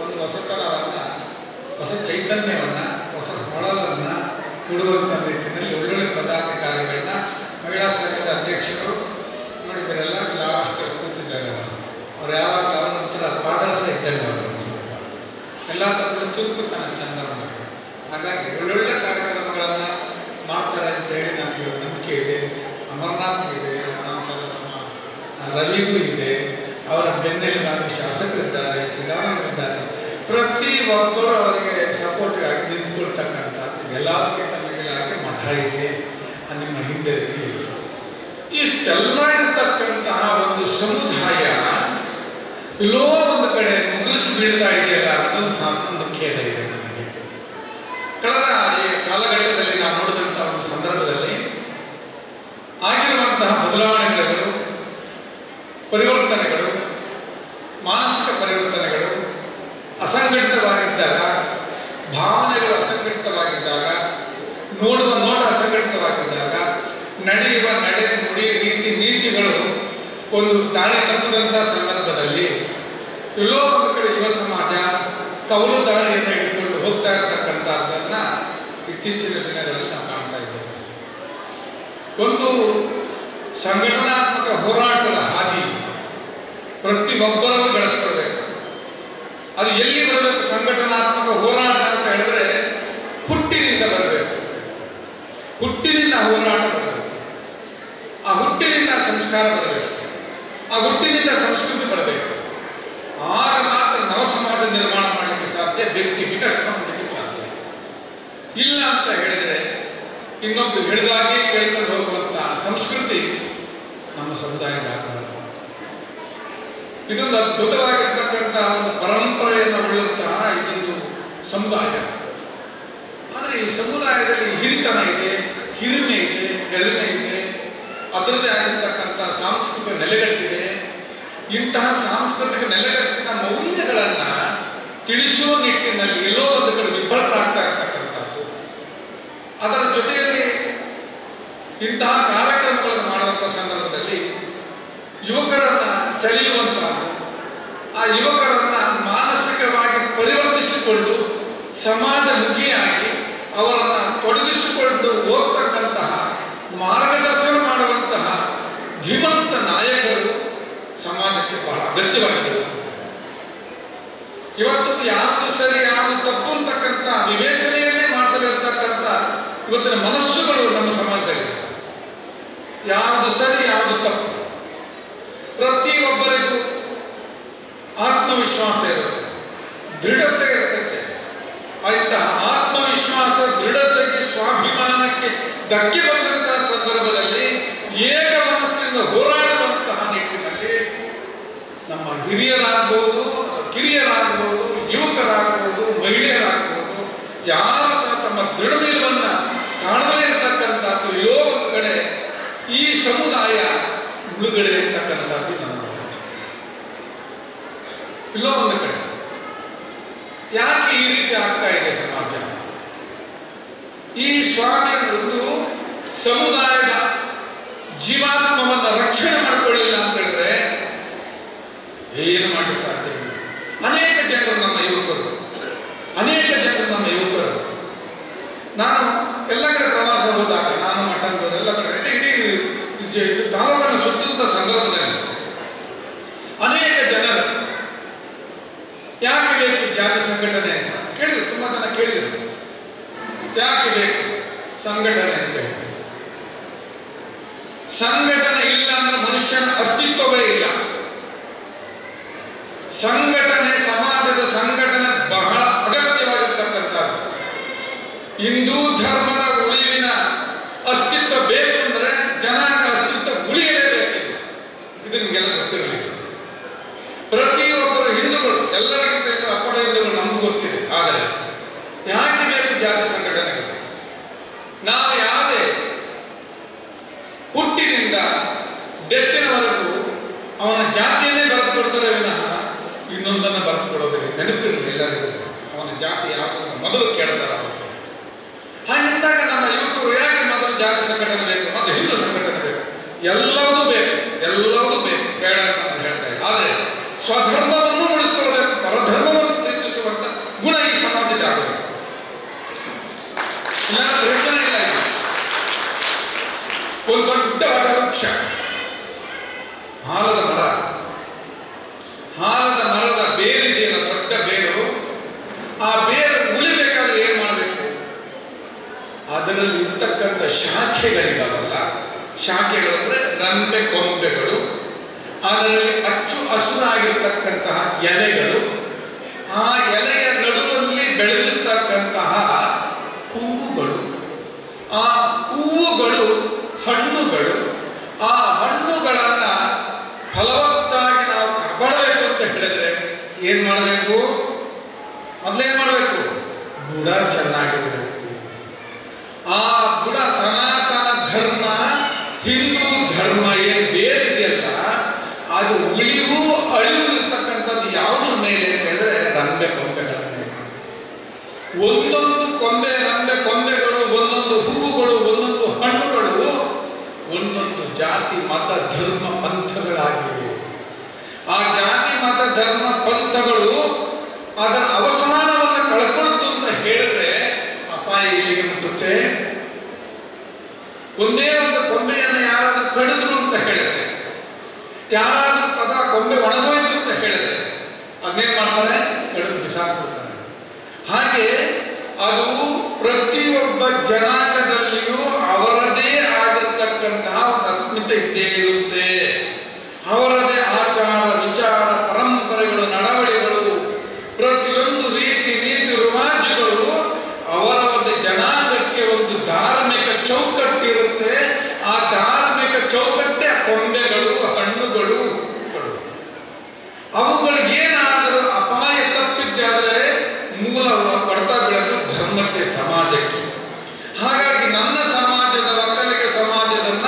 ಒಂದು ಹೊಸತನವನ್ನು, ಹೊಸ ಚೈತನ್ಯವನ್ನು, ಹೊಸ ಹೊಳಲನ್ನು ಕೊಡುವಂಥ ನಿಟ್ಟಿನಲ್ಲಿ ಒಳ್ಳೊಳ್ಳೆ ಪದಾಧಿಕಾರಿಗಳನ್ನ ಮಹಿಳಾ ಸಂಘದ ಅಧ್ಯಕ್ಷರು ನೋಡಿದರೆಲ್ಲ ಲಾಸ್ಟಲ್ಲಿ ಕೂತಿದ್ದಾರೆ. ಅವ್ರು ಯಾವಾಗಲೂ ಅವರ ನಂತರ ಪಾದರಸ ಇದ್ದಂಗೆ ಅವರು ಎಲ್ಲ ಥರದ ಚುರುಕುತನ ಚಂದ ಮಾಡಿ. ಹಾಗಾಗಿ ಒಳ್ಳೊಳ್ಳೆ ಕಾರ್ಯಕ್ರಮಗಳನ್ನು ಮಾಡ್ತಾರೆ ಅಂತೇಳಿ ನಮಗೆ ನಂಬಿಕೆ ಇದೆ. ಅಮರನಾಥ್ಗಿದೆ, ಅನಂತರ ನಮ್ಮ ರವಿಗೂ ಇದೆ, ಅವರ ಬೆನ್ನೆಲುಬಾಗಿ ಶಾಸಕರಿದ್ದಾರೆ, ಚಿದಾನಂದರಿದ್ದಾರೆ. ಪ್ರತಿಯೊಬ್ಬರು ಅವರಿಗೆ ಸಪೋರ್ಟಿಗಾಗಿ ನಿಂತ್ಕೊಳ್ತಕ್ಕಂಥದ್ದು ಎಲ್ಲದಕ್ಕಿಂತ ಮಿಗಿಲಾಗಿ ಮಠ ಇದೆ, ನಿಮ್ಮ ಹಿಂದೆ ಇಷ್ಟು ಇಷ್ಟೆಲ್ಲ ಇರತಕ್ಕಂತಹ ಒಂದು ಸಮುದಾಯ ಎಲ್ಲೋ ಒಂದು ಕಡೆ ಮುಗಿಸಿ ಬೀಳ್ತಾ ಇದೆಯಲ್ಲ ಅನ್ನೋದೊಂದು ಖೇದ ಇದೆ ನನಗೆ. ಕಳೆದ ಈ ಕಾಲಘಟ್ಟದಲ್ಲಿ ನಾವು ನೋಡಿದಂತಹ ಒಂದು ಸಂದರ್ಭದಲ್ಲಿ ಆಗಿರುವಂತಹ ಬದಲಾವಣೆಗಳು, ಪರಿವರ್ತನೆಗಳು, ಮಾನಸಿಕ ಪರಿವರ್ತನೆಗಳು ಅಸಂಘಟಿತವಾಗಿದ್ದಾಗ, ಭಾವನೆಗಳು ಅಸಂಘಟಿತವಾಗಿದ್ದಾಗ, ನೋಡುವ ನೋಟ ಅಸಂಘಟಿತವಾಗಿದ್ದಾಗ, ನಡೆಯುವ ನಡೆ ನುಡಿ ರೀತಿ ನೀತಿಗಳು ಒಂದು ದಾರಿ ತಪ್ಪಿದಂಥ ಸಂದರ್ಭದಲ್ಲಿ ಎಲ್ಲೋ ಒಂದು ಕಡೆ ಯುವ ಸಮಾಜ ಕವಲು ದಾರಿಯನ್ನು ಹಿಡ್ಕೊಂಡು ಹೋಗ್ತಾ ಇರತಕ್ಕಂಥದ್ದನ್ನ ಇತ್ತೀಚಿನ ದಿನಗಳಲ್ಲಿ ನಾವು ಕಾಣ್ತಾ ಇದ್ದೇವೆ. ಒಂದು ಸಂಘಟನಾತ್ಮಕ ಹೋರಾಟದ ಹಾದಿ ಪ್ರತಿಯೊಬ್ಬರನ್ನು ಬೆಳೆಸ್ಕೊಳ್ಬೇಕು. ಅದು ಎಲ್ಲಿ ಬರಬೇಕು? ಸಂಘಟನಾತ್ಮಕ ಹೋರಾಟ ಅಂತ ಹೇಳಿದ್ರೆ ಹುಟ್ಟಿನಿಂದ ಬರಬೇಕು. ಹುಟ್ಟಿನಿಂದ ಹೋರಾಟ ಬರಬೇಕು. ಆ ಹುಟ್ಟಿನಿಂದ ಸಂಸ್ಕಾರ ಬರಬೇಕು. ಆ ಹುಟ್ಟಿನಿಂದ ಸಂಸ್ಕೃತಿ ಬರಬೇಕು. ಆಗ ಮಾತ್ರ ನವ ಸಮಾಜ ನಿರ್ಮಾಣ ಮಾಡಲಿಕ್ಕೆ ಸಾಧ್ಯ, ವ್ಯಕ್ತಿ ವಿಕಸನ ಮಾಡಲಿಕ್ಕೆ ಸಾಧ್ಯ. ಇಲ್ಲ ಅಂತ ಹೇಳಿದರೆ ಇನ್ನೊಬ್ರು ಹೇಳಿದಾಗೆ ಕೇಳ್ಕೊಂಡು ಹೋಗುವಂತಹ ಸಂಸ್ಕೃತಿ ನಮ್ಮ ಸಮುದಾಯದ ಆಗಬಾರದು. ಇದೊಂದು ಅದ್ಭುತವಾಗಿರ್ತಕ್ಕಂತಹ ಒಂದು ಪರಂಪರೆಯನ್ನು ಉಳ್ಳಂತಹ ಇದೊಂದು ಸಮುದಾಯ. ಆದರೆ ಈ ಸಮುದಾಯದಲ್ಲಿ ಹಿರಿತನ ಇದೆ, ಹಿರಿಮೆ ಇದೆ, ಗರಿಮೆ ಇದೆ, ಅದರದೇ ಆಗಿರ್ತಕ್ಕಂಥ ಸಾಂಸ್ಕೃತಿಕ ನೆಲೆಗಟ್ಟಿದೆ. ಇಂತಹ ಸಾಂಸ್ಕೃತಿಕ ನೆಲೆಗಟ್ಟಿನ ಮೌಲ್ಯಗಳನ್ನು ತಿಳಿಸುವ ನಿಟ್ಟಿನಲ್ಲಿ ಎಲ್ಲೋ ಒಂದು ಕಡೆ ವಿಫಲರಾಗ್ತಾ ಇರ್ತಕ್ಕಂಥದ್ದು. ಅದರ ಜೊತೆಯಲ್ಲಿ ಇಂತಹ ಕಾರ್ಯಕ್ರಮಗಳನ್ನು ಮಾಡುವಂಥ ಸಂದರ್ಭದಲ್ಲಿ ಯುವಕರನ್ನ ಸೆಳೆಯುವಂತಹದ್ದು, ಆ ಯುವಕರನ್ನ ಮಾನಸಿಕವಾಗಿ ಪರಿವರ್ತಿಸಿಕೊಂಡು ಸಮಾಜಮುಖಿಯಾಗಿ ಅವರನ್ನು ತೊಡಗಿಸಿಕೊಂಡು ಹೋಗ್ತಕ್ಕಂತಹ, ಮಾರ್ಗದರ್ಶನ ಮಾಡುವಂತಹ ಧೀಮಂತ ನಾಯಕರು ಸಮಾಜಕ್ಕೆ ಬಹಳ ಅಗತ್ಯವಾಗಿದೆ. ಇವತ್ತು ಯಾವುದು ಸರಿ ಯಾವುದು ತಪ್ಪು ಅಂತಕ್ಕಂಥ ವಿವೇಚನೆಯನ್ನೇ ಮಾಡ್ತಲೇ ಇರತಕ್ಕಂಥ ಇವತ್ತಿನ ಮನಸ್ಸುಗಳು ನಮ್ಮ ಸಮಾಜದಲ್ಲಿದೆ. ಯಾವುದು ಸರಿ ಯಾವುದು ತಪ್ಪು, ಪ್ರತಿಯೊಬ್ಬರಿಗೂ ಆತ್ಮವಿಶ್ವಾಸ ಇರುತ್ತೆ, ದೃಢತೆ ಇರ್ತೈತೆ. ಇಂತಹ ಆತ್ಮವಿಶ್ವಾಸ, ದೃಢತೆಗೆ, ಸ್ವಾಭಿಮಾನಕ್ಕೆ ಧಕ್ಕೆ ಬಂದಂತಹ ಸಂದರ್ಭದಲ್ಲಿ ಏಕ ಮನಸ್ಸಿನಿಂದ ಹೋರಾಡುವಂತಹ ನಿಟ್ಟಿನಲ್ಲಿ ನಮ್ಮ ಹಿರಿಯರಾಗ್ಬೋದು, ಕಿರಿಯರಾಗ್ಬೋದು, ಯುವಕರಾಗ್ಬೋದು, ಮಹಿಳೆಯರಾಗ್ಬೋದು, ಯಾರು ಸಹ ತಮ್ಮ ದೃಢ ನಿಲುವನ್ನು ಕಾಣದೇ ಇರತಕ್ಕಂಥದ್ದು ಎಲ್ಲೋ ಒಂದು ಕಡೆ ಈ ಸಮುದಾಯ ಮುಳುಗಡೆ ಇರ್ತಕ್ಕಂಥದ್ದು ನಮ್ಮ ಎಲ್ಲೋ ಒಂದು ಕಡೆ. ಯಾಕೆ ಈ ರೀತಿ ಆಗ್ತಾ ಇದೆ ಸಮಾಜ? ಈ ಸ್ವಾಮಿ ಒಂದು ಸಮುದಾಯದ ಜೀವಾತ್ಮವನ್ನು ರಕ್ಷಣೆ ಮಾಡಿಕೊಳ್ಳಿಲ್ಲ ಅಂತ ಹೇಳಿದ್ರೆ ಏನು ಮಾಡಲಿಕ್ಕೆ ಸಾಧ್ಯವಿಲ್ಲ. ಅನೇಕ ಜನರು ನಮ್ಮ ಯುವಕರು ನಾನು ಎಲ್ಲ ಕಡೆ ಪ್ರವಾಸ ಹೋದಾಗ, ನಾನು ಮಠದವರು ಎಲ್ಲ ಕಡೆ ಇಡೀ ತಾಲೂಕನ್ನು ಸುತ್ತಂತ ಸಂದರ್ಭದಲ್ಲಿ ಅನೇಕ ಜನರು ಯಾಕೆ ಬೇಕು ಜಾತಿ ಸಂಘಟನೆ ಅಂತ ಕೇಳಿದ್ರು. ತುಂಬಾ ಜನ ಕೇಳಿದರು, ಯಾಕೆ ಬೇಕು ಸಂಘಟನೆ ಅಂತ ಹೇಳಿ. ಸಂಘಟನೆ ಇಲ್ಲ ಅಂದ್ರೆ ಮನುಷ್ಯನ ಅಸ್ತಿತ್ವವೇ ಇಲ್ಲ. ಸಂಘಟನೆ, ಸಮಾಜದ ಸಂಘಟನೆ ಬಹಳ ಅಗತ್ಯವಾಗಿರ್ತಕ್ಕಂಥದ್ದು. ಹಿಂದೂ ಧರ್ಮದ ಉಳಿವಿನ ಅಸ್ತಿತ್ವ ಬೇಕು ಅಂದ್ರೆ ಜನಾಂಗ ಅಸ್ತಿತ್ವ ಉಳಿಯಲೇಬೇಕಿದೆ. ಇದು ನಿಮಗೆಲ್ಲ ಗೊತ್ತಿರಲಿಲ್ಲ. ಪ್ರತಿಯೊಬ್ಬರು ಹಿಂದೂಗಳು, ಎಲ್ಲರಿಗಿಂತ ಅಪ್ಪಟ ಹಿಂದೂಗಳು ನಮ್ಗೆ ಗೊತ್ತಿದೆ. ಆದರೆ ಯಾಕೆ ಬೇಕು ಜಾತಿ ಸಂಘಟನೆಗಳು? ನಾವು ಯಾವುದೇ ಹುಟ್ಟಿನಿಂದ ಡೆತ್ತಿನವರೆಗೂ ಅವನ ಜಾತಿಯನ್ನೇ ಬರೆದು ಕೊಡ್ತಾರೆ ವಿನಃ ಇನ್ನೊಂದನ್ನು ಬರೆದು ಕೊಡೋದಿಲ್ಲ. ನೆನಪಿರಲಿ ಎಲ್ಲರಿಗೂ ಅವನ ಜಾತಿ ಯಾವುದನ್ನು ಮೊದಲು ಕೇಳ್ತಾರೆ ಅವರು. ಹಾಗಿದ್ದಾಗ ನಮ್ಮ ಯುವಕರು ಯಾಕೆ ಮೊದಲು ಜಾತಿ ಸಂಘಟನೆ ಬೇಕು, ಮತ್ತು ಹಿಂದೂ ಸಂಘಟನೆ ಬೇಕು, ಎಲ್ಲವೂ ಬೇಕು ಬೇಡ ಅಂತ ನಾನು ಹೇಳ್ತಾ ಇದ್ದೆ. ಆದರೆ ಸ್ವಧರ್ಮವನ್ನು ಉಳಿಸ್ಕೊಳ್ಬೇಕು, ಪರಧರ್ಮವನ್ನು ಪ್ರೀತಿಸುವಂತ ಗುಣ ಈ ಸಮಾಜದ ಆಗಬೇಕು. ಇಲ್ಲ ಪ್ರಯೋಜನ ಇಲ್ಲ. ಒಂದು ದೊಡ್ಡ ವಟವೃಕ್ಷ, ಆಲದ ಮರದ ಬೇರಿದೆಯಲ್ಲ, ದೊಡ್ಡ ಬೇರು. ಆ ಬೇರು ಉಳಿಬೇಕಾದ್ರೆ ಏನ್ ಮಾಡಬೇಕು? ಅದರಲ್ಲಿ ಇರ್ತಕ್ಕಂಥ ಶಾಖೆಗಳಿದಾವಲ್ಲ, ಶಾಖೆಗಳು ಅಂದ್ರೆ ರಂಬೆ ಕೊಂಬೆಗಳು, ಅದರಲ್ಲಿ ಅಚ್ಚು ಹಸುರಾಗಿರ್ತಕ್ಕಂತಹ ಎಲೆಗಳು, ಆ ಎಲೆಯ ನಡುವಲ್ಲಿ ಬೆಳೆದಿರ್ತಕ್ಕಂತಹ ಹೂವುಗಳು, ಆ ಹೂವುಗಳು ಹಣ್ಣುಗಳು, ಆ ಹಣ್ಣು ಏನು ಮಾಡಬೇಕು? ಮೊದಲೇನು ಮಾಡಬೇಕು? ಬುಡ ಚೆನ್ನಾಗಿರಬೇಕು. ಆ ಬುಡ ಸನಾತನ ಧರ್ಮ, ಹಿಂದೂ ಧರ್ಮ ಏನು ಬೇರಿದೆಯಲ್ಲ, ಅದು ಉಳಿವು ಅಳಿವು ಇರ್ತಕ್ಕಂಥದ್ದು ಯಾವುದ್ರ ಮೇಲೆ ಅಂತ ಹೇಳಿದ್ರೆ ರಂಬೆ ಕೊಂಬೆಗಳ ಮೇಲೆ. ಒಂದೊಂದು ಕೊಂಬೆ ರಂಬೆ ಕೊಂಬೆಗಳು, ಒಂದೊಂದು ಹೂವುಗಳು, ಒಂದೊಂದು ಹಣ್ಣುಗಳು ಒಂದೊಂದು ಜಾತಿ ಮತ ಧರ್ಮ ಪಂಥಗಳಾಗಿವೆ. ಆ ಜಾತಿ ಮತ ಧರ್ಮ ಪಂಥಗಳು ಅದರ ಅವಸಾನವನ್ನು ಕಳ್ಕೊಳ್ತು ಅಂತ ಹೇಳಿದ್ರೆ ಅಪಾಯ ಇಲ್ಲಿಗೆ ಮುಟ್ಟುತ್ತೆ. ಒಂದೇ ಒಂದು ಕೊಂಬೆಯನ್ನು ಯಾರಾದ್ರೂ ಕಡಿದ್ರು ಅಂತ ಹೇಳಿದ್ರೆ, ಯಾರಾದ್ರೂ ಪದ ಕೊಂಬೆ ಒಣಗೋಯ್ತು ಅಂತ ಹೇಳಿದ್ರೆ ಅದನ್ನೇನ್ ಮಾಡ್ತಾರೆ? ಕಡಿದು ಬಿಸಾಕ್ಬಿಡ್ತಾರೆ. ಹಾಗೆ ಅದು ಪ್ರತಿಯೊಬ್ಬ ಜನಾಂಗದಲ್ಲಿಯೂ ಅವರದೇ ಆಗಿರ್ತಕ್ಕಂತಹ ಒಂದು ಅಸ್ಮಿತೆ ಇದ್ದೇ ಇರುತ್ತೆ. ಅವರದೇ ಆಚಾರ ವಿಚಾರ ಪರಂಪರೆಗಳು, ನಡವಳಿಗಳು, ಪ್ರತಿಯೊಂದು ರೀತಿ ನೀತಿ ರಿವಾಜುಗಳು ಅವರವರದೇ ಜನಾಂಗಕ್ಕೆ ಒಂದು ಧಾರ್ಮಿಕ ಚೌಕಟ್ಟಿರುತ್ತೆ. ಆ ಧಾರ್ಮಿಕ ಚೌಕಟ್ಟೆ ಕೊಂಬೆಗಳು, ಹಣ್ಣುಗಳು, ಅವುಗಳಿಗೆ ಏನಾದರೂ ಅಪಾಯ ತಪ್ಪಿದ್ದಾದರೆ ಮೂಲ ಹೊಡೆತ ಬೀಳೋದು ಧರ್ಮಕ್ಕೆ, ಸಮಾಜಕ್ಕೆ. ಹಾಗಾಗಿ ನನ್ನ ಸಮಾಜದ ಒಕ್ಕಲಿಗ ಸಮಾಜದನ್ನ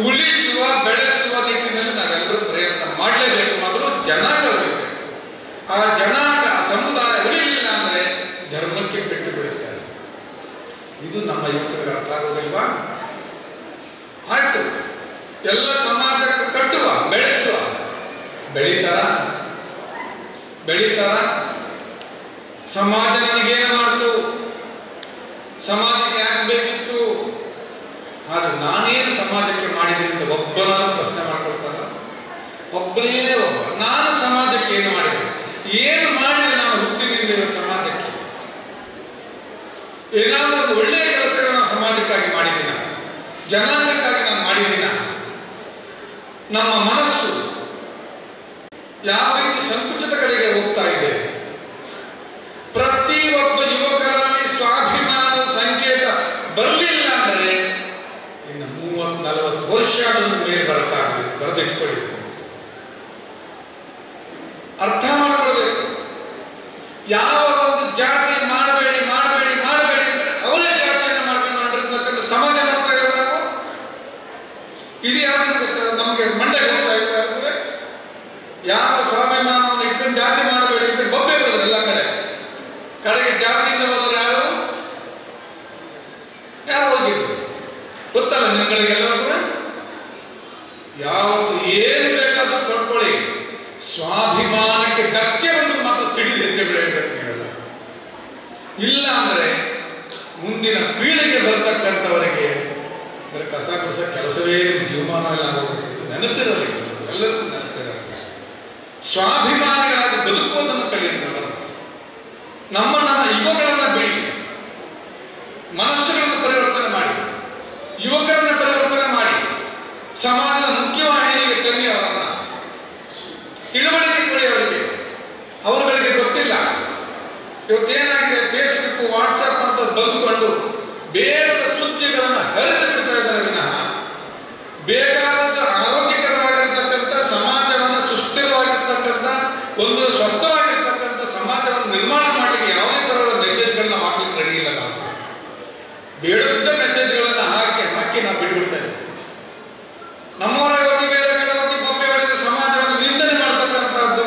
ಉಳಿಸುವ ಬೆಳೆಸುವ ನಿಟ್ಟಿನಲ್ಲಿ ನಾವೆಲ್ಲರೂ ಪ್ರಯತ್ನ ಮಾಡಲೇಬೇಕು. ಮೊದಲು ಜನಾಂಗ ಉಳಿಬೇಕು. ಆ ಜನಾಂಗ ಸಮುದಾಯ ಉಳಿಲಿಲ್ಲ ಅಂದ್ರೆ ಧರ್ಮಕ್ಕೆ ಬಿಟ್ಟು ಬಿಡುತ್ತಾರೆ. ಇದು ನಮ್ಮ ಯುವಕರಿಗೆ ಅರ್ಥ ಆಗೋದಿಲ್ವಾ? ಆಯ್ತು, ಎಲ್ಲ ಸಮಾಜಕ್ಕೆ ಕಟ್ಟುವ, ಬೆಳೆಸುವ, ಬೆಳೀತಾರ? ಸಮಾಜ ನನಗೇನು ಮಾಡ್ತು? ಸಮಾಜಕ್ಕೆ ಯಾಕೆ ಬೇಕಿತ್ತು? ಆದ್ರೆ ನಾನೇನು ಸಮಾಜಕ್ಕೆ ಮಾಡಿದ್ದೀನಿ ಅಂತ ಒಬ್ಬನಾದ್ರೂ ಪ್ರಶ್ನೆ ಮಾಡ್ಕೊಳ್ತಾರ? ಒಬ್ಬನೇ ಒಬ್ಬ. ನಾನು ಸಮಾಜಕ್ಕೆ ಏನು ಮಾಡಿದೆ? ಏನು ಮಾಡಿದೆ ನಾನು ಹುಟ್ಟಿನಿಂದ ಸಮಾಜಕ್ಕೆ? ಏನಾದ್ರೂ ಒಂದು ಒಳ್ಳೆಯ ಕೆಲಸಗಳನ್ನ ಸಮಾಜಕ್ಕಾಗಿ ಮಾಡಿದ್ದೀನ? ಜನಾಂಗಕ್ಕಾಗಿ ನಾನು ಮಾಡಿದ್ದೀನ? ನಮ್ಮ ಮನಸ್ಸು ಯಾವ ರೀತಿ ಸಂಕುಚಿತ ಕಡೆಗೆ ಹೋಗ್ತಾ ಇದೆ? ಪ್ರತಿಯೊಬ್ಬ ಯುವಕರಲ್ಲಿ ಸ್ವಾಭಿಮಾನದ ಸಂಕೇತ ಬರಲಿಲ್ಲ ಅಂದರೆ ಇನ್ನು 30-40 ವರ್ಷ ಅದನ್ನು ಮೇಲೆ ಬರಕ್ಕಾಗಬೇಕು. ಬರೆದಿಟ್ಕೊಳ್ಳಿ, ಅರ್ಥ ಮಾಡ್ಕೊಳ್ಬೇಕು. ಯಾವ ಒಂದು ಜಾತಿ ಮಾಡಬೇಡಿ ಅಂದ್ರೆ ಅವರೇ ಜಾತಿಯನ್ನು ಮಾಡ್ಕೊಂಡು ಮಾಡಿರ್ತಕ್ಕಂಥ ಸಮಾಜ ಮಾಡ್ತಾ ಇದ್ದೇವೆ ನಾವು. ಇದು ಯಾರು ನಮಗೆ ಮಂಡ್ಯ ಹೋಗ್ತಾ ಇದ್ದೇವೆ? ಯಾವ ಸ್ವಾಭಿಮಾನವನ್ನು ಇಟ್ಕೊಂಡು ಜಾತಿ ಮಾಡಬೇಡಿ ಅಂತ ಬೊಬ್ಬೆ ಬರೋದು ಎಲ್ಲ ಕಡೆಗೆ ಜಾತಿಯಿಂದ ಹೋದವರು ಯಾರು ಹೋಗಿದ್ರು ಗೊತ್ತಲ್ಲ ನಿಮ್ಗಳಿಗೆಲ್ಲರಿಗೂ. ಯಾವತ್ತು ಏನು ಬೇಕಾದ್ರೂ ತೊಡ್ಕೊಳ್ಳಿ, ಸ್ವಾಭಿಮಾನಕ್ಕೆ ಧಕ್ಕೆ ಬಂದು ಮಾತ್ರ ಸಿಡಿದು ಎದ್ದೆ ಬೆಳೆಯಬೇಕು ನೀವೆಲ್ಲ. ಇಲ್ಲ ಅಂದ್ರೆ ಮುಂದಿನ ಪೀಳಿಗೆ ಬರ್ತಕ್ಕಂಥವರಿಗೆ ಕಸ ಕೆಲಸವೇ ಜೀವಮಾನ ಎಲ್ಲ ಆಗೋಗುತ್ತೆ. ನೆನಪಿರಲಿ, ಎಲ್ಲರಿಗೂ ನೆನಪಿರಲಿ. ಸ್ವಾಭಿಮಾನಿಗಳಾಗಿ ಬದುಕುವುದನ್ನು ಕಲಿಯಿರಿ. ನಮ್ಮ ಯುವಕರನ್ನ ಬಿಡಿ, ಮನಸ್ಸುಗಳನ್ನು ಪರಿವರ್ತನೆ ಮಾಡಿ, ಯುವಕರನ್ನ ಪರಿವರ್ತನೆ ಮಾಡಿ, ಸಮಾಜದ ಮುಖ್ಯವಾಹಿನಿಗೆ ತನ್ನಿ. ಅವರನ್ನ ತಿಳುವಳಿಕೆ ಕೊಡಿ ಅವರಿಗೆ. ಅವರುಗಳಿಗೆ ಗೊತ್ತಿಲ್ಲ. ಇವತ್ತೇನಾಗಿದೆ, ಫೇಸ್ಬುಕ್ ವಾಟ್ಸಪ್ ಅಂತ ಬಂದುಕೊಂಡು ಬೇಡದ ಸುದ್ದಿಗಳನ್ನು ಹರಿದು ಬಿಡ್ತಾ ಇದ್ದಾರೆ ವಿನಃ ಬೇಕಾದದ್ದು ಆರೋಗ್ಯಕರವಾಗಿರ್ತಕ್ಕಂಥ ಸಮಾಜವನ್ನು ಸುಸ್ಥಿರವಾಗಿರ್ತಕ್ಕಂಥ ಒಂದು ಸ್ವಸ್ಥವಾಗಿರ್ತಕ್ಕಂಥ ಸಮಾಜವನ್ನು ನಿರ್ಮಾಣ ಮಾಡಲಿಕ್ಕೆ ಯಾವುದೇ ತರಹದ ಮೆಸೇಜ್ಗಳನ್ನ ಹಾಕ್ಲಿಕ್ಕೆ ರೆಡಿ ಇಲ್ಲ. ನಾವು ಬೇಡದ ಮೆಸೇಜ್ಗಳನ್ನು ಹಾಕಿ ನಾವು ಬಿಟ್ಬಿಡ್ತೇವೆ. ನಮ್ಮವರ ಹೋಗಿ ಬೇರೆ ಕಡೆ ಹೋಗಿ ಬೊಬ್ಬೆ ಹೊಡೆದ ಸಮಾಜವನ್ನು ನಿಂದನೆ ಮಾಡ್ತಕ್ಕಂಥದ್ದು,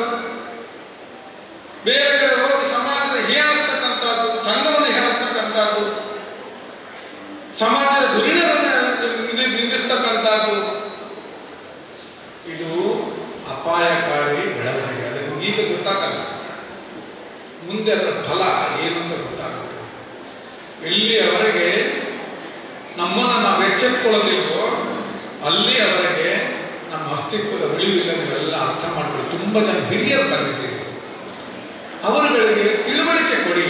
ಬೇರೆ ಕಡೆ ಹೋಗಿ ಸಮಾಜದ ಹೀಯಾಳಿಸ್ತಕ್ಕಂಥದ್ದು, ಸಂಘವನ್ನು ಹೀಯಾಳಿಸ್ತಕ್ಕಂಥದ್ದು, ಸಮಾಜದ ಧುರೀಣರನ್ನು ನಿಂದಿಸ್ತಕ್ಕಂಥದ್ದು, ಇದು ಅಪಾಯಕಾರಿ ಬೆಳವಣಿಗೆ. ಅದಕ್ಕೆ ಈಗ ಗೊತ್ತಾಗಲ್ಲ, ಮುಂದೆ ಅದರ ಫಲ ಏನು ಅಂತ ಗೊತ್ತಾಗುತ್ತೆ. ಎಲ್ಲಿಯವರೆಗೆ ನಮ್ಮನ್ನು ನಾವು ಎಚ್ಚೆತ್ಕೊಳ್ಳಲಿಲ್ವೋ ಅಲ್ಲಿಯವರೆಗೆ ನಮ್ಮ ಅಸ್ತಿತ್ವದ ಉಳಿವಿಲ್ಲ. ನೀವೆಲ್ಲ ಅರ್ಥ ಮಾಡ್ಕೊಳ್ಳಿ. ತುಂಬ ಜನ ಹಿರಿಯರು ಬಂದಿದ್ದೀರಿ, ಅವರುಗಳಿಗೆ ತಿಳುವಳಿಕೆ ಕೊಡಿ,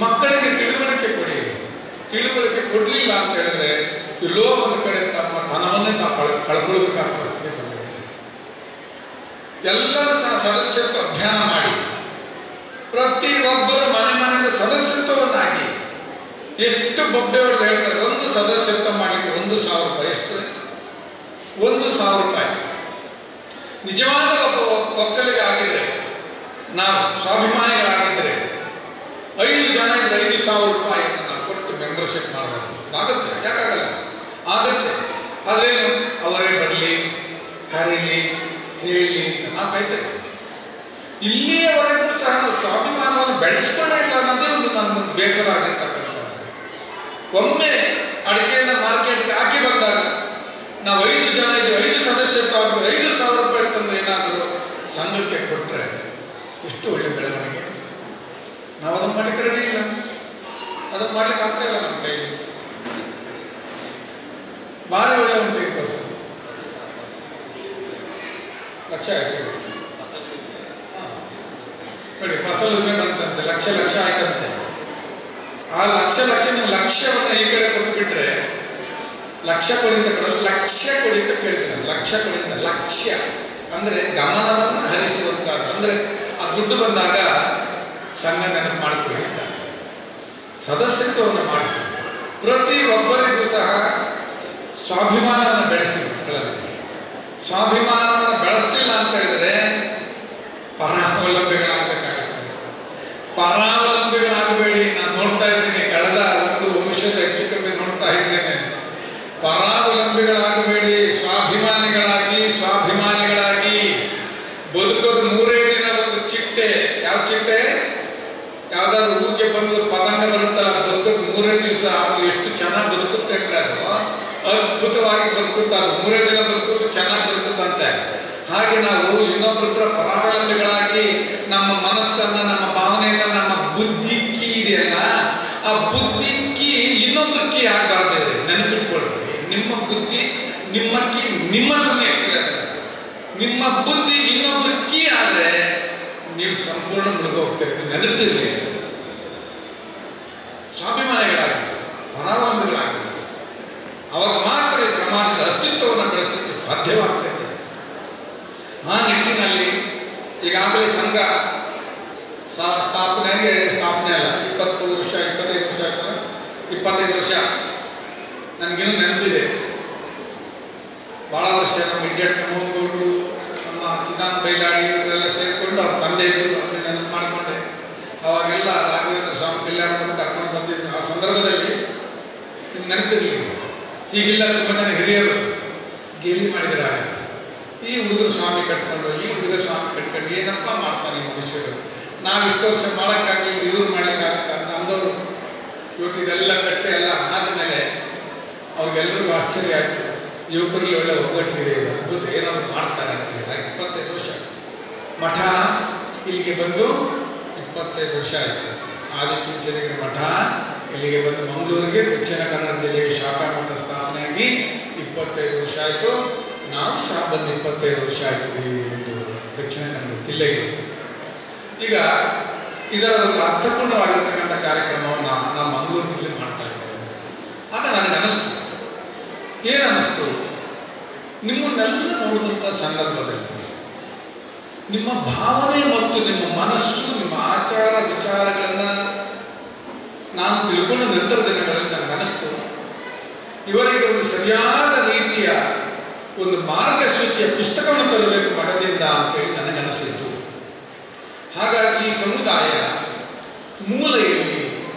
ಮಕ್ಕಳಿಗೆ ತಿಳುವಳಿಕೆ ಕೊಡಿ. ತಿಳುವಳಿಕೆ ಕೊಡಲಿಲ್ಲ ಅಂತ ಹೇಳಿದ್ರೆ ಎಲ್ಲೋ ಒಂದು ಕಡೆ ತಮ್ಮ ತನವನ್ನೇ ತಾವು ಕಳ್ಕೊಳ್ಬೇಕಾದ ಪರಿಸ್ಥಿತಿ ಬಂದಿದೆ. ಎಲ್ಲರೂ ಸಹ ಸದಸ್ಯತ್ವ ಅಭಿಯಾನ ಮಾಡಿ, ಪ್ರತಿಯೊಬ್ಬರು ಮನೆಯಿಂದ ಸದಸ್ಯತ್ವವನ್ನಾಗಿ. ಎಷ್ಟು ಬೊಬ್ಬೆ ಹೊಡೆದು ಹೇಳ್ತಾರೆ, ಒಂದು ಸದಸ್ಯತ್ವ ಮಾಡಲಿಕ್ಕೆ 1,000 ರೂಪಾಯಿ. ಎಷ್ಟು? 1,000 ರೂಪಾಯಿ. ನಿಜವಾದ ಒಬ್ಬ ಒಕ್ಕಲಿಗೆ ಆಗಿದ್ರೆ ನಾವು ಸ್ವಾಭಿಮಾನಿಗಳಾಗಿದ್ದರೆ 5 ಜನ ಇದ್ರೆ 5,000 ರೂಪಾಯಿಯನ್ನು ನಾವು ಕೊಟ್ಟು ಮೆಂಬರ್ಶಿಪ್ ಮಾಡಬೇಕು. ಆಗುತ್ತೆ, ಯಾಕಾಗಲ್ಲ, ಆಗುತ್ತೆ. ಆದ್ರೇನು, ಅವರೇ ಬರಲಿ, ಕರೀಲಿ, ಹೇಳಲಿ ಅಂತ ನಾವು ಕಾಯ್ತೇವೆ. ಇಲ್ಲಿಯವರೆಗೂ ಸಹ ನಾವು ಸ್ವಾಭಿಮಾನವನ್ನು ಬೆಳೆಸ್ಕೊಳ್ಳೇ ಇಲ್ಲ ಅನ್ನೋದೇ ಒಂದು ನಮ್ಮೊಂದು ಬೇಸರ ಆಗಿರ್ತಕ್ಕಂಥದ್ದು. ಒಮ್ಮೆ ಅಡಿಕೆಯನ್ನು ಮಾರ್ಕೆಟ್ಗೆ ಹಾಕಿ ಬಂದಾಗ ನಾವು 5 ಜನ ಇದ್ದೀವಿ, 5 ಸದಸ್ಯರು 5,000 ರೂಪಾಯಿ ತಂದು ಏನಾದರೂ ಸಂಘಕ್ಕೆ ಕೊಟ್ಟರೆ ಎಷ್ಟು ಒಳ್ಳೆ ಬೆಳವಣಿಗೆ. ನಾವು ಅದನ್ನು ಮಾಡಲಿಕ್ಕೆ ರೆಡಿ ಇಲ್ಲ, ಅದನ್ನು ಮಾಡ್ಲಿಕ್ಕೆ ಆಗ್ತಾ ಇಲ್ಲ ನಮ್ಮ ಕೈಲಿ. ಭಾರಿ ಒಳ್ಳೆ ಉಂಟು ಈ ಕೆಲಸ. ಲಕ್ಷ ಆಯ್ತು ನೋಡಿ, ಫಸಲು ವಿಮೆ ಬಂತಂತೆ, ಲಕ್ಷ ಆಯ್ತಂತೆ. ಆ ಲಕ್ಷ ನೀವು ಲಕ್ಷ್ಯವನ್ನು ಈ ಕಡೆ ಕೊಟ್ಟು ಬಿಟ್ರೆ, ಲಕ್ಷ ಕೊಡಿಂದ ಕೊಡಲು ಲಕ್ಷ್ಯ ಕೊಡಿ ಅಂತ ಕೇಳ್ತೀನಿ. ಲಕ್ಷ ಕೊಡಿಂದ ಲಕ್ಷ್ಯ ಅಂದ್ರೆ ಗಮನವನ್ನು ಹರಿಸುವಂತಹದ್ದು. ಅಂದ್ರೆ ಆ ದುಡ್ಡು ಬಂದಾಗ ಸಂಘ ನೆನಪು ಮಾಡಿಕೊಳ್ಳಿ, ಸದಸ್ಯತ್ವವನ್ನು ಮಾಡಿಸಿ, ಪ್ರತಿ ಒಬ್ಬರಿಗೂ ಸಹ ಸ್ವಾಭಿಮಾನವನ್ನು ಬೆಳೆಸಿ. ಸ್ವಾಭಿಮಾನವನ್ನು ಬೆಳೆಸ್ತಿಲ್ಲ ಅಂತ ಹೇಳಿದ್ರೆ ಪರಾವಲಂಬಿಗಳಾಗಬೇಕಾಗುತ್ತೆ. ಪರಾವಲಂಬಿಗಳಾಗಬೇಡಿ. ನಾನು ನೋಡ್ತಾ ಇದ್ದೀನಿ, ಕಳೆದ 1 ವರ್ಷದ ಹೆಚ್ಚು ಕಮ್ಮಿ ನೋಡ್ತಾ ಇದ್ದೇನೆ. ಪರಾವಲಂಬಿಗಳಾಗಬೇಡಿ, ಸ್ವಾಭಿಮಾನಿಗಳಾಗಿ ಬದುಕೋದು 3 ದಿನ ಒಂದು ಚಿಟ್ಟೆ. ಯಾವ ಚಿಟ್ಟೆ? ಯಾವ್ದಾದ್ರು ಊರಿಗೆ ಬಂದು ಪತಂಗ ಬರುತ್ತಲ್ಲ, ಬದುಕೋದು 3 ದಿವಸ. ಅದು ಎಷ್ಟು ಚೆನ್ನಾಗಿ ಬದುಕುತ್ತೆ ಅಂದ್ರೆ ಅದು ಅದ್ಭುತವಾಗಿ ಬದುಕುತ್ತೆ. ಅದು 3 ದಿನ ಬದುಕೋದು ಚೆನ್ನಾಗಿ ಬದುಕುತ್ತಂತೆ. ಹಾಗೆ ನಾವು ಇನ್ನೊಬ್ಬರ ಪರಾವಲಂಬಿಗಳಾಗಿ ನಮ್ಮ ಮನಸ್ಸನ್ನ, ನಮ್ಮ ಭಾವನೆಯನ್ನ, ನಮ್ಮ ಬುದ್ಧಿಕ್ಕಿ ಇದೆಯಲ್ಲ, ಆ ಬುದ್ಧಿಕ್ಕಿ ಇನ್ನೊಂದು ಕೀ ಆಗಬಾರ್ದು. ನೆನಪಿಟ್ಕೊಳ್ರಿ, ನಿಮ್ಮ ಬುದ್ಧಿ ನಿಮ್ಮ ಕೀ ನಿಮ್ಮ ಹತ್ರನೇ ಇಟ್ಕೊಳ್ಳೋದು. ನಿಮ್ಮ ಬುದ್ಧಿ ಇನ್ನೊಬ್ರು ಕೀ ಆದ್ರೆ ನೀವು ಸಂಪೂರ್ಣ ಮುಳುಗೋಗ್ತೀರಿ. ನೆನಪಿರಲಿ. ಸ್ವಾಭಿಮಾನಿಗಳಾಗಿ, ಪರಾವಲಂಬಿಗಳಾಗಿ, ಅವಾಗ ಮಾತ್ರ ಈ ಸಮಾಜದ ಅಸ್ತಿತ್ವವನ್ನು ಬೆಳೆಸಲಿಕ್ಕೆ ಸಾಧ್ಯವಾಗ್ತದೆ. ಆ ನಿಟ್ಟಿನಲ್ಲಿ ಈಗಾಗಲೇ ಸಂಘ ಸ್ಥಾಪನೆ ಅಲ್ಲ, 20 ವರ್ಷ 25 ವರ್ಷ ಆಯ್ತು. 25 ವರ್ಷ ನನಗಿನ್ನೂ ನೆನಪಿದೆ. ಭಾಳ ವರ್ಷ ನಮ್ಮ ಇಂಡಿಯಟ್ ಮೋಹನ್ಗೌಡರು, ನಮ್ಮ ಚಿದಾನ್ ಬೈಲಾಡಿ ಇವರೆಲ್ಲ ಸೇರಿಕೊಂಡು ಅವ್ರ ತಂದೆ ಇದ್ದರು. ಅಲ್ಲಿ ನೆನಪು ಮಾಡಿಕೊಂಡೆ. ಅವಾಗೆಲ್ಲ ರಾಘವೇಂದ್ರ ಸ್ವಾಮಿ ಕಲ್ಯಾಣವನ್ನು ಕರ್ಕೊಂಡು ಬಂದಿದ್ರು. ಆ ಸಂದರ್ಭದಲ್ಲಿ ನೆನಪಿರಲಿ, ಹೀಗಿಲ್ಲ ತುಂಬ ಜನ ಹಿರಿಯರು ಗೇಲಿ ಮಾಡಿದರೆ ಈ ಹುಡುಗರು ಸ್ವಾಮಿ ಕಟ್ಕೊಂಡು, ಈ ಹುಡುಗರು ಸ್ವಾಮಿ ಕಟ್ಕೊಂಡು ಏನಪ್ಪ ಮಾಡ್ತಾನೆ ಮನುಷ್ಯರು, ನಾವು ಇಷ್ಟು ವರ್ಷ ಮಾಡೋಕ್ಕಾಗಲಿಲ್ಲ, ಇವ್ರು ಮಾಡೋಕ್ಕಾಗತ್ತ ಅಂತ ಅಂದವರು ಇವತ್ತು ಇದೆಲ್ಲ ಕಟ್ಟೆ ಎಲ್ಲ ಆದಮೇಲೆ ಅವ್ರಿಗೆಲ್ಲರಿಗೂ ಆಶ್ಚರ್ಯ ಆಯಿತು. ಯುವಕರಲ್ಲಿ ಒಳ್ಳೆ ಒಗ್ಗಟ್ಟಿದೆ, ಅದ್ಭುತ, ಏನಾದರೂ ಮಾಡ್ತಾರೆ ಅಂತ ಹೇಳಿ. 25 ವರ್ಷ ಮಠ ಇಲ್ಲಿಗೆ ಬಂದು 25 ವರ್ಷ ಆಯಿತು. ಆದಿಚುಂಚನಗಿರಿ ಮಠ ಇಲ್ಲಿಗೆ ಬಂದು ಮಂಗಳೂರಿಗೆ ದಕ್ಷಿಣ ಕನ್ನಡ ಜಿಲ್ಲೆಗೆ ಶಾಖಾ ಮಠ ಸ್ಥಾಪನೆಯಾಗಿ 25 ವರ್ಷ ಆಯಿತು. ನಾವು ಸಹ ಬಂದು 25 ವರ್ಷ ಆಯಿತು ಈ ಒಂದು ದಕ್ಷಿಣ ಕನ್ನಡ ಜಿಲ್ಲೆಗೆ. ಈಗ ಇದರ ಒಂದು ಅರ್ಥಪೂರ್ಣವಾಗಿರ್ತಕ್ಕಂಥ ಕಾರ್ಯಕ್ರಮವನ್ನು ನಾವು ಮಂಗಳೂರಿನಲ್ಲಿ ಮಾಡ್ತಾ ಇದ್ದೇವೆ. ಆಗ ನನಗೆ ಅನ್ನಿಸ್ತು, ಏನನ್ನಿಸ್ತು, ನಿಮ್ಮನ್ನೆಲ್ಲ ನೋಡಿದಂಥ ಸಂದರ್ಭದಲ್ಲಿ ನಿಮ್ಮ ಭಾವನೆ ಮತ್ತು ನಿಮ್ಮ ಮನಸ್ಸು, ನಿಮ್ಮ ಆಚಾರ ವಿಚಾರಗಳನ್ನು ನಾನು ತಿಳ್ಕೊಂಡ ನಂತರ ದಿನಗಳಲ್ಲಿ ನನಗೆ ಅನ್ನಿಸ್ತು, ಇವರಿಗೆ ಒಂದು ಸರಿಯಾದ ರೀತಿಯ ಒಂದು ಮಾರ್ಗಸೂಚಿಯ ಪುಸ್ತಕವನ್ನು ತರಬೇಕು ಮಠದಿಂದ ಅಂತೇಳಿ ನನಗನ್ನಿಸಿತ್ತು. ಹಾಗಾಗಿ ಈ ಸಮುದಾಯ ಮೂಲೆಯಲ್ಲಿ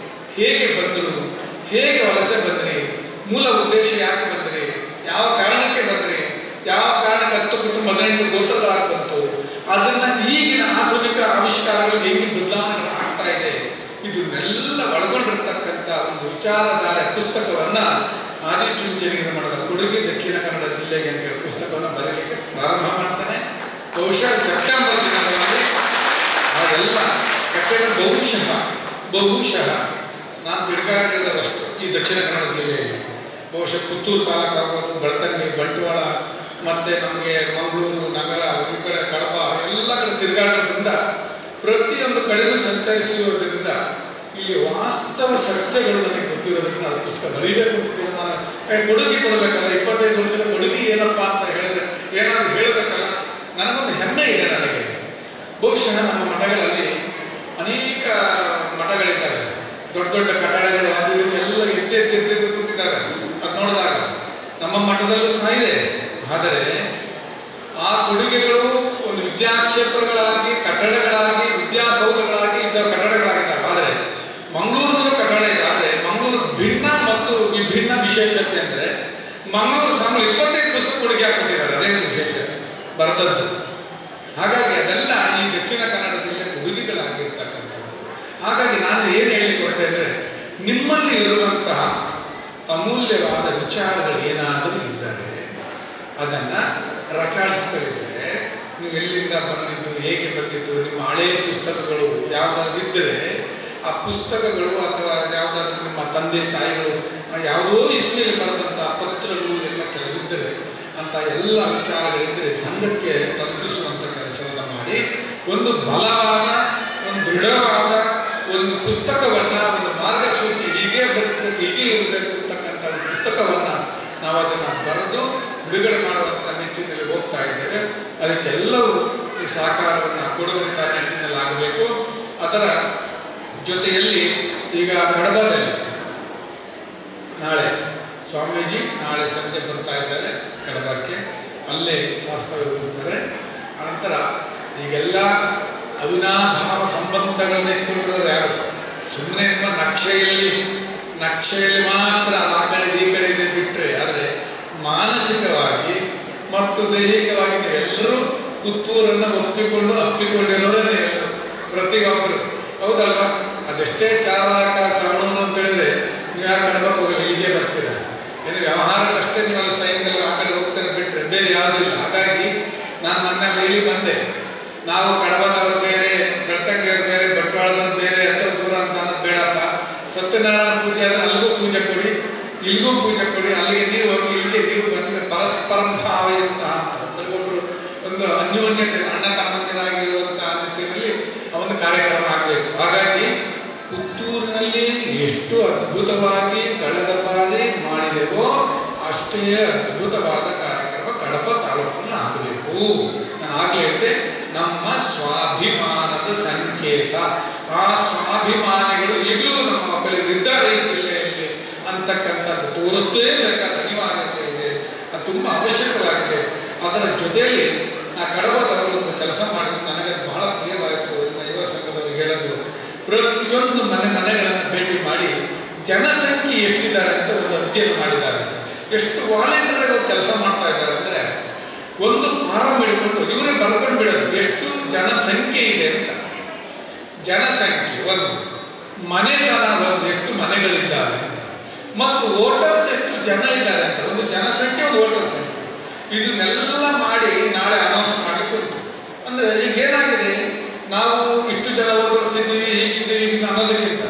ಹೇಗೆ ಬಂದರು, ಹೇಗೆ ವಲಸೆ ಬಂದ್ರಿ, ಮೂಲ ಉದ್ದೇಶ ಯಾಕೆ ಬಂದ್ರಿ, ಯಾವ ಕಾರಣಕ್ಕೆ ಬಂದ್ರಿ, ಯಾವ ಕಾರಣಕ್ಕೆ 10-15 ಗೋತ್ರಗಳಾಗಿ ಬಂತು, ಅದನ್ನು ಈಗಿನ ಆಧುನಿಕ ಆವಿಷ್ಕಾರಗಳಲ್ಲಿ ಹೇಗೆ ಬದಲಾವಣೆಗಳು ಆಗ್ತಾ ಇದೆ, ಇದನ್ನೆಲ್ಲ ಒಳಗೊಂಡಿರ್ತಕ್ಕಂಥ ಒಂದು ವಿಚಾರಧಾರೆ ಪುಸ್ತಕವನ್ನು ಆದಿಚುಂಚನಗಿರಿ ಮಠದ ಕೊಡುಗೆ ದಕ್ಷಿಣ ಕನ್ನಡ ಜಿಲ್ಲೆಗೆ ಅಂತೇಳಿ ಪುಸ್ತಕವನ್ನು ಬರೀಲಿಕ್ಕೆ ಪ್ರಾರಂಭ ಮಾಡ್ತಾನೆ. ಬಹುಶಃ ಸೆಪ್ಟೆಂಬರ್ ದಿನಗಳಲ್ಲಿ ಅದೆಲ್ಲ ಯಾಕೆಂದರೆ ಬಹುಶಃ ನಾನು ತಿಳ್ಕೊಂಡಿರೋದಷ್ಟು ಈ ದಕ್ಷಿಣ ಕನ್ನಡ ಜಿಲ್ಲೆಯಲ್ಲಿ ಬಹುಶಃ ಪುತ್ತೂರು ತಾಲೂಕು ಆಗ್ಬೋದು, ಬೆಳ್ತಂಗಡಿ, ಬಂಟ್ವಾಳ, ಮತ್ತು ನಮಗೆ ಮಂಗಳೂರು ನಗರ, ಈ ಕಡೆ ಕಡಪ, ಎಲ್ಲ ಕಡೆ ತಿರುಗಾಡೋದ್ರಿಂದ ಪ್ರತಿಯೊಂದು ಕಡೆಗೂ ಸಂಚರಿಸಿರೋದ್ರಿಂದ ಇಲ್ಲಿ ವಾಸ್ತವ ಸತ್ಯಗಳು ನನಗೆ ಗೊತ್ತಿರೋದ್ರಿಂದ ಆ ಪುಸ್ತಕ ಬರೀಬೇಕು ಅಂತ ತೀರ್ಮಾನ. ಕೊಡುಗೆ ಕೊಡಬೇಕಲ್ಲ, 25 ವರ್ಷದ ಕೊಡುಗೆ ಏನಪ್ಪ ಅಂತ ಹೇಳಿದ್ರೆ ಏನಾದರೂ ಹೇಳಬೇಕಲ್ಲ, ನನಗೊಂದು ಹೆಮ್ಮೆ ಇದೆ ನನಗೆ. ಬಹುಶಃ ನಮ್ಮ ಮಠಗಳಲ್ಲಿ ಅನೇಕ ಮಠಗಳಿದ್ದಾವೆ, ದೊಡ್ಡ ದೊಡ್ಡ ಕಟ್ಟಡಗಳು, ಅದು ಎಲ್ಲ ಎದ್ದೆದ್ದು ಕೂತಿದ್ದಾರೆ. ಅದು ನೋಡಿದಾಗ ನಮ್ಮ ಮಠದಲ್ಲೂ ಸಹ ಇದೆ. ಆದರೆ ಆ ಕೊಡುಗೆಗಳು ಒಂದು ವಿದ್ಯಾಕ್ಷೇತ್ರಗಳಾಗಿ, ಕಟ್ಟಡಗಳಾಗಿ, ವಿಶೇಷತೆ ಅಂದರೆ ಮಂಗಳೂರು ಸ್ವಾಮಿ 25 ಪುಸ್ತಕ ಹುಡುಕಿ ಹಾಕ್ಬಿಟ್ಟಿದ್ದಾರೆ, ಅದೇ ವಿಶೇಷ ಬರೆದದ್ದು. ಹಾಗಾಗಿ ಅದೆಲ್ಲ ಈ ದಕ್ಷಿಣ ಕನ್ನಡ ಜಿಲ್ಲೆ ಕೊಡುಗೆಗಳಾಗಿರ್ತಕ್ಕಂಥದ್ದು. ಹಾಗಾಗಿ ನಾನು ಏನು ಹೇಳಲಿಕ್ಕೆ ಹೊರಟೆ ಅಂದರೆ, ನಿಮ್ಮಲ್ಲಿ ಇರುವಂತಹ ಅಮೂಲ್ಯವಾದ ವಿಚಾರಗಳು ಏನಾದರೂ ಇದ್ದರೆ ಅದನ್ನು ರೆಕಾರ್ಡ್ಸ್ಗಳಿದ್ದರೆ, ನೀವು ಎಲ್ಲಿಂದ ಬಂದಿದ್ದು, ಹೇಗೆ ಬಂದಿದ್ದು, ನಿಮ್ಮ ಹಳೆಯ ಪುಸ್ತಕಗಳು ಯಾವುದಾದ್ರು ಇದ್ದರೆ ಆ ಪುಸ್ತಕಗಳು ಅಥವಾ ಯಾವುದಾದ್ರೂ ನಿಮ್ಮ ತಂದೆ ತಾಯಿಗಳು ಯಾವುದೋ ಇಸ್ವಿಯಲ್ಲಿ ಬರೆದಂಥ ಪತ್ರಗಳು ಎಲ್ಲ ಕೆಲವಿದ್ದರೆ ಅಂತ ಎಲ್ಲ ವಿಚಾರಗಳಿದ್ದರೆ ಸಂಘಕ್ಕೆ ತಲುಪಿಸುವಂಥ ಕೆಲಸವನ್ನು ಮಾಡಿ ಒಂದು ಬಲವಾದ, ಒಂದು ದೃಢವಾದ ಒಂದು ಪುಸ್ತಕವನ್ನು, ಒಂದು ಮಾರ್ಗಸೂಚಿ, ಹೀಗೆ ಬದುಕಬೇಕು, ಹೀಗೆ ಇರಬೇಕು ಅಂತಕ್ಕಂಥ ಒಂದು ಪುಸ್ತಕವನ್ನು ನಾವು ಅದನ್ನು ಬರೆದು ಬಿಡುಗಡೆ ಮಾಡುವಂಥ ನಿಟ್ಟಿನಲ್ಲಿ ಹೋಗ್ತಾ ಇದ್ದೇವೆ. ಅದಕ್ಕೆಲ್ಲವೂ ಈ ಸಹಕಾರವನ್ನು ಕೊಡುವಂಥ ನಿಟ್ಟಿನಲ್ಲಿ ಆಗಬೇಕು. ಅದರ ಜೊತೆಯಲ್ಲಿ ಈಗ ಕಡಬದಲ್ಲಿ ನಾಳೆ ಸ್ವಾಮೀಜಿ ನಾಳೆ ಸಂಜೆ ಬರ್ತಾ ಇದ್ದಾರೆ ಕಡಬಕ್ಕೆ, ಅಲ್ಲೇ ವಾಸ್ತವ್ಯ ಹೋಗ್ತಾರೆ. ಅನಂತರ ಈಗೆಲ್ಲ ಅವಿನಾಭಾವ ಸಂಬಂಧಗಳನ್ನ ಇಟ್ಕೊಂಡಿರೋರು ಯಾರು? ಸುಮ್ಮನೆ ನಿಮ್ಮ ನಕ್ಷೆಯಲ್ಲಿ ಮಾತ್ರ ಆ ಕಡೆ ಈ ಕಡೆ ಇದೆ ಬಿಟ್ಟರೆ, ಆದರೆ ಮಾನಸಿಕವಾಗಿ ಮತ್ತು ದೈಹಿಕವಾಗಿ ನೀವೆಲ್ಲರೂ ಪುತ್ತೂರನ್ನು ಅಪ್ಪಿಕೊಂಡಿರೋರೇ ನೀವೆಲ್ಲರೂ, ಪ್ರತಿಯೊಬ್ಬರು. ಹೌದಲ್ವಾ? ಅದೆಷ್ಟೇ ಚಾಲಕ ಸವಣನು ಅಂತ ಹೇಳಿದ್ರೆ ನೀವು ಯಾರು ಕಡಬಕ್ಕೆ ಹೋಗಲ್ಲ, ಇಲ್ಲಿಗೆ ಬರ್ತೀರಾ. ಏನು ವ್ಯವಹಾರಕ್ಕಷ್ಟೇ ನೀವೆಲ್ಲ ಸೈನ್ಗೆಲ್ಲ ಆ ಕಡೆ ಹೋಗ್ತಾರೆ ಬಿಟ್ಟರೆ ಬೇರೆ ಯಾವುದೂ ಇಲ್ಲ. ಹಾಗಾಗಿ ನಾನು ಮೊನ್ನೆ ಹೇಳಿ ಬಂದೆ, ನಾವು ಕಡಬದವರು ಬೇರೆ, ಬೆಳ್ತಂಗಿಯವರು ಬೇರೆ, ಬಂಟ್ವಾಳದವ್ರು ಬೇರೆ, ಹತ್ರ ದೂರ ಅಂತ ಅನ್ನೋದು ಬೇಡಪ್ಪ. ಸತ್ಯನಾರಾಯಣ ಪೂಜೆ ಆದರೆ ಅಲ್ಲಿಗೂ ಪೂಜೆ ಕೊಡಿ, ಇಲ್ಲಿಗೂ ಪೂಜೆ ಕೊಡಿ, ಅಲ್ಲಿಗೆ ನೀವು ಹೋಗಿ ಇಲ್ಲಿಗೆ ನೀವು ಬಂದರೆ ಪರಸ್ಪರಂ ಭಾವಯುಕ್ತ ಅಂತ ಒಬ್ಬರಿಗೊಬ್ಬರು ಒಂದು ಅನ್ಯೋನ್ಯತೆ, ಅಣ್ಣ ತಮ್ಮಂದಿರಾಗಿರುವಂತಹ ನಿಟ್ಟಿನಲ್ಲಿ ಒಂದು ಕಾರ್ಯಕ್ರಮ ಆಗಬೇಕು. ಹಾಗಾಗಿ ಪುತ್ತೂರಿನಲ್ಲಿ ಎಷ್ಟು ಅದ್ಭುತವಾಗಿ ಕಳೆದ ಬಾರಿ ಮಾಡಿದೆವೋ ಅಷ್ಟೇ ಅದ್ಭುತವಾದ ಕಾರ್ಯಕ್ರಮ ಕಡಬ ತಾಲೂಕಿನಲ್ಲಿ ಆಗಬೇಕು. ನಾನು ಆಗಲೇ ಹೇಳಿದೆ, ನಮ್ಮ ಸ್ವಾಭಿಮಾನದ ಸಂಕೇತ. ಆ ಸ್ವಾಭಿಮಾನಿಗಳು ಈಗಲೂ ನಮ್ಮ ಮಕ್ಕಳಿಗೆ ಇದ್ದಾರೆ ಈ ಜಿಲ್ಲೆಯಲ್ಲಿ ಅಂತಕ್ಕಂಥದ್ದು ತೋರಿಸಲೇಬೇಕಾದ ಅನಿವಾರ್ಯತೆ ಇದೆ. ಅದು ತುಂಬ ಅವಶ್ಯಕವಾಗಿದೆ. ಅದರ ಜೊತೆಯಲ್ಲಿ ನಾ ಕಡಬದವರೊಂದು ಕೆಲಸ ಮಾಡಿದ್ದು ನನಗೆ ಬಹಳ ಪ್ರಿಯವಾಯಿತು. ನನ್ನ ಯುವ ಸಂಘದವ್ರಿಗೆ ಹೇಳೋದು, ಪ್ರತಿಯೊಂದು ಮನೆಗಳನ್ನು ಭೇಟಿ ಮಾಡಿ ಜನಸಂಖ್ಯೆ ಎಷ್ಟಿದ್ದಾರೆ ಅಂತ ಒಂದು ಅಧ್ಯಯನ ಮಾಡಿದ್ದಾರೆ. ಎಷ್ಟು ವಾಲಂಟಿಯರ್ಗಳು ಕೆಲಸ ಮಾಡ್ತಾ ಇದ್ದಾರೆ ಅಂದರೆ, ಒಂದು ಫಾರಂ ಹಿಡ್ಕೊಂಡು ಇವರೇ ಬರ್ಕೊಂಡು ಬಿಡೋದು ಎಷ್ಟು ಜನಸಂಖ್ಯೆ ಇದೆ ಅಂತ. ಜನಸಂಖ್ಯೆ ಒಂದು, ಮನೆತನ ಒಂದು, ಎಷ್ಟು ಮನೆಗಳಿದ್ದಾರೆ ಅಂತ, ಮತ್ತು ವೋಟರ್ಸ್ ಎಷ್ಟು ಜನ ಇದ್ದಾರೆ ಅಂತ. ಒಂದು ಜನಸಂಖ್ಯೆ, ಒಂದು ವೋಟರ್ ಸಂಖ್ಯೆ, ಇದನ್ನೆಲ್ಲ ಮಾಡಿ ನಾಳೆ ಅನೌನ್ಸ್ ಮಾಡಲಿಕ್ಕೆ ಉಂಟು. ಅಂದರೆ ಈಗೇನಾಗಿದೆ, ನಾವು ಇಷ್ಟು ಜನ ವೋಟರ್ಸ್ ಇದ್ದೀವಿ, ಹೀಗಿದ್ದೀವಿ, ಹೀಗಿದ್ದು ಅನ್ನೋದಕ್ಕಿಂತ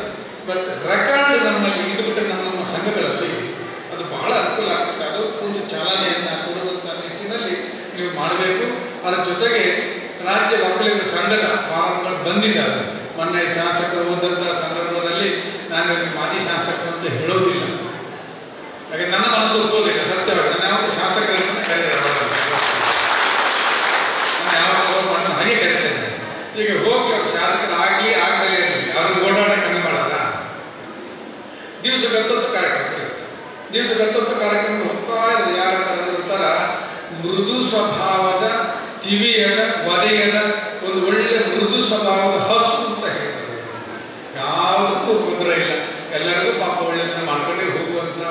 ಬಟ್ ರೆಕಾರ್ಡ್ ನಮ್ಮಲ್ಲಿ ಇದು ಬಿಟ್ಟರೆ ನಮ್ಮ ಸಂಘಗಳಲ್ಲಿ ಅದು ಬಹಳ ಅನುಕೂಲ ಆಗ್ತದೆ. ಅದು ಒಂದು ಚಾಲನೆಯನ್ನು ಕೊಡುವಂಥ ನಿಟ್ಟಿನಲ್ಲಿ ನೀವು ಮಾಡಬೇಕು. ಅದರ ಜೊತೆಗೆ ರಾಜ್ಯ ಒಕ್ಕಲಿಗರ ಸಂಘದ ಫಾರಂಗಳು ಬಂದಿದ್ದಾವೆ. ಮೊನ್ನೆ ಶಾಸಕರು ಹೋದಂಥ ಸಂದರ್ಭದಲ್ಲಿ ನಾನು ಇವರಿಗೆ ಮಾಜಿ ಶಾಸಕರು ಅಂತ ಹೇಳೋದಿಲ್ಲ, ಹಾಗೆ ನನ್ನ ಮನಸ್ಸು ಒಪ್ಪೋದಿಲ್ಲ. ಸತ್ಯವಾಗಿ ನಾನು ಯಾವತ್ತು ಶಾಸಕರನ್ನ ಕರೆದ ಹಾಗೆ ಕರಿತೇನೆ. ಈಗ ಹೋಗಿ ಅವ್ರು ಶಾಸಕರಾಗಲಿ ಆಗದಲ್ಲೇ ಇರಲಿ, ಅವ್ರಿಗೆ ಓಡಾಟ ಕಮ್ಮಿ ಮಾಡೋಣ. ದಿವಸಗತ್ತತ್ತು ಕಾರ್ಯಕ್ರಮ ಹೋಗ್ತಾ ಇರೋದು. ಯಾರ ಕರೆದ್ರು ಒಂಥರ ಮೃದು ಸ್ವಭಾವದ, ತಿವಿಯದ, ವದೆಯದ, ಒಂದು ಒಳ್ಳೆ ಮೃದು ಸ್ವಭಾವದ ಹಸು ಅಂತ ಹೇಳ್ತಾರೆ. ಯಾವುದಕ್ಕೂ ಉಪದ್ರ ಇಲ್ಲ, ಎಲ್ಲರಿಗೂ ಪಾಪ ಒಳ್ಳೆಯದನ್ನು ಮಾಡ್ಕೊಂಡೇ ಹೋಗುವಂಥ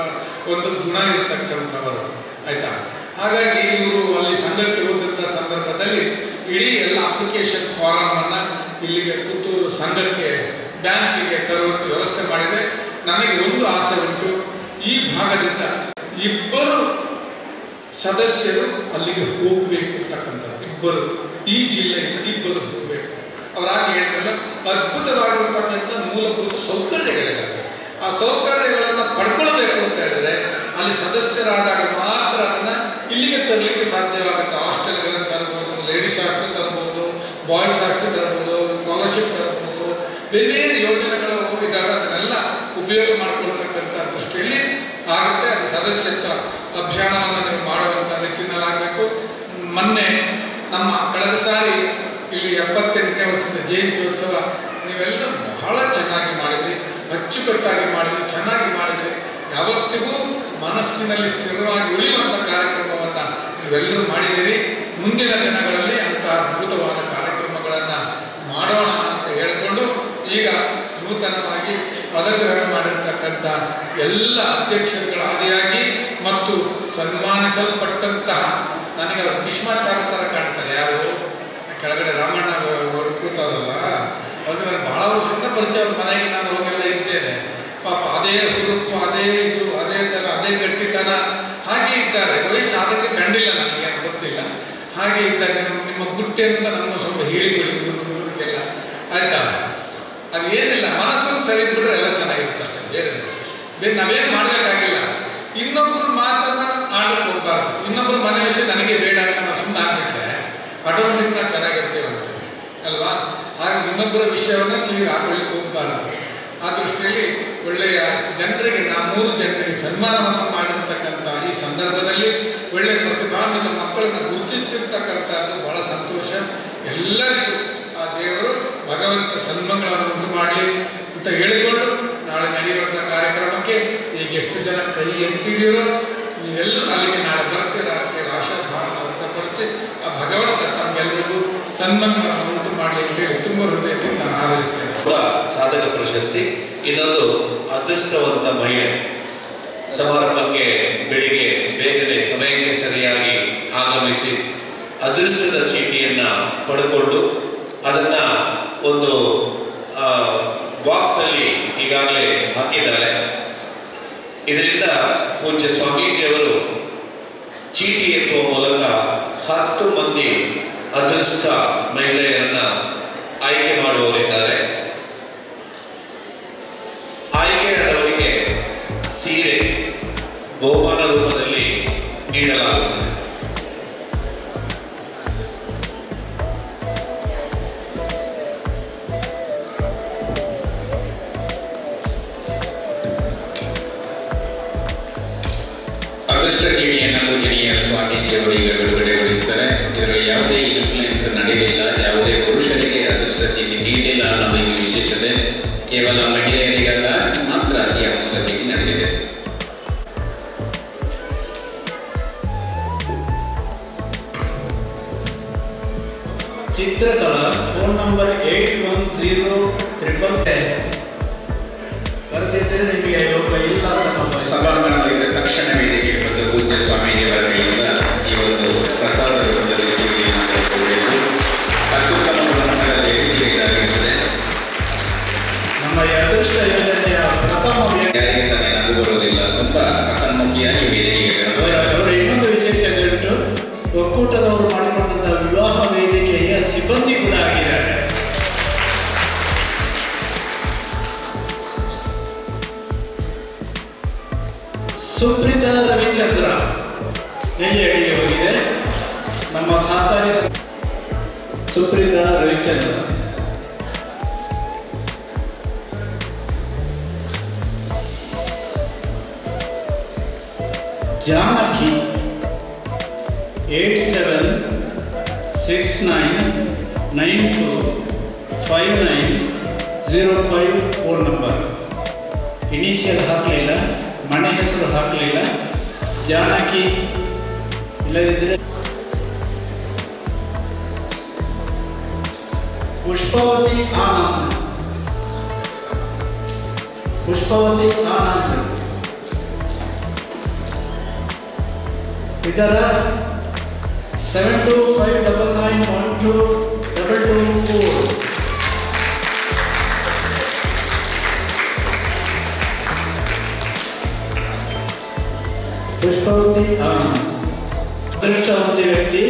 ಒಂದು ಗುಣ ಇರತಕ್ಕಂಥವರು. ಆಯ್ತಾ? ಹಾಗಾಗಿ ಇವರು ಅಲ್ಲಿ ಸಂಘಕ್ಕೆ ಹೋದಂಥ ಸಂದರ್ಭದಲ್ಲಿ ಇಡೀ ಎಲ್ಲ ಅಪ್ಲಿಕೇಶನ್ ಫಾರಮನ್ನು ಇಲ್ಲಿಗೆ ಪುತ್ತೂರು ಸಂಘಕ್ಕೆ, ಬ್ಯಾಂಕಿಗೆ ತರುವಂಥ ವ್ಯವಸ್ಥೆ ಮಾಡಿದೆ. ನನಗೆ ಒಂದು ಆಸೆ ಉಂಟು, ಈ ಭಾಗದಿಂದ ಇಬ್ಬರು ಸದಸ್ಯರು ಅಲ್ಲಿಗೆ ಹೋಗಬೇಕು ಅಂತಕ್ಕಂಥದ್ದು. ಇಬ್ಬರು, ಈ ಜಿಲ್ಲೆಯಿಂದ ಇಬ್ಬರು ಹೋಗಬೇಕು. ಅವರಾಗಿ ಹೇಳಿದ್ರಲ್ಲ, ಅದ್ಭುತವಾಗಿರ್ತಕ್ಕಂಥ ಮೂಲಭೂತ ಸೌಕರ್ಯಗಳಿದ್ದಾವೆ. ಆ ಸೌಕರ್ಯಗಳನ್ನು ಪಡ್ಕೊಳ್ಬೇಕು ಅಂತ ಹೇಳಿದ್ರೆ ಅಲ್ಲಿ ಸದಸ್ಯರಾದಾಗ ಮಾತ್ರ ಅದನ್ನು ಇಲ್ಲಿಗೆ ತರಲಿಕ್ಕೆ ಸಾಧ್ಯವಾಗುತ್ತೆ. ಹಾಸ್ಟೆಲ್ಗಳನ್ನು ತರ್ಬೋದು, ಲೇಡೀಸ್ ಹಾಸ್ಟೆಲ್ ತರ್ಬೋದು, ಬಾಯ್ಸ್ ಹಾಸ್ಟೆಲ್ ತರ್ಬೋದು, ಸ್ಕಾಲರ್ಶಿಪ್ ತರ್ಬೋದು, ಬೇರೆ ಬೇರೆ ಯೋಜನೆಗಳು ಇದ್ದಾಗ ಅದನ್ನೆಲ್ಲ ಉಪಯೋಗ ಮಾಡಿಕೊಳ್ತಕ್ಕಂಥ ದೃಷ್ಟಿಯಲ್ಲಿ ಆಗುತ್ತೆ. ಅದು ಸದಸ್ಯತ್ವ ಅಭಿಯಾನವನ್ನು ನೀವು ಮಾಡುವಂಥ ನಿಟ್ಟಿನಲ್ಲಾಗಬೇಕು. ಮೊನ್ನೆ ನಮ್ಮ ಕಳೆದ ಸಾರಿ ಇಲ್ಲಿ 78ನೇ ವರ್ಷದ ಜಯಂತ್ಯೋತ್ಸವ ನೀವೆಲ್ಲರೂ ಬಹಳ ಚೆನ್ನಾಗಿ ಮಾಡಿದ್ರಿ, ಅಚ್ಚುಕಟ್ಟಾಗಿ ಮಾಡಿದ್ರಿ, ಚೆನ್ನಾಗಿ ಮಾಡಿದ್ರಿ. ಯಾವತ್ತಿಗೂ ಮನಸ್ಸಿನಲ್ಲಿ ಸ್ಥಿರವಾಗಿ ಉಳಿಯುವಂಥ ಕಾರ್ಯಕ್ರಮವನ್ನು ನೀವೆಲ್ಲರೂ ಮಾಡಿದ್ದೀರಿ. ಮುಂದಿನ ದಿನಗಳಲ್ಲಿ ಅಂಥ ಅದ್ಭುತವಾದ ಕಾರ್ಯಕ್ರಮಗಳನ್ನು ಮಾಡೋಣ ಅಂತ ಹೇಳಿಕೊಂಡು, ಈಗ ನೂತನವಾಗಿ ಪದಗ್ರಹಣ ಮಾಡಿರ್ತಕ್ಕಂಥ ಎಲ್ಲ ಅಧ್ಯಕ್ಷರುಗಳ ಆದಿಯಾಗಿ ಮತ್ತು ಸನ್ಮಾನಿಸಲ್ಪಟ್ಟಂತಹ, ನನಗೆ ಅವರು ಭೀಷ್ಮಾಚಾರ್ಯ ಥರ ಕಾಣ್ತಾರೆ. ಯಾರು ಕೆಳಗಡೆ ರಾಮಣ್ಣ ಅವರು ಕೂತಾರಲ್ಲ, ಅವ್ರಿಗೆ ನನಗೆ ಭಾಳ ವರ್ಷದಿಂದ ಪರಿಚಯ. ಮನೆಗೆ ನಾನು ಹೋಗೆಲ್ಲ ಇದ್ದೇನೆ. ಪಾಪ ಅದೇ ಹುರುಪು, ಅದೇ ಇದು, ಅದೇ ಥರ, ಅದೇ ಗಟ್ಟಿತನ ಹಾಗೆ ಇದ್ದಾರೆ. ವಯಸ್ಸು ಅದಕ್ಕೆ ಕಂಡಿಲ್ಲ, ನನಗೇನು ಗೊತ್ತಿಲ್ಲ. ಹಾಗೆ ಇದ್ದಾಗ ನಿಮ್ಮ ಗುಟ್ಟೆ ಅಂತ ನಮ್ಮ ಸ್ವಲ್ಪ ಹೇಳಿಕೊಡಿ ಹುಡುಗರಿಗೆಲ್ಲ, ಆಯ್ತಾ? ಅದು ಏನಿಲ್ಲ, ಮನಸ್ಸನ್ನು ಸರಿ ಬಿಟ್ಟರೆ ಎಲ್ಲ ಚೆನ್ನಾಗಿರುತ್ತೆ ಅಷ್ಟೇ. ಬೇರೆ ನಾವೇನು ಮಾಡಬೇಕಾಗಿಲ್ಲ. ಇನ್ನೊಬ್ಬರು ಮಾತನ್ನ ಆಡಕ್ಕೆ ಹೋಗ್ಬಾರ್ದು. ಇನ್ನೊಬ್ಬರು ಮನೆ ವಿಷಯ ನನಗೆ ಬೇಡ ಅಂತ ನಾವು ಸುಮ್ಮನೆ ಆಗ್ಬಿಟ್ರೆ ಆಟೋಮೆಟಿಕ್ ನಾವು ಚೆನ್ನಾಗಿರ್ತೇವಂತೆ ಅಲ್ವಾ? ಹಾಗೆ ಇನ್ನೊಬ್ಬರ ವಿಷಯವನ್ನು ಕಿವಿಗೆ ಹಾಕೊಳ್ಳಿಕ್ಕೆ ಹೋಗ್ಬಾರ್ದು. ಆ ದೃಷ್ಟಿಯಲ್ಲಿ ಒಳ್ಳೆಯ ಜನರಿಗೆ, 3 ಜನರಿಗೆ ಸನ್ಮಾನವನ್ನು ಮಾಡಿರ್ತಕ್ಕಂಥ ಈ ಸಂದರ್ಭದಲ್ಲಿ ಒಳ್ಳೆಯ ಪ್ರತಿಭಾನ್ವಿತ ಮಕ್ಕಳನ್ನು ಗುರುತಿಸಿರ್ತಕ್ಕಂಥದ್ದು ಬಹಳ ಸಂತೋಷ. ಎಲ್ಲರಿಗೂ ಆ ದೇವರು ಭಗವಂತ ಸನ್ಮಂಗಳನ್ನು ಉಂಟು ಮಾಡಲಿ ಅಂತ ಹೇಳಿಕೊಂಡು, ನಾಳೆ ನಡೆಯುವಂಥ ಕಾರ್ಯಕ್ರಮಕ್ಕೆ ಈಗ ಎಷ್ಟು ಜನ ಕೈ ಎತ್ತಿದೀರೋ ನೀವೆಲ್ಲರೂ ಅಲ್ಲಿಗೆ ನಾಳೆ ಬರ್ತೀರಾ ಅಂತ ಆಶಾಭಾವನೆ ವ್ಯಕ್ತಪಡಿಸಿ ಆ ಭಗವಂತ ತಮಗೆಲ್ಲರಿಗೂ ಸನ್ಮಾನವನ್ನು ಉಂಟು ಮಾಡಲಿ ಅಂತೇಳಿ ತುಂಬ ಹೃದಯದಿಂದ ಹಾರೈಸ್ತೇನೆ. ಸಾಧಕ ಪ್ರಶಸ್ತಿ. ಇನ್ನೊಂದು ಅದೃಷ್ಟವಂತ ಮಹಿಳೆ. ಸಮಾರಂಭಕ್ಕೆ ಬೆಳಿಗ್ಗೆ ಬೇಗನೆ ಸಮಯಕ್ಕೆ ಸರಿಯಾಗಿ ಆಗಮಿಸಿ ಅದೃಷ್ಟದ ಚೀಟಿಯನ್ನು ಪಡ್ಕೊಂಡು ಅದನ್ನ ಒಂದು ಬಾಕ್ಸಲ್ಲಿ ಈಗಾಗಲೇ ಹಾಕಿದ್ದಾರೆ. ಇದರಿಂದ ಪೂಜ್ಯ ಸ್ವಾಮೀಜಿಯವರು ಚೀಟಿ ಎತ್ತುವ ಮೂಲಕ 10 ಮಂದಿ ಅದೃಷ್ಟ ಮಹಿಳೆಯರನ್ನ ಆಯ್ಕೆ ಮಾಡುವವರಿದ್ದಾರೆ. ಆಯ್ಕೆಯಾದವರಿಗೆ ಸೀರೆ ಬಹುಮಾನ ರೂಪದಲ್ಲಿ ನೀಡಲಾಗುತ್ತದೆ. ಅದೃಷ್ಟ ಚೀಟಿಯನ್ನು ಪೂಜನೀಯ ಸ್ವಾಮೀಜಿಯವರು ಈಗ ಬಿಡುಗಡೆಗೊಳಿಸ್ತಾರೆ. ಇದರಲ್ಲಿ ಯಾವುದೇ ಇನ್ಫ್ಲೂಯೆನ್ಸ್ ನಡೆಯಲಿಲ್ಲ, ಯಾವುದೇ ಪುರುಷರಿಗೆ ಅದೃಷ್ಟ ಚೀಟಿ ನೀಡಿಲ್ಲ ಅನ್ನೋದು ಇಲ್ಲಿ ವಿಶೇಷತೆ. ಕೇವಲ ಮಹಿಳೆಯರಿಗೆಲ್ಲ ಮಾತ್ರ ಈ ಅದೃಷ್ಟ ಚೀಟಿ ನಡೆದಿದೆ. ಚಿತ್ರಕಲಾ ಫೋನ್ ನಂಬರ್ 810355 ಬರೆದಿದ್ದರೆ ನಿಮಗೆ ಯೋಗ ಇಲ್ಲ. ಸಭಾಂಗಣದಲ್ಲಿ ತಕ್ಷಣ ವೇದಿಕೆ ಬಂದು ಪೂಜ್ಯ ಸ್ವಾಮೀಜಿಯವರ ಕೈಯಿಂದ ಈ ಒಂದು ಪ್ರಸಾದ ರೂಪದಲ್ಲಿ ಸೀರೆಯನ್ನು ತೆಗೆದುಕೊಳ್ಳಬೇಕು. ಅತ್ಯುತ್ತಮ ಗುಣಮಟ್ಟದ ಜಡಿಸಿ ಇದಾಗಿರುತ್ತದೆ. ನಮ್ಮ ಅದೃಷ್ಟ ಯೋಜನೆಯ ಪ್ರಥಮ ಯಾರಿಗೆ ತಾನೇ ನಗು ಬರುವುದಿಲ್ಲ, ತುಂಬಾ ಅಸನ್ಮುಖಿಯಾಗಿ ವೇದಿಕೆಗೆ ಅವರ ಇನ್ನೊಂದು ವಿಶೇಷತೆ ಉಂಟು. ಒಕ್ಕೂಟದವರು ಮಾಡಿಕೊಂಡಂತಹ ವಿವಾಹ ವೇದಿಕೆಯ ಸಿಬ್ಬಂದಿ ಕೂಡ ಆಗಿದ್ದಾರೆ. ಸುಪ್ರೀತಾ ರವಿಚಂದ್ರ ಎಲ್ಲಿ ಅಡಿಗೆ ಹೋಗಿದೆ? ನಮ್ಮ ಸಹಕಾರಿ Supreetha Ravichandra. Janaki 8769925905 phone number. Initial ಹಾಕಲಿಲ್ಲ, ಮನೆ ಹೆಸರು ಹಾಕಲಿಲ್ಲ. ಜಾನಕಿ ಇಲ್ಲದಿದ್ದರೆ ಪುಷ್ಪವತಿ ಆನಂದ್. ಪುಷ್ಪವತಿ ಆನಂದ್ ಇದರ 7259912224. ಪುಷ್ಪವತಿ ಆನಂದ್ ಅದೃಷ್ಟವಂತ ವ್ಯಕ್ತಿ,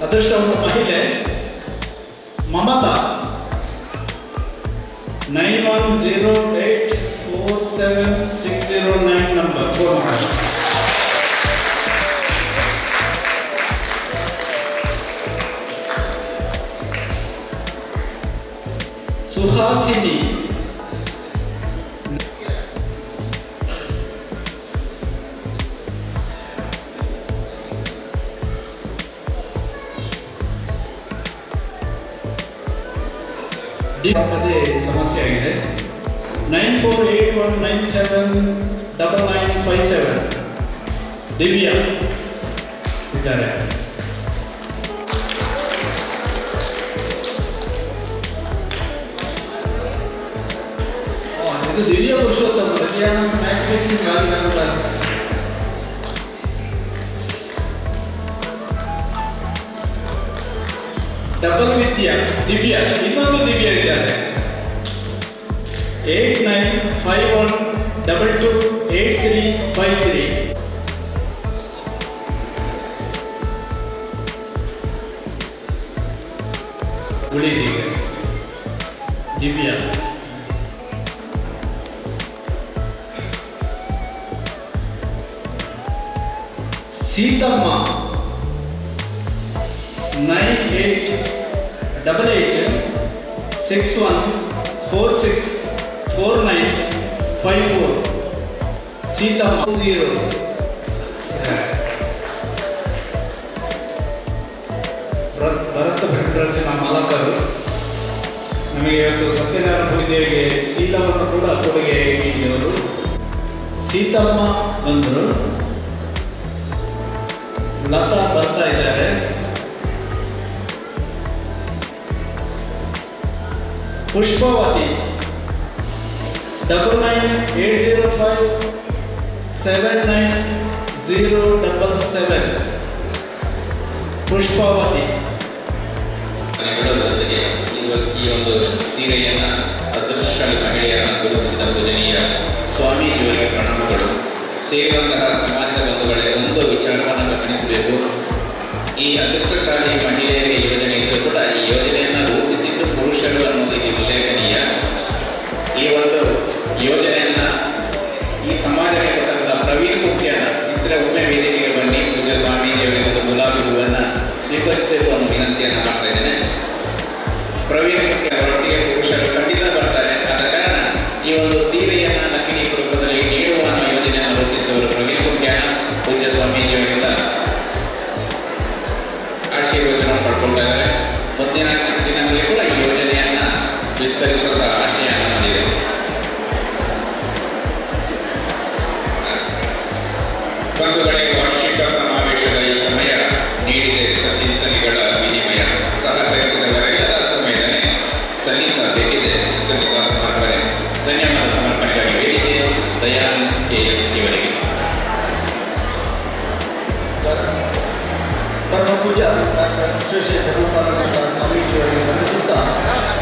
ಅದೃಷ್ಟವಂತ ಮಹಿಳೆ. ಮಮತಾ 91084769 ನಂಬರ್ ಫೋನ್ ಮಾಡಿ. ಸುಹಾಸಿನಿ ಅದೇ ಸಮಸ್ಯೆ ಆಗಿದೆ. 9481979957 ದಿವ್ಯಾ ಇದ್ದಾರೆ. ಇದು ದಿವ್ಯ ಪುರುಷೋತ್ತಮ ಕಲ್ಯಾಣ ಮ್ಯಾಚ್ ಫಿಕ್ಸಿಂಗ್ ಆಗಿದಂತ ಡಬಲ್ ವಿದ್ಯಾ ದಿವ್ಯ, ಇನ್ನೊಂದು ದಿವ್ಯ ಇದ್ದಾರೆ. 8951228353. ಉಳಿದಿದೆ ದಿವ್ಯ. ಸೀತಮ್ಮ 988861464954. ಸೀತಮ್ಮ 0. ಭರತ ಭಟ್ರಾಜನ ಮಾಲಕರು ನಮಗೆ ಇವತ್ತು ಸತ್ಯನಾರಾಯಣ ಪೂಜೆಗೆ ಶೀಲವನ್ನು ಕೂಡ ಕೊಡುಗೆ ನೀಡಿದವರು. ಸೀತಮ್ಮ ಬಂದರು, ಲತಾ ಬರ್ತಾ ಇದ್ದಾರೆ. ಪುಷ್ಪವತಿ 9980579077. ಪುಷ್ಪವತಿ ಹೇಳೋದರೊಂದಿಗೆ ಈ ಒಂದು ಸೀರೆಯನ್ನು ಅದೃಷ್ಟಶಾಲಿ ಮಹಿಳೆಯರನ್ನು ಗುರುತಿಸಿದ ಪೂಜನೀಯ ಸ್ವಾಮೀಜಿಯವರಿಗೆ ಪ್ರಣಾಮಗಳು. ಸೇರಿದಂತಹ ಸಮಾಜದ ಬಂಧುಗಳೇ, ಒಂದು ವಿಚಾರವನ್ನು ಗಮನಿಸಬೇಕು. ಈ ಅದೃಷ್ಟಶಾಲಿ ಮಹಿಳೆಯರಿಗೆ ಯೋಜನೆ ಇದ್ದರೂ ಕೂಡ ಈ ಯೋಜನೆಯನ್ನು ರೂಪಿಸಿದ್ದು ಪುರುಷರು ಅನ್ನೋದು ಇದು ಉಲ್ಲೇಖನೀಯ. ಈ ಒಂದು ಯೋಜನೆಯನ್ನು ಈ ಸಮಾಜಕ್ಕೆ ಕೊಟ್ಟಂತಹ ಪ್ರವೀಣ್ ಮುಖ್ಯನ ಇತರ ಒಮ್ಮೆ ವೇದಿಕೆಗೆ ಬನ್ನಿ, ಪೂಜ್ಯ ಸ್ವಾಮೀಜಿಯವರಿಗೆ ಒಂದು ಗುಲಾಬಿ ಹೂವನ್ನು ಸ್ವೀಕರಿಸಬೇಕು ಅನ್ನೋ ವಿನಂತಿಯನ್ನು ಮಾಡ್ತಾ ಇದ್ದೇನೆ. ಪ್ರವೀಣ್ ಮುಖ್ಯ ಅವರೊಟ್ಟಿಗೆ ಪುರುಷರು ಖಂಡಿತ ಬರ್ತಾರೆ. ಆದ ಕಾರಣ ಈ ಒಂದು ಸೀರೆಯನ್ನು ನಕಿಲಿ ರೂಪದಲ್ಲಿ ನೀಡುವ ಅನ್ನೋ ಯೋಜನೆಯನ್ನು ರೂಪಿಸಿದವರು ಪ್ರವೀಣ್ ಮುಖ್ಯನ ಪೂಜ್ಯ ಸ್ವಾಮೀಜಿಯವರಿಂದ ಆಶೀರ್ವಚನ ಪಡ್ಕೊಳ್ತಾ ಇದ್ದಾರೆ. ಮುಂದಿನ ದಿನಗಳಲ್ಲಿ ಕೂಡ ಈ ಯೋಜನೆಯನ್ನು ವಿಸ್ತರಿಸುವ ಆಶಯ ನಮ್ಮದಿದೆ. ಬಂಧುಗಳೇ, ವಾರ್ಷಿಕ ಸಮಾವೇಶದ ಈ ಸಮಯ ನೀಡಿದೆ ಚಿಂತನೆಗಳ ವಿನಿಮಯ. ಸಹಕರಿಸಿದವರೆಲ್ಲರ ಸಂವೇದನೆ ಸಲ್ಲಿಸಬೇಕಿದೆ ಕೃತಜ್ಞತಾ ಸಮರ್ಪಣೆ. ಧನ್ಯವಾದ ಸಮರ್ಪಣೆಗಾಗಿ ವೇದಿಕೆ ದಯಾನಂದ್ KS ಇವರಿಗೆ. ಪರಮ ಪೂಜಾ ಡಾಕ್ಟರ್ ಶ್ರೀ ಶ್ರೀ ಧರ್ಮಪಾಲನಾಥ ಸ್ವಾಮೀಜಿಯವರಿಗೆ ವಂದಿಸುತ್ತಾ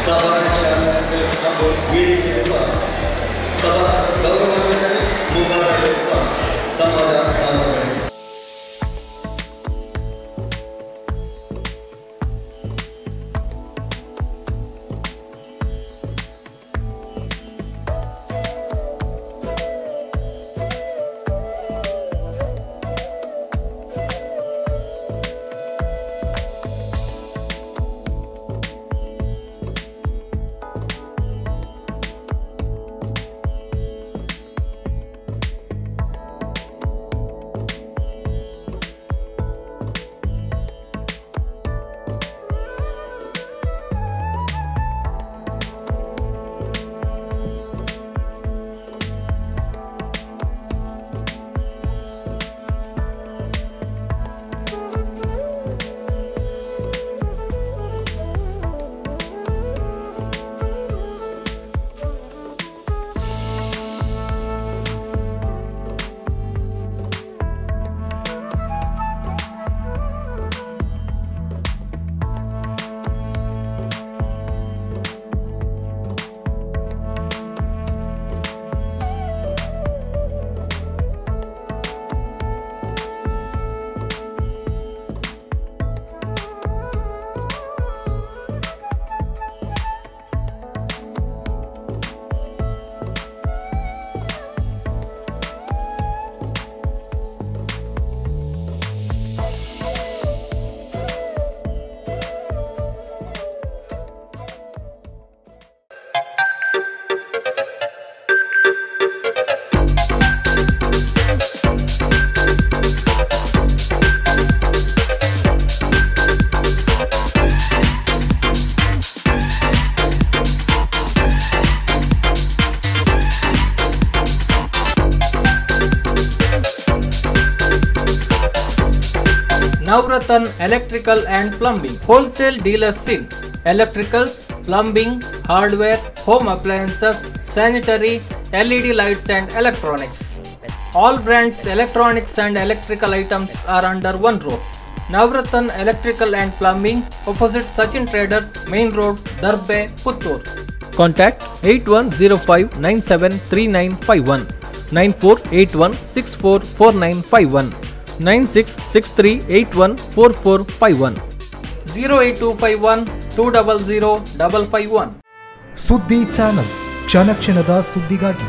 ಸಭಾಧ್ಯಕ್ಷ ಹಾಗೂ ವೇದಿಕೆಯಿರುವ ಸಭಾ ಗೌರವಾನ್ವಿತರೆ, ಮುಂಭಾಗದಲ್ಲಿರುವ ಸಮಾಜ ಬಾಂಧವರೇ, Navratan Electrical and Plumbing Wholesale Dealers in Electricals, Plumbing, Hardware, Home Appliances, Sanitary, LED lights and electronics. All brands electronics and electrical items are under one roof. Navratan Electrical and Plumbing, opposite Sachin Traders, Main Road, Darbe, Puttur. Contact 8105973951, 9481644951, 9663814451, 08251200551. ಸುದ್ದಿ channel, ಕ್ಷಣ ಕ್ಷಣದ ಸುದ್ದಿಗಾಗಿ.